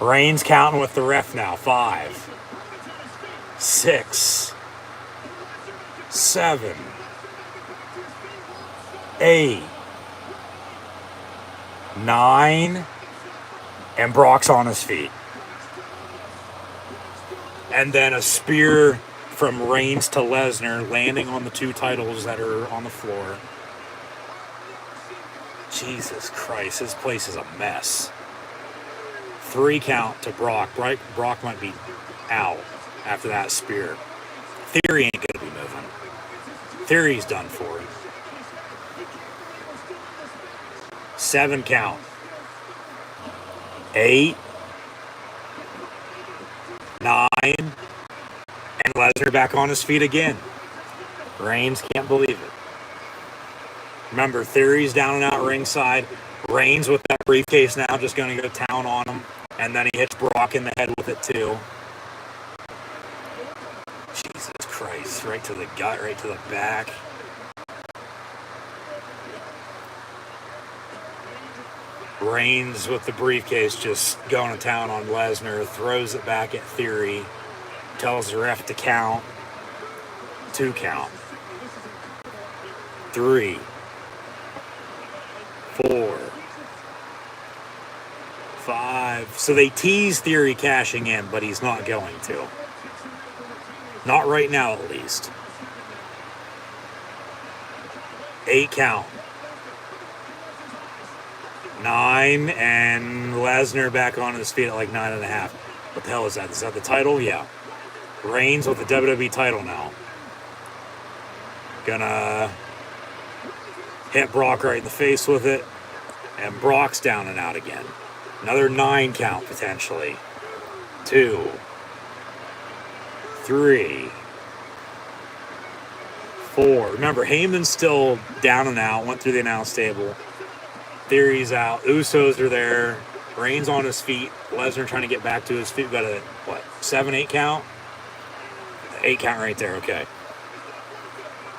Reigns counting with the ref now. 5, 6, 7, 8, 9, and Brock's on his feet. And then a spear from Reigns to Lesnar, landing on the 2 titles that are on the floor. Jesus Christ, this place is a mess. 3 count to Brock. Brock might be out after that spear. Theory ain't going to be moving. Theory's done for. 7 count. 8, 9, and Lesnar back on his feet again. Reigns can't believe it. Remember, Theory's down and out ringside. Reigns with that briefcase now, just going to go town on him. And then he hits Brock in the head with it too. Jesus Christ, right to the gut, right to the back. Reigns with the briefcase just going to town on Lesnar, throws it back at Theory, tells the ref to count. 2 count. 3, 4, 5. So they tease Theory cashing in, but he's not going to. Not right now, at least. 8 count. 9, and Lesnar back on his feet at like 9.5. What the hell is that? Is that the title? Yeah. Reigns with the WWE title now. Gonna hit Brock right in the face with it. And Brock's down and out again. Another 9 count, potentially. 2, 3, 4. Remember, Heyman's still down and out. Went through the announce table. Theory's out. Usos are there. Reigns on his feet. Lesnar trying to get back to his feet. We've got a, 7, 8 count? 8 count right there, okay.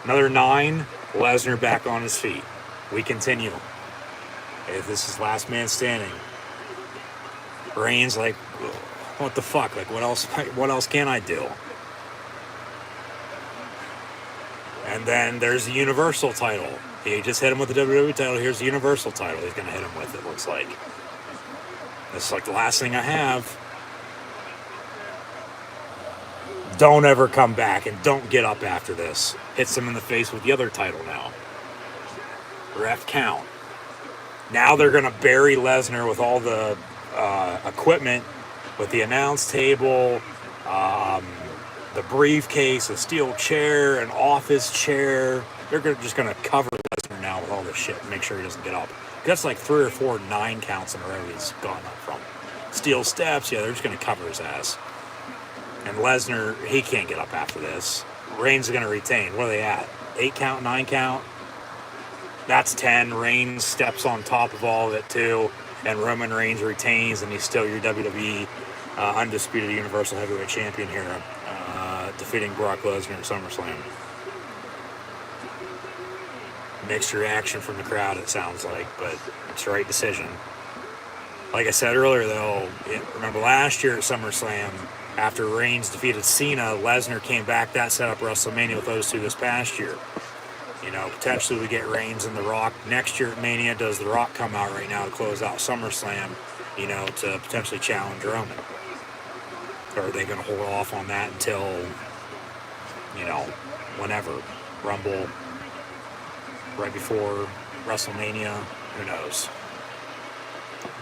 Another 9. Lesnar back on his feet. We continue. If this is last man standing. Reigns like, what the fuck? Like, what else can I do? And then there's the Universal title. He just hit him with the WWE title. Here's the Universal title he's going to hit him with, it looks like. This is like the last thing I have. Don't ever come back and don't get up after this. Hits him in the face with the other title now. Ref count. Now they're going to bury Lesnar with all the equipment, with the announce table, the briefcase, a steel chair, an office chair. They're just going to cover Lesnar now with all this shit and make sure he doesn't get up. That's like 3 or 4 9 counts in a row he's gone up from. Steel steps, yeah, they're just going to cover his ass. And Lesnar, he can't get up after this. Reigns is going to retain. What are they at? 8 count, 9 count? That's 10. Reigns steps on top of all of it too. And Roman Reigns retains, and he's still your WWE undisputed Universal Heavyweight Champion here, defeating Brock Lesnar at SummerSlam. Mixed reaction from the crowd, it sounds like, but it's the right decision. Like I said earlier, though, remember last year at SummerSlam, after Reigns defeated Cena, Lesnar came back. That set up WrestleMania with those two this past year. Potentially we get Reigns and The Rock. Next year at Mania, does The Rock come out right now to close out SummerSlam, to potentially challenge Roman? Or are they going to hold off on that until, whenever? Rumble, right before WrestleMania? Who knows?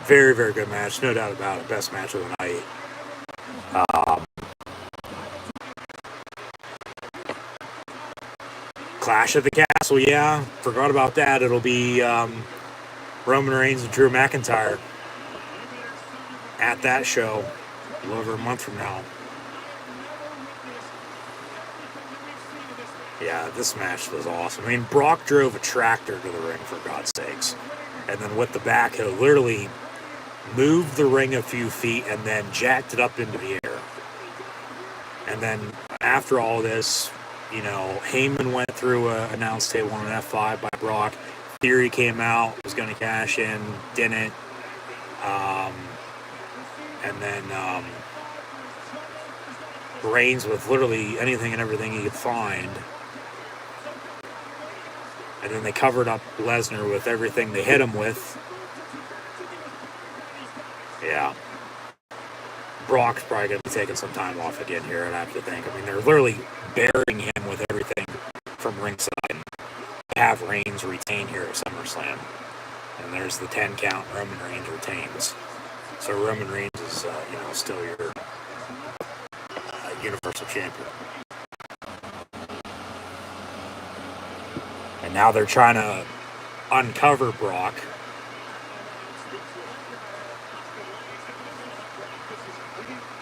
Very, very good match. No doubt about it. Best match of the night. Clash at the Castle, yeah. Forgot about that. It'll be Roman Reigns and Drew McIntyre at that show a little over a month from now. Yeah, this match was awesome. I mean, Brock drove a tractor to the ring, for God's sakes. And then with the backhoe, literally moved the ring a few feet and then jacked it up into the air. And then after all this, Heyman went through an announce table on an F5 by Brock. Theory came out, was going to cash in, didn't. And then Reigns with literally anything and everything he could find. And then they covered up Lesnar with everything they hit him with. Yeah. Brock's probably going to be taking some time off again here, I'd have to think. I mean, they're literally burying him with everything from ringside. They have Reigns retain here at SummerSlam. And there's the 10 count. Roman Reigns retains. So Roman Reigns is, still your Universal Champion. And now they're trying to uncover Brock.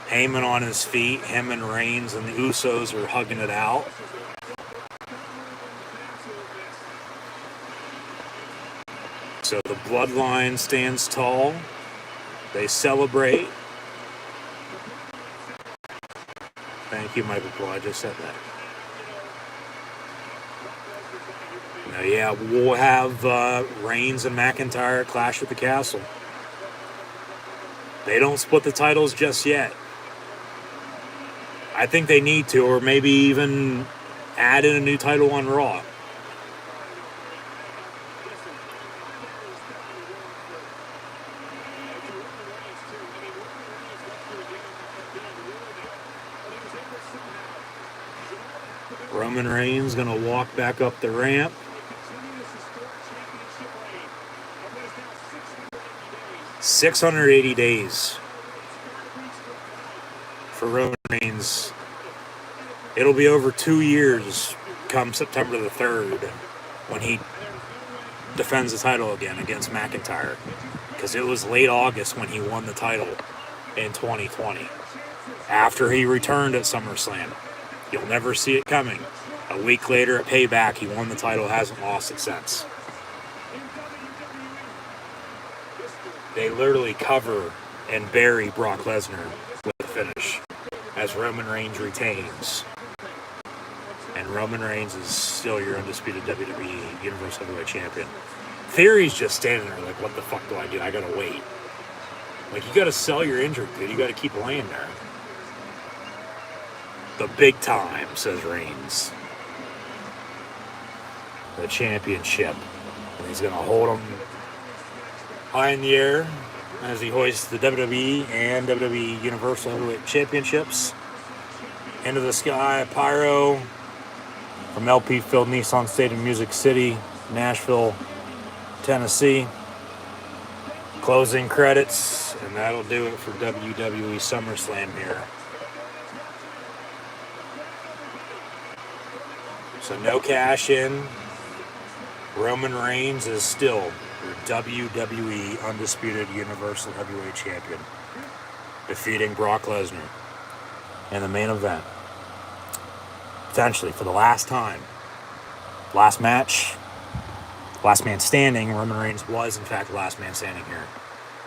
Heyman on his feet, him and Reigns and the Usos are hugging it out. So the bloodline stands tall. They celebrate. Thank you, Michael Cole. I just said that. Now, yeah, we'll have Reigns and McIntyre clash at the Castle. They don't split the titles just yet. I think they need to, or maybe even add in a new title on Raw. Roman Reigns going to walk back up the ramp. $680 days for Roman Reigns. It'll be over 2 years come September the 3rd when he defends the title again against McIntyre, because it was late August when he won the title in 2020 after he returned at SummerSlam. You'll never see it coming. A week later at Payback, he won the title, hasn't lost it since. They literally cover and bury Brock Lesnar with the finish as Roman Reigns retains. And Roman Reigns is still your undisputed WWE Universal Heavyweight Champion. Theory's just standing there like, what the fuck do? I gotta wait. Like, you gotta sell your injury, dude. You gotta keep laying there. The big time, says Reigns. The championship. And he's gonna hold him high in the air as he hoists the WWE and WWE Universal Heavyweight Championships into the sky. Pyro from LP Field Nissan Stadium, Music City, Nashville, Tennessee. Closing credits, and that'll do it for WWE SummerSlam here. So no cash in. Roman Reigns is still your WWE Undisputed Universal Heavyweight Champion, defeating Brock Lesnar in the main event. Potentially for the last time. Last match, last man standing. Roman Reigns was, in fact, the last man standing here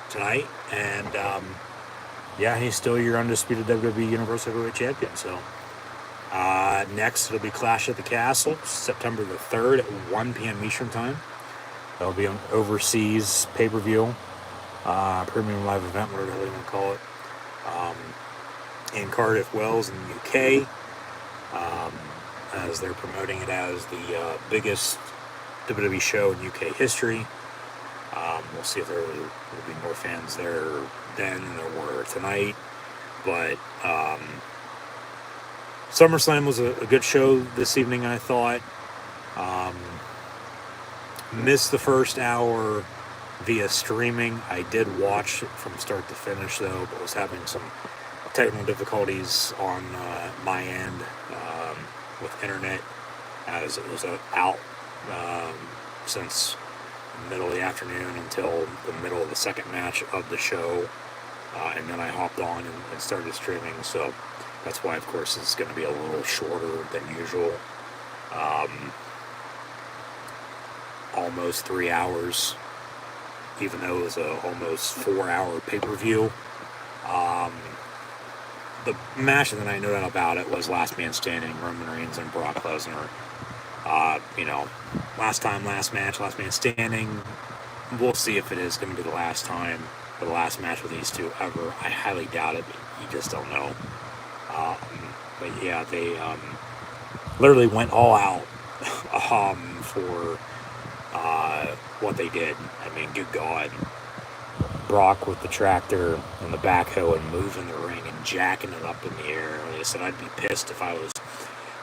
tonight. And, yeah, he's still your undisputed WWE Universal Heavyweight Champion. So, next it'll be Clash at the Castle, September the 3rd at 1 p.m. Eastern Time. That'll be an overseas pay-per-view. premium live event, whatever you want to call it, in Cardiff, Wales, in the UK, as they're promoting it as the biggest WWE show in UK history. We'll see if there will be more fans there then than there were tonight. But SummerSlam was a good show this evening, I thought. Missed the first hour via streaming. I did watch it from start to finish, though, but was having some technical difficulties on my end with internet, as it was out since the middle of the afternoon until the middle of the second match of the show, and then I hopped on and started streaming, so that's why, of course, it's going to be a little shorter than usual. Almost 3 hours, even though it was a almost 4-hour pay-per-view. The match of the night, no doubt about it, was Last Man Standing, Roman Reigns and Brock Lesnar. Last match, Last Man Standing. We'll see if it is going to be the last time or the last match with these two ever. I highly doubt it, but you just don't know. But yeah, they literally went all out for what they did. I mean, good God. Brock with the tractor and the backhoe and moving the ring and jacking it up in the air. Like I said, I'd be pissed if I was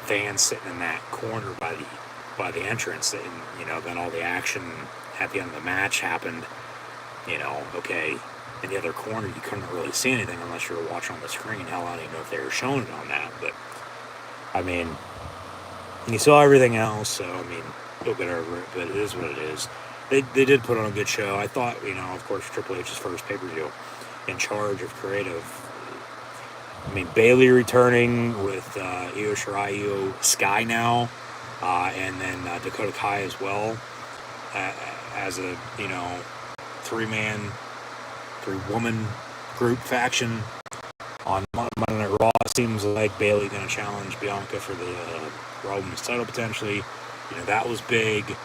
fans sitting in that corner by the entrance, and then all the action at the end of the match happened. Okay, in the other corner you couldn't really see anything unless you were watching on the screen. Hell, I don't even know if they were showing it on that, but I mean, you saw everything else, so I mean, you'll get over it, but it is what it is. They did put on a good show. I thought, of course, Triple H's first pay-per-view, in charge of creative. I mean, Bayley returning with Io Shirai, Sky now, and then Dakota Kai as well, as a, three-woman group faction on Monday Night Raw. Seems like Bayley going to challenge Bianca for the Raw Women's title potentially. That was big.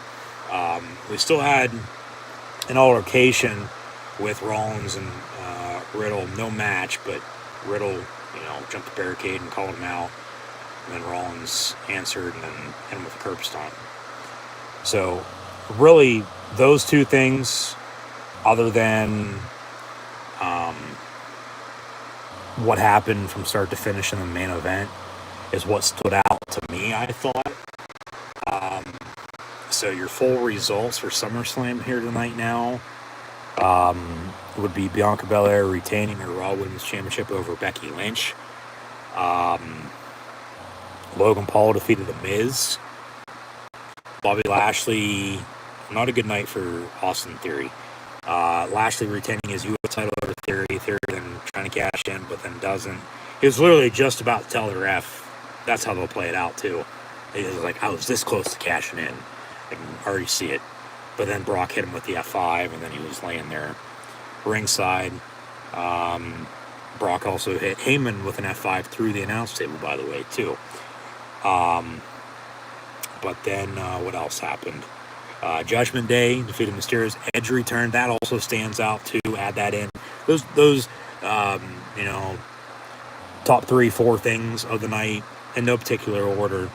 We still had an altercation with Rollins and Riddle. No match, but Riddle, jumped the barricade and called him out. And then Rollins answered and then hit him with a curb stomp. So, really, those two things, other than what happened from start to finish in the main event, is what stood out to me, I thought. So your full results for SummerSlam here tonight now would be Bianca Belair retaining her Raw Women's Championship over Becky Lynch. Logan Paul defeated The Miz. Bobby Lashley, not a good night for Austin Theory. Lashley retaining his U.S. title over Theory. Theory then trying to cash in, but then doesn't. He was literally just about to tell the ref. That's how they'll play it out, too. He was like, I was this close to cashing in. I can already see it. But then Brock hit him with the F5, and then he was laying there ringside. Brock also hit Heyman with an F5 through the announce table, by the way, too. But then what else happened? Judgment Day defeated Mysterios. Edge returned. That also stands out, too. Add that in. Those top 3-4 things of the night in no particular order.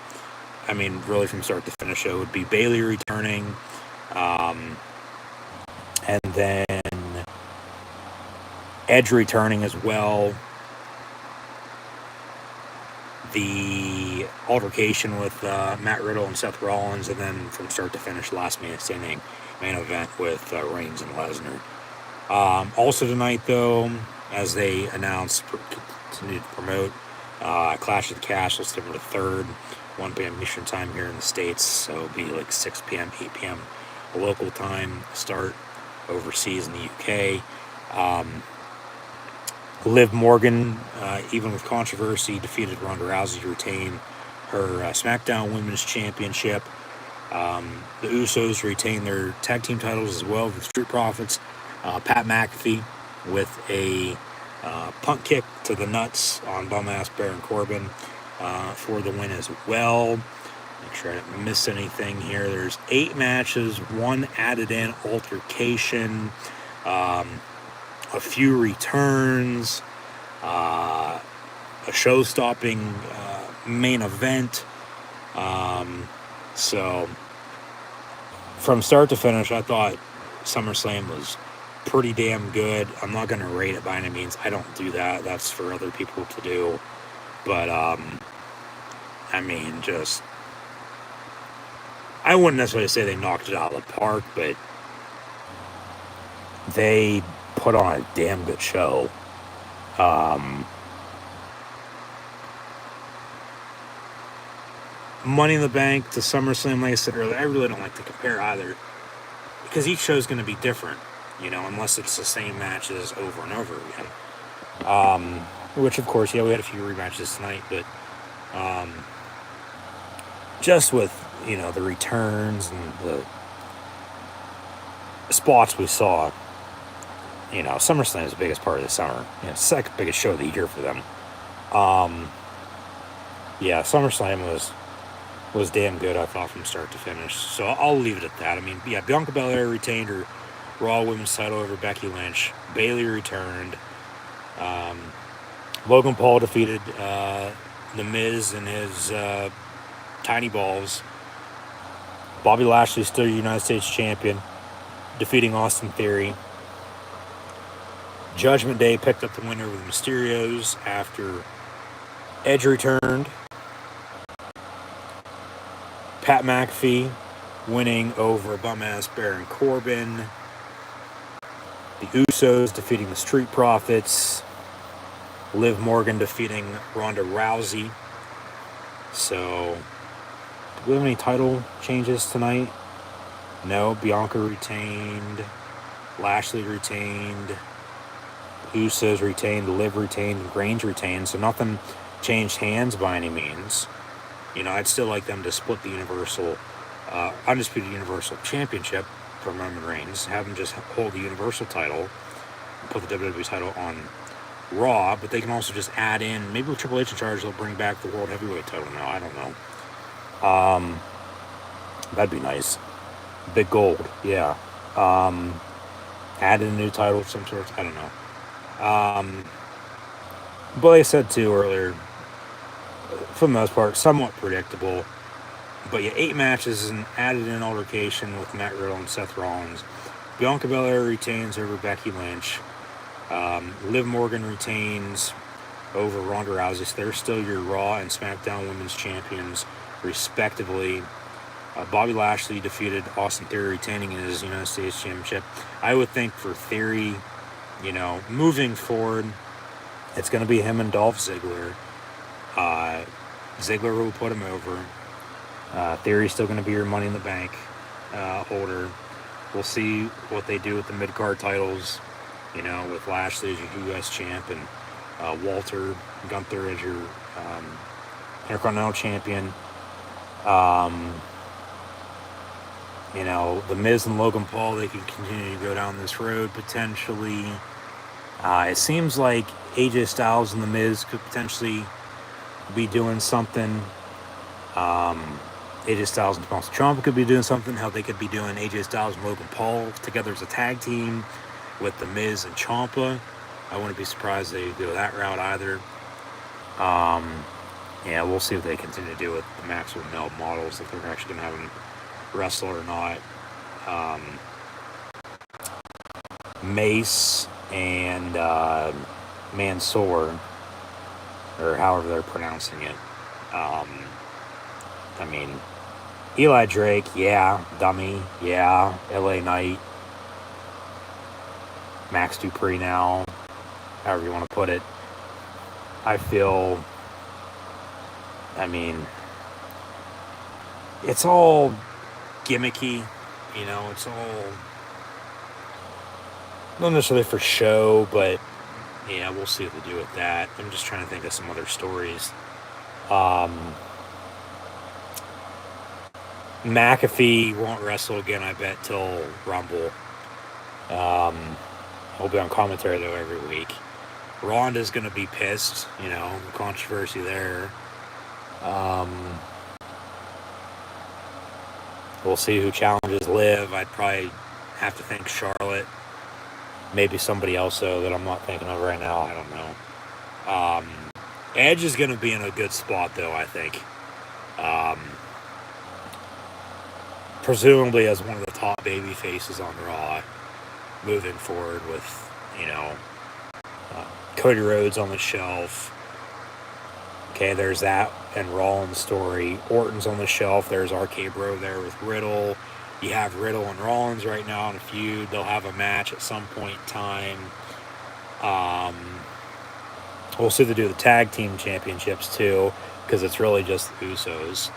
I mean, really from start to finish, it would be Bayley returning, and then Edge returning as well. The altercation with Matt Riddle and Seth Rollins, and then from start to finish, Last Man Standing main event with Reigns and Lesnar. Also tonight, though, as they announced, continue to promote Clash of the Castle, September 3rd. 1 p.m. Eastern time here in the States, so it'll be like 6 p.m., 8 p.m. local time start overseas in the UK. Liv Morgan, even with controversy, defeated Ronda Rousey to retain her SmackDown Women's Championship. The Usos retain their tag team titles as well with Street Profits. Pat McAfee with a punt kick to the nuts on bum-ass Baron Corbin for the win as well. Make sure I didn't miss anything here. There's 8 matches, 1 added in altercation. a few returns, a show-stopping main event. So from start to finish, I thought SummerSlam was pretty damn good. I'm not going to rate it by any means. I don't do that. That's for other people to do. But, I mean, just... I wouldn't necessarily say they knocked it out of the park, but they put on a damn good show. Money in the Bank to SummerSlam, like I said earlier, I really don't like to compare either, because each show is going to be different, you know, unless it's the same matches over and over again. Which, of course, yeah, we had a few rematches tonight, but just with, you know, the returns and the spots we saw, you know, SummerSlam is the biggest part of the summer. You know, second biggest show of the year for them. Yeah, SummerSlam was damn good, I thought, from start to finish. So I'll leave it at that. I mean, yeah, Bianca Belair retained her Raw Women's title over Becky Lynch. Bayley returned. Logan Paul defeated The Miz and his tiny balls. Bobby Lashley is still United States champion, defeating Austin Theory. Judgment Day picked up the winner with Mysterios after Edge returned. Pat McAfee winning over bum-ass Baron Corbin. The Usos defeating the Street Profits. Liv Morgan defeating Ronda Rousey. So, do we have any title changes tonight? No. Bianca retained. Lashley retained. Usos retained. Liv retained. Reigns retained. So nothing changed hands by any means. You know, I'd still like them to split the Undisputed Universal Championship from Roman Reigns. Have him just hold the Universal title. And put the WWE title on Raw. But they can also just add in, maybe with Triple H in charge, they'll bring back the World Heavyweight title now. I don't know. That'd be nice. Big Gold, yeah. Add in a new title of some sort. I don't know. But like I said too earlier, for the most part, somewhat predictable. But yeah, 8 matches and added in altercation with Matt Riddle and Seth Rollins. Bianca Belair retains over Becky Lynch. Liv Morgan retains over Ronda Rousey. So they're still your Raw and SmackDown Women's Champions, respectively. Bobby Lashley defeated Austin Theory, retaining his United States Championship. I would think for Theory, you know, moving forward, it's going to be him and Dolph Ziggler. Ziggler will put him over. Theory's still going to be your Money in the Bank holder. We'll see what they do with the mid-card titles, you know, with Lashley as your U.S. champ and Walter Gunther as your Intercontinental champion. You know, The Miz and Logan Paul, they can continue to go down this road potentially. It seems like AJ Styles and The Miz could potentially be doing something. AJ Styles and Tommaso Ciampa could be doing something. How they could be doing AJ Styles and Logan Paul together as a tag team with The Miz and Ciampa. I wouldn't be surprised if they go that route either. Yeah, we'll see what they continue to do with the Maxwell Meld models, if they're actually going to have them wrestle or not. Mace and Mansoor, or however they're pronouncing it. I mean, Eli Drake, yeah. Dummy, yeah. LA Knight. Max Dupree now, however you want to put it. I feel, I mean, it's all gimmicky, you know, it's all not necessarily for show, but yeah, we'll see what they do with that. I'm just trying to think of some other stories. McAfee won't wrestle again, I bet, till Rumble. He'll be on commentary, though, every week. Ronda's going to be pissed, you know, controversy there. We'll see who challenges Liv. I'd probably have to think Charlotte. Maybe somebody else, though, that I'm not thinking of right now. I don't know. Edge is going to be in a good spot, though, I think. Presumably as one of the top baby faces on Raw moving forward with, Cody Rhodes on the shelf. Okay, there's that and Rollins' story. Orton's on the shelf. There's RK Bro there with Riddle. You have Riddle and Rollins right now in a feud. They'll have a match at some point in time. We'll see if they do the tag team championships too, because it's really just the Usos.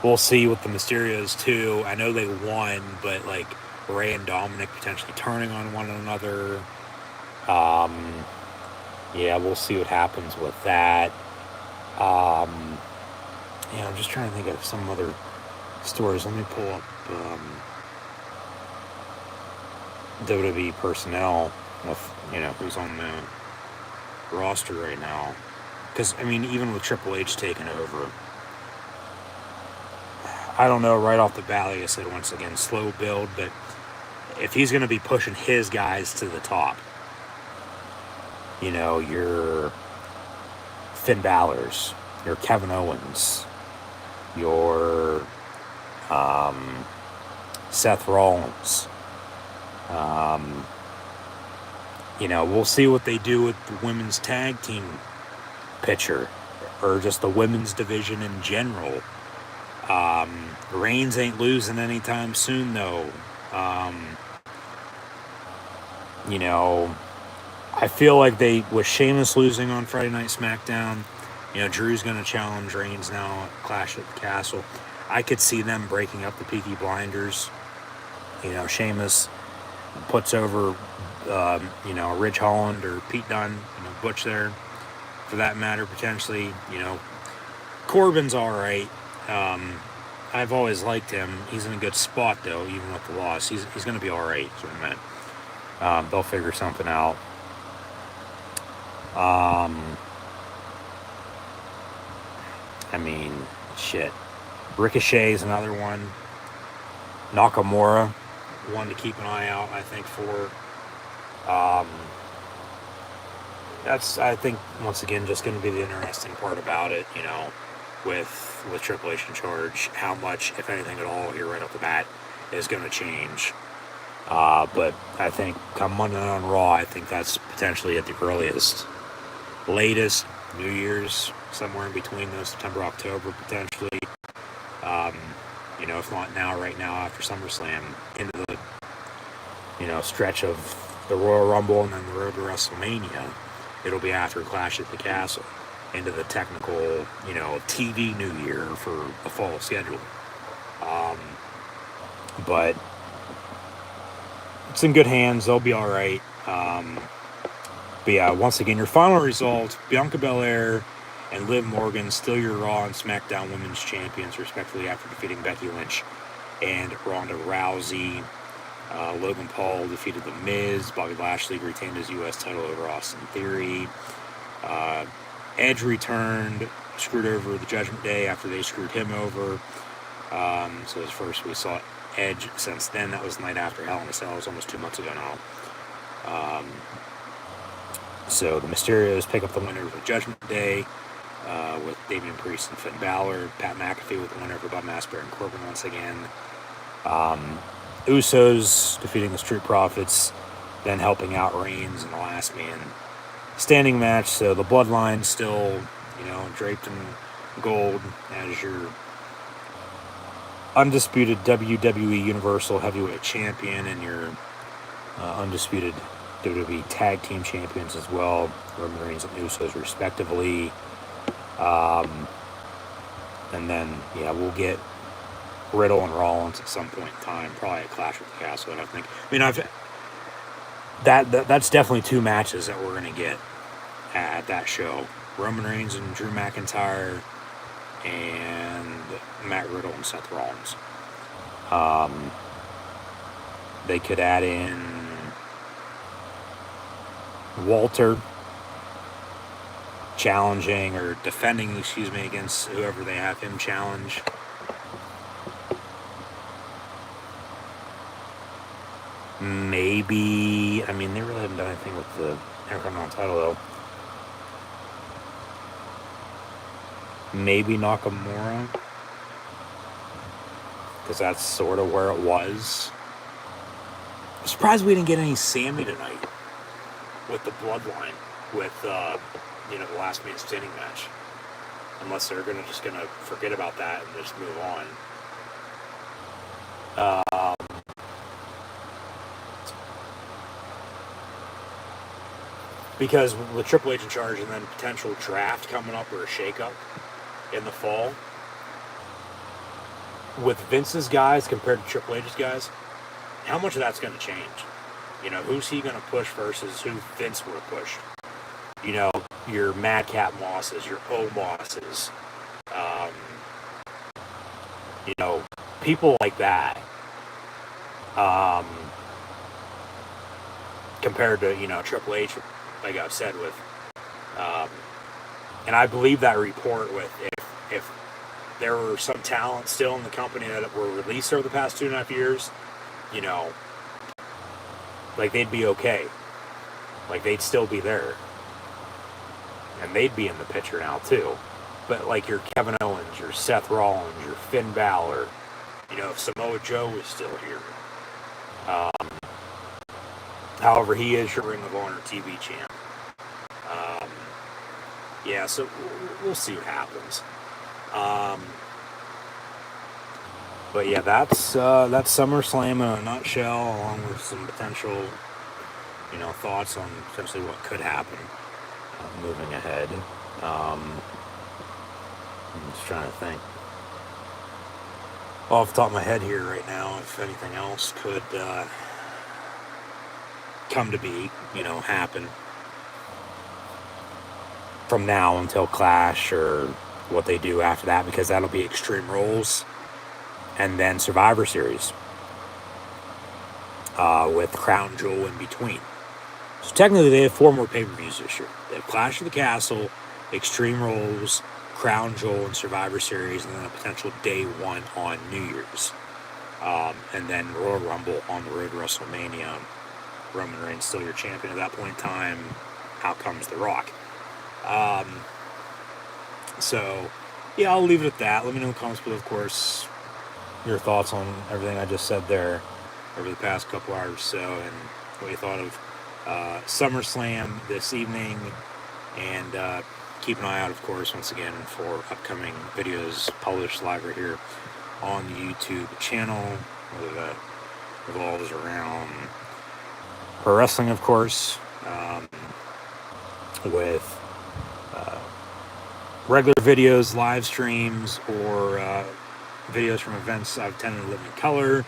We'll see with the Mysterios too. I know they won, but like Ray and Dominic potentially turning on one another. Yeah, we'll see what happens with that. I'm just trying to think of some other stories. Let me pull up WWE personnel with, who's on the roster right now. Because, even with Triple H taking over, I don't know right off the bat, like I said, once again, slow build, but if he's going to be pushing his guys to the top, your Finn Balor's, your Kevin Owens, your Seth Rollins. We'll see what they do with the women's tag team picture, or just the women's division in general. Reigns ain't losing anytime soon, though. I feel like with Sheamus losing on Friday Night SmackDown, Drew's going to challenge Reigns now at Clash at the Castle. I could see them breaking up the Peaky Blinders. Sheamus puts over, Ridge Holland or Pete Dunne, Butch there, for that matter, potentially. Corbin's all right. I've always liked him. He's in a good spot, though, even with the loss. He's going to be all right, is what I meant. They'll figure something out. Shit. Ricochet's another one. Nakamura, one to keep an eye out, I think, for. That's, I think, once again, just going to be the interesting part about it, with Triple H in charge, how much, if anything at all, here right off the bat, is going to change. But I think come Monday Night on Raw, I think that's potentially at the earliest. Latest, New Year's, somewhere in between those, September, October, potentially. If not now, right now, after SummerSlam, into the, stretch of the Royal Rumble and then the road to WrestleMania, it'll be after Clash at the Castle, into the technical, TV New Year for a fall schedule. But it's in good hands. They'll be all right. But yeah, once again, your final result, Bianca Belair and Liv Morgan, still your Raw and SmackDown Women's Champions, respectively, after defeating Becky Lynch and Ronda Rousey. Logan Paul defeated The Miz. Bobby Lashley retained his U.S. title over Austin Theory. Edge returned, screwed over the Judgment Day after they screwed him over. So his first we saw Edge since then. That was the night after Hell in a Cell. It was almost 2 months ago now. So the Mysterios pick up the win over Judgment Day with Damian Priest and Finn Balor. Pat McAfee with the win over Bob Masper and Corbin once again. Usos defeating the Street Profits, then helping out Reigns in the last man standing match. So the Bloodline still, draped in gold as your undisputed WWE Universal Heavyweight Champion and your undisputed WWE Tag Team Champions as well, Roman Reigns and Usos respectively. And then, we'll get Riddle and Rollins at some point in time, probably at Clash with the Castle, I think. That's definitely two matches that we're going to get at that show. Roman Reigns and Drew McIntyre, and Matt Riddle and Seth Rollins. They could add in Walter challenging or defending, against whoever they have him challenge. Maybe, I mean, they really haven't done anything with the Intercontinental title, though. Maybe Nakamura, because that's sort of where it was. I'm surprised we didn't get any Sammy tonight with the Bloodline, with, the last man standing match. Unless they're just going to forget about that and just move on. Because with Triple H in charge and then potential draft coming up or a shakeup in the fall, with Vince's guys compared to Triple H's guys, how much of that's going to change? Who's he going to push versus who Vince would have pushed? Your Madcap Mosses, your O-Mosses, people like that. Compared to, Triple H, like I've said, with, and I believe that report with if there were some talent still in the company that were released over the past 2.5 years, like they'd be okay. Like they'd still be there. And they'd be in the picture now too. But like your Kevin Owens, your Seth Rollins, your Finn Balor, if Samoa Joe was still here. However, he is your Ring of Honor TV champ. Yeah, so we'll see what happens. But yeah, that's SummerSlam in a nutshell, along with some potential, thoughts on potentially what could happen moving ahead. I'm just trying to think off the top of my head here right now if anything else could come to be, happen from now until Clash or what they do after that, because that'll be Extreme Rules and then Survivor Series with Crown Jewel in between. So technically they have 4 more pay-per-views this year. They have Clash of the Castle, Extreme Rules, Crown Jewel, and Survivor Series, and then a potential Day 1 on New Year's. And then Royal Rumble on the road to WrestleMania. Roman Reigns still your champion at that point in time. Out comes The Rock. So, yeah, I'll leave it at that. Let me know in the comments below, of course, your thoughts on everything I just said there over the past couple hours or so, and what you thought of SummerSlam this evening. And keep an eye out, of course, once again, for upcoming videos published live right here on the YouTube channel, whether that revolves around pro wrestling, of course, with regular videos, live streams, or videos from events I've tended to live in color,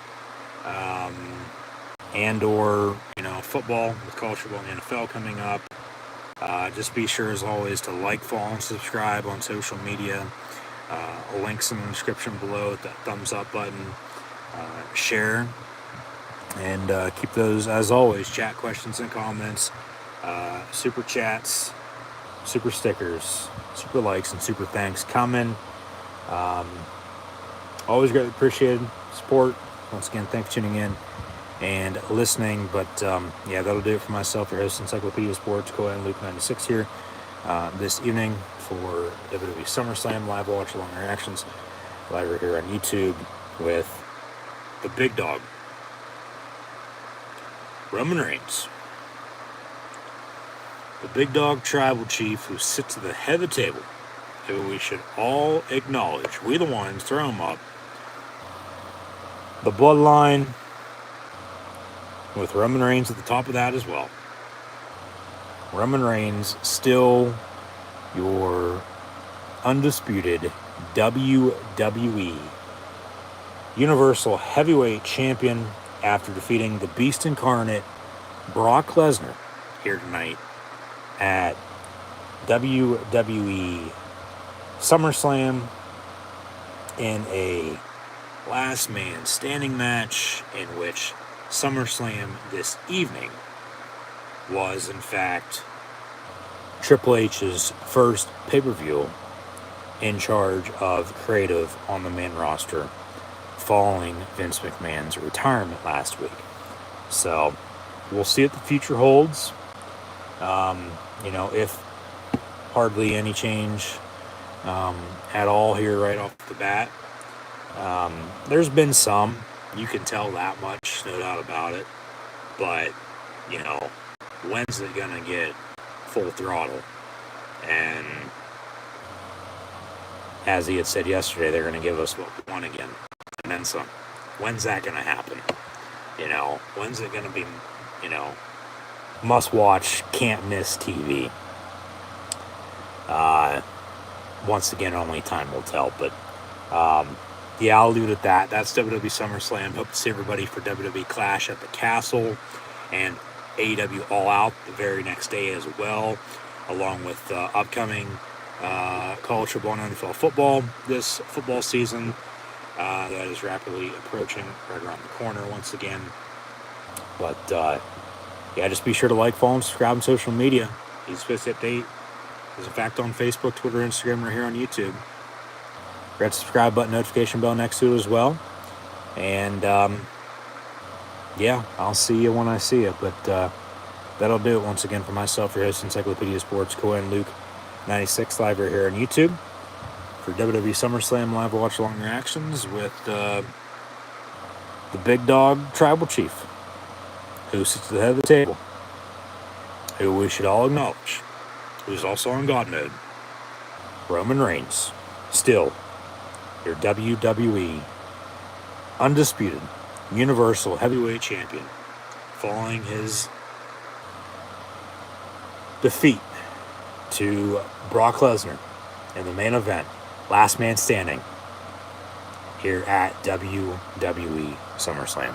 and or football with college football and NFL coming up. Just be sure, as always, to like, follow, and subscribe on social media. Links in the description below, that thumbs up button, share, and keep those, as always, chat questions and comments, super chats, super stickers, super likes, and super thanks coming. Always greatly appreciated support. Once again, thanks for tuning in and listening. But yeah, that'll do it for myself, your host, Encyclopedia Sports, Cohen Luke 96 here this evening for WWE SummerSlam live watch along reactions live right here on YouTube with the big dog, Roman Reigns, the big dog tribal chief who sits at the head of the table, who we should all acknowledge. We the ones, throw him up. The bloodline, with Roman Reigns at the top of that as well. Roman Reigns still your undisputed WWE Universal Heavyweight Champion after defeating the Beast Incarnate, Brock Lesnar, here tonight at WWE SummerSlam in a last man standing match, in which SummerSlam this evening was, in fact, Triple H's first pay-per-view in charge of creative on the main roster following Vince McMahon's retirement last week. So we'll see what the future holds. If hardly any change at all here right off the bat. There's been some. You can tell that much, no doubt about it. But, when's it going to get full throttle? And as he had said yesterday, they're going to give us what we want again. And then some. When's that going to happen? When's it going to be, must-watch, can't-miss TV? Once again, only time will tell. But, I'll leave it at that. That's WWE SummerSlam. Hope to see everybody for WWE Clash at the Castle and AEW All Out the very next day as well, along with upcoming college football and NFL football this football season that is rapidly approaching right around the corner once again. But, just be sure to like, follow, and subscribe on social media. East Fist Update is in fact on Facebook, Twitter, Instagram, or here on YouTube. Red subscribe button, notification bell next to it as well. And, I'll see you when I see you. But that'll do it once again for myself, your host, Encyclopedia Sports, Cohen Luke 96 live right here on YouTube for WWE SummerSlam live watch-along reactions with the big dog tribal chief who sits at the head of the table, who we should all acknowledge, who's also on God mode, Roman Reigns, still your WWE undisputed Universal Heavyweight Champion, following his defeat to Brock Lesnar in the main event, last man standing, here at WWE SummerSlam.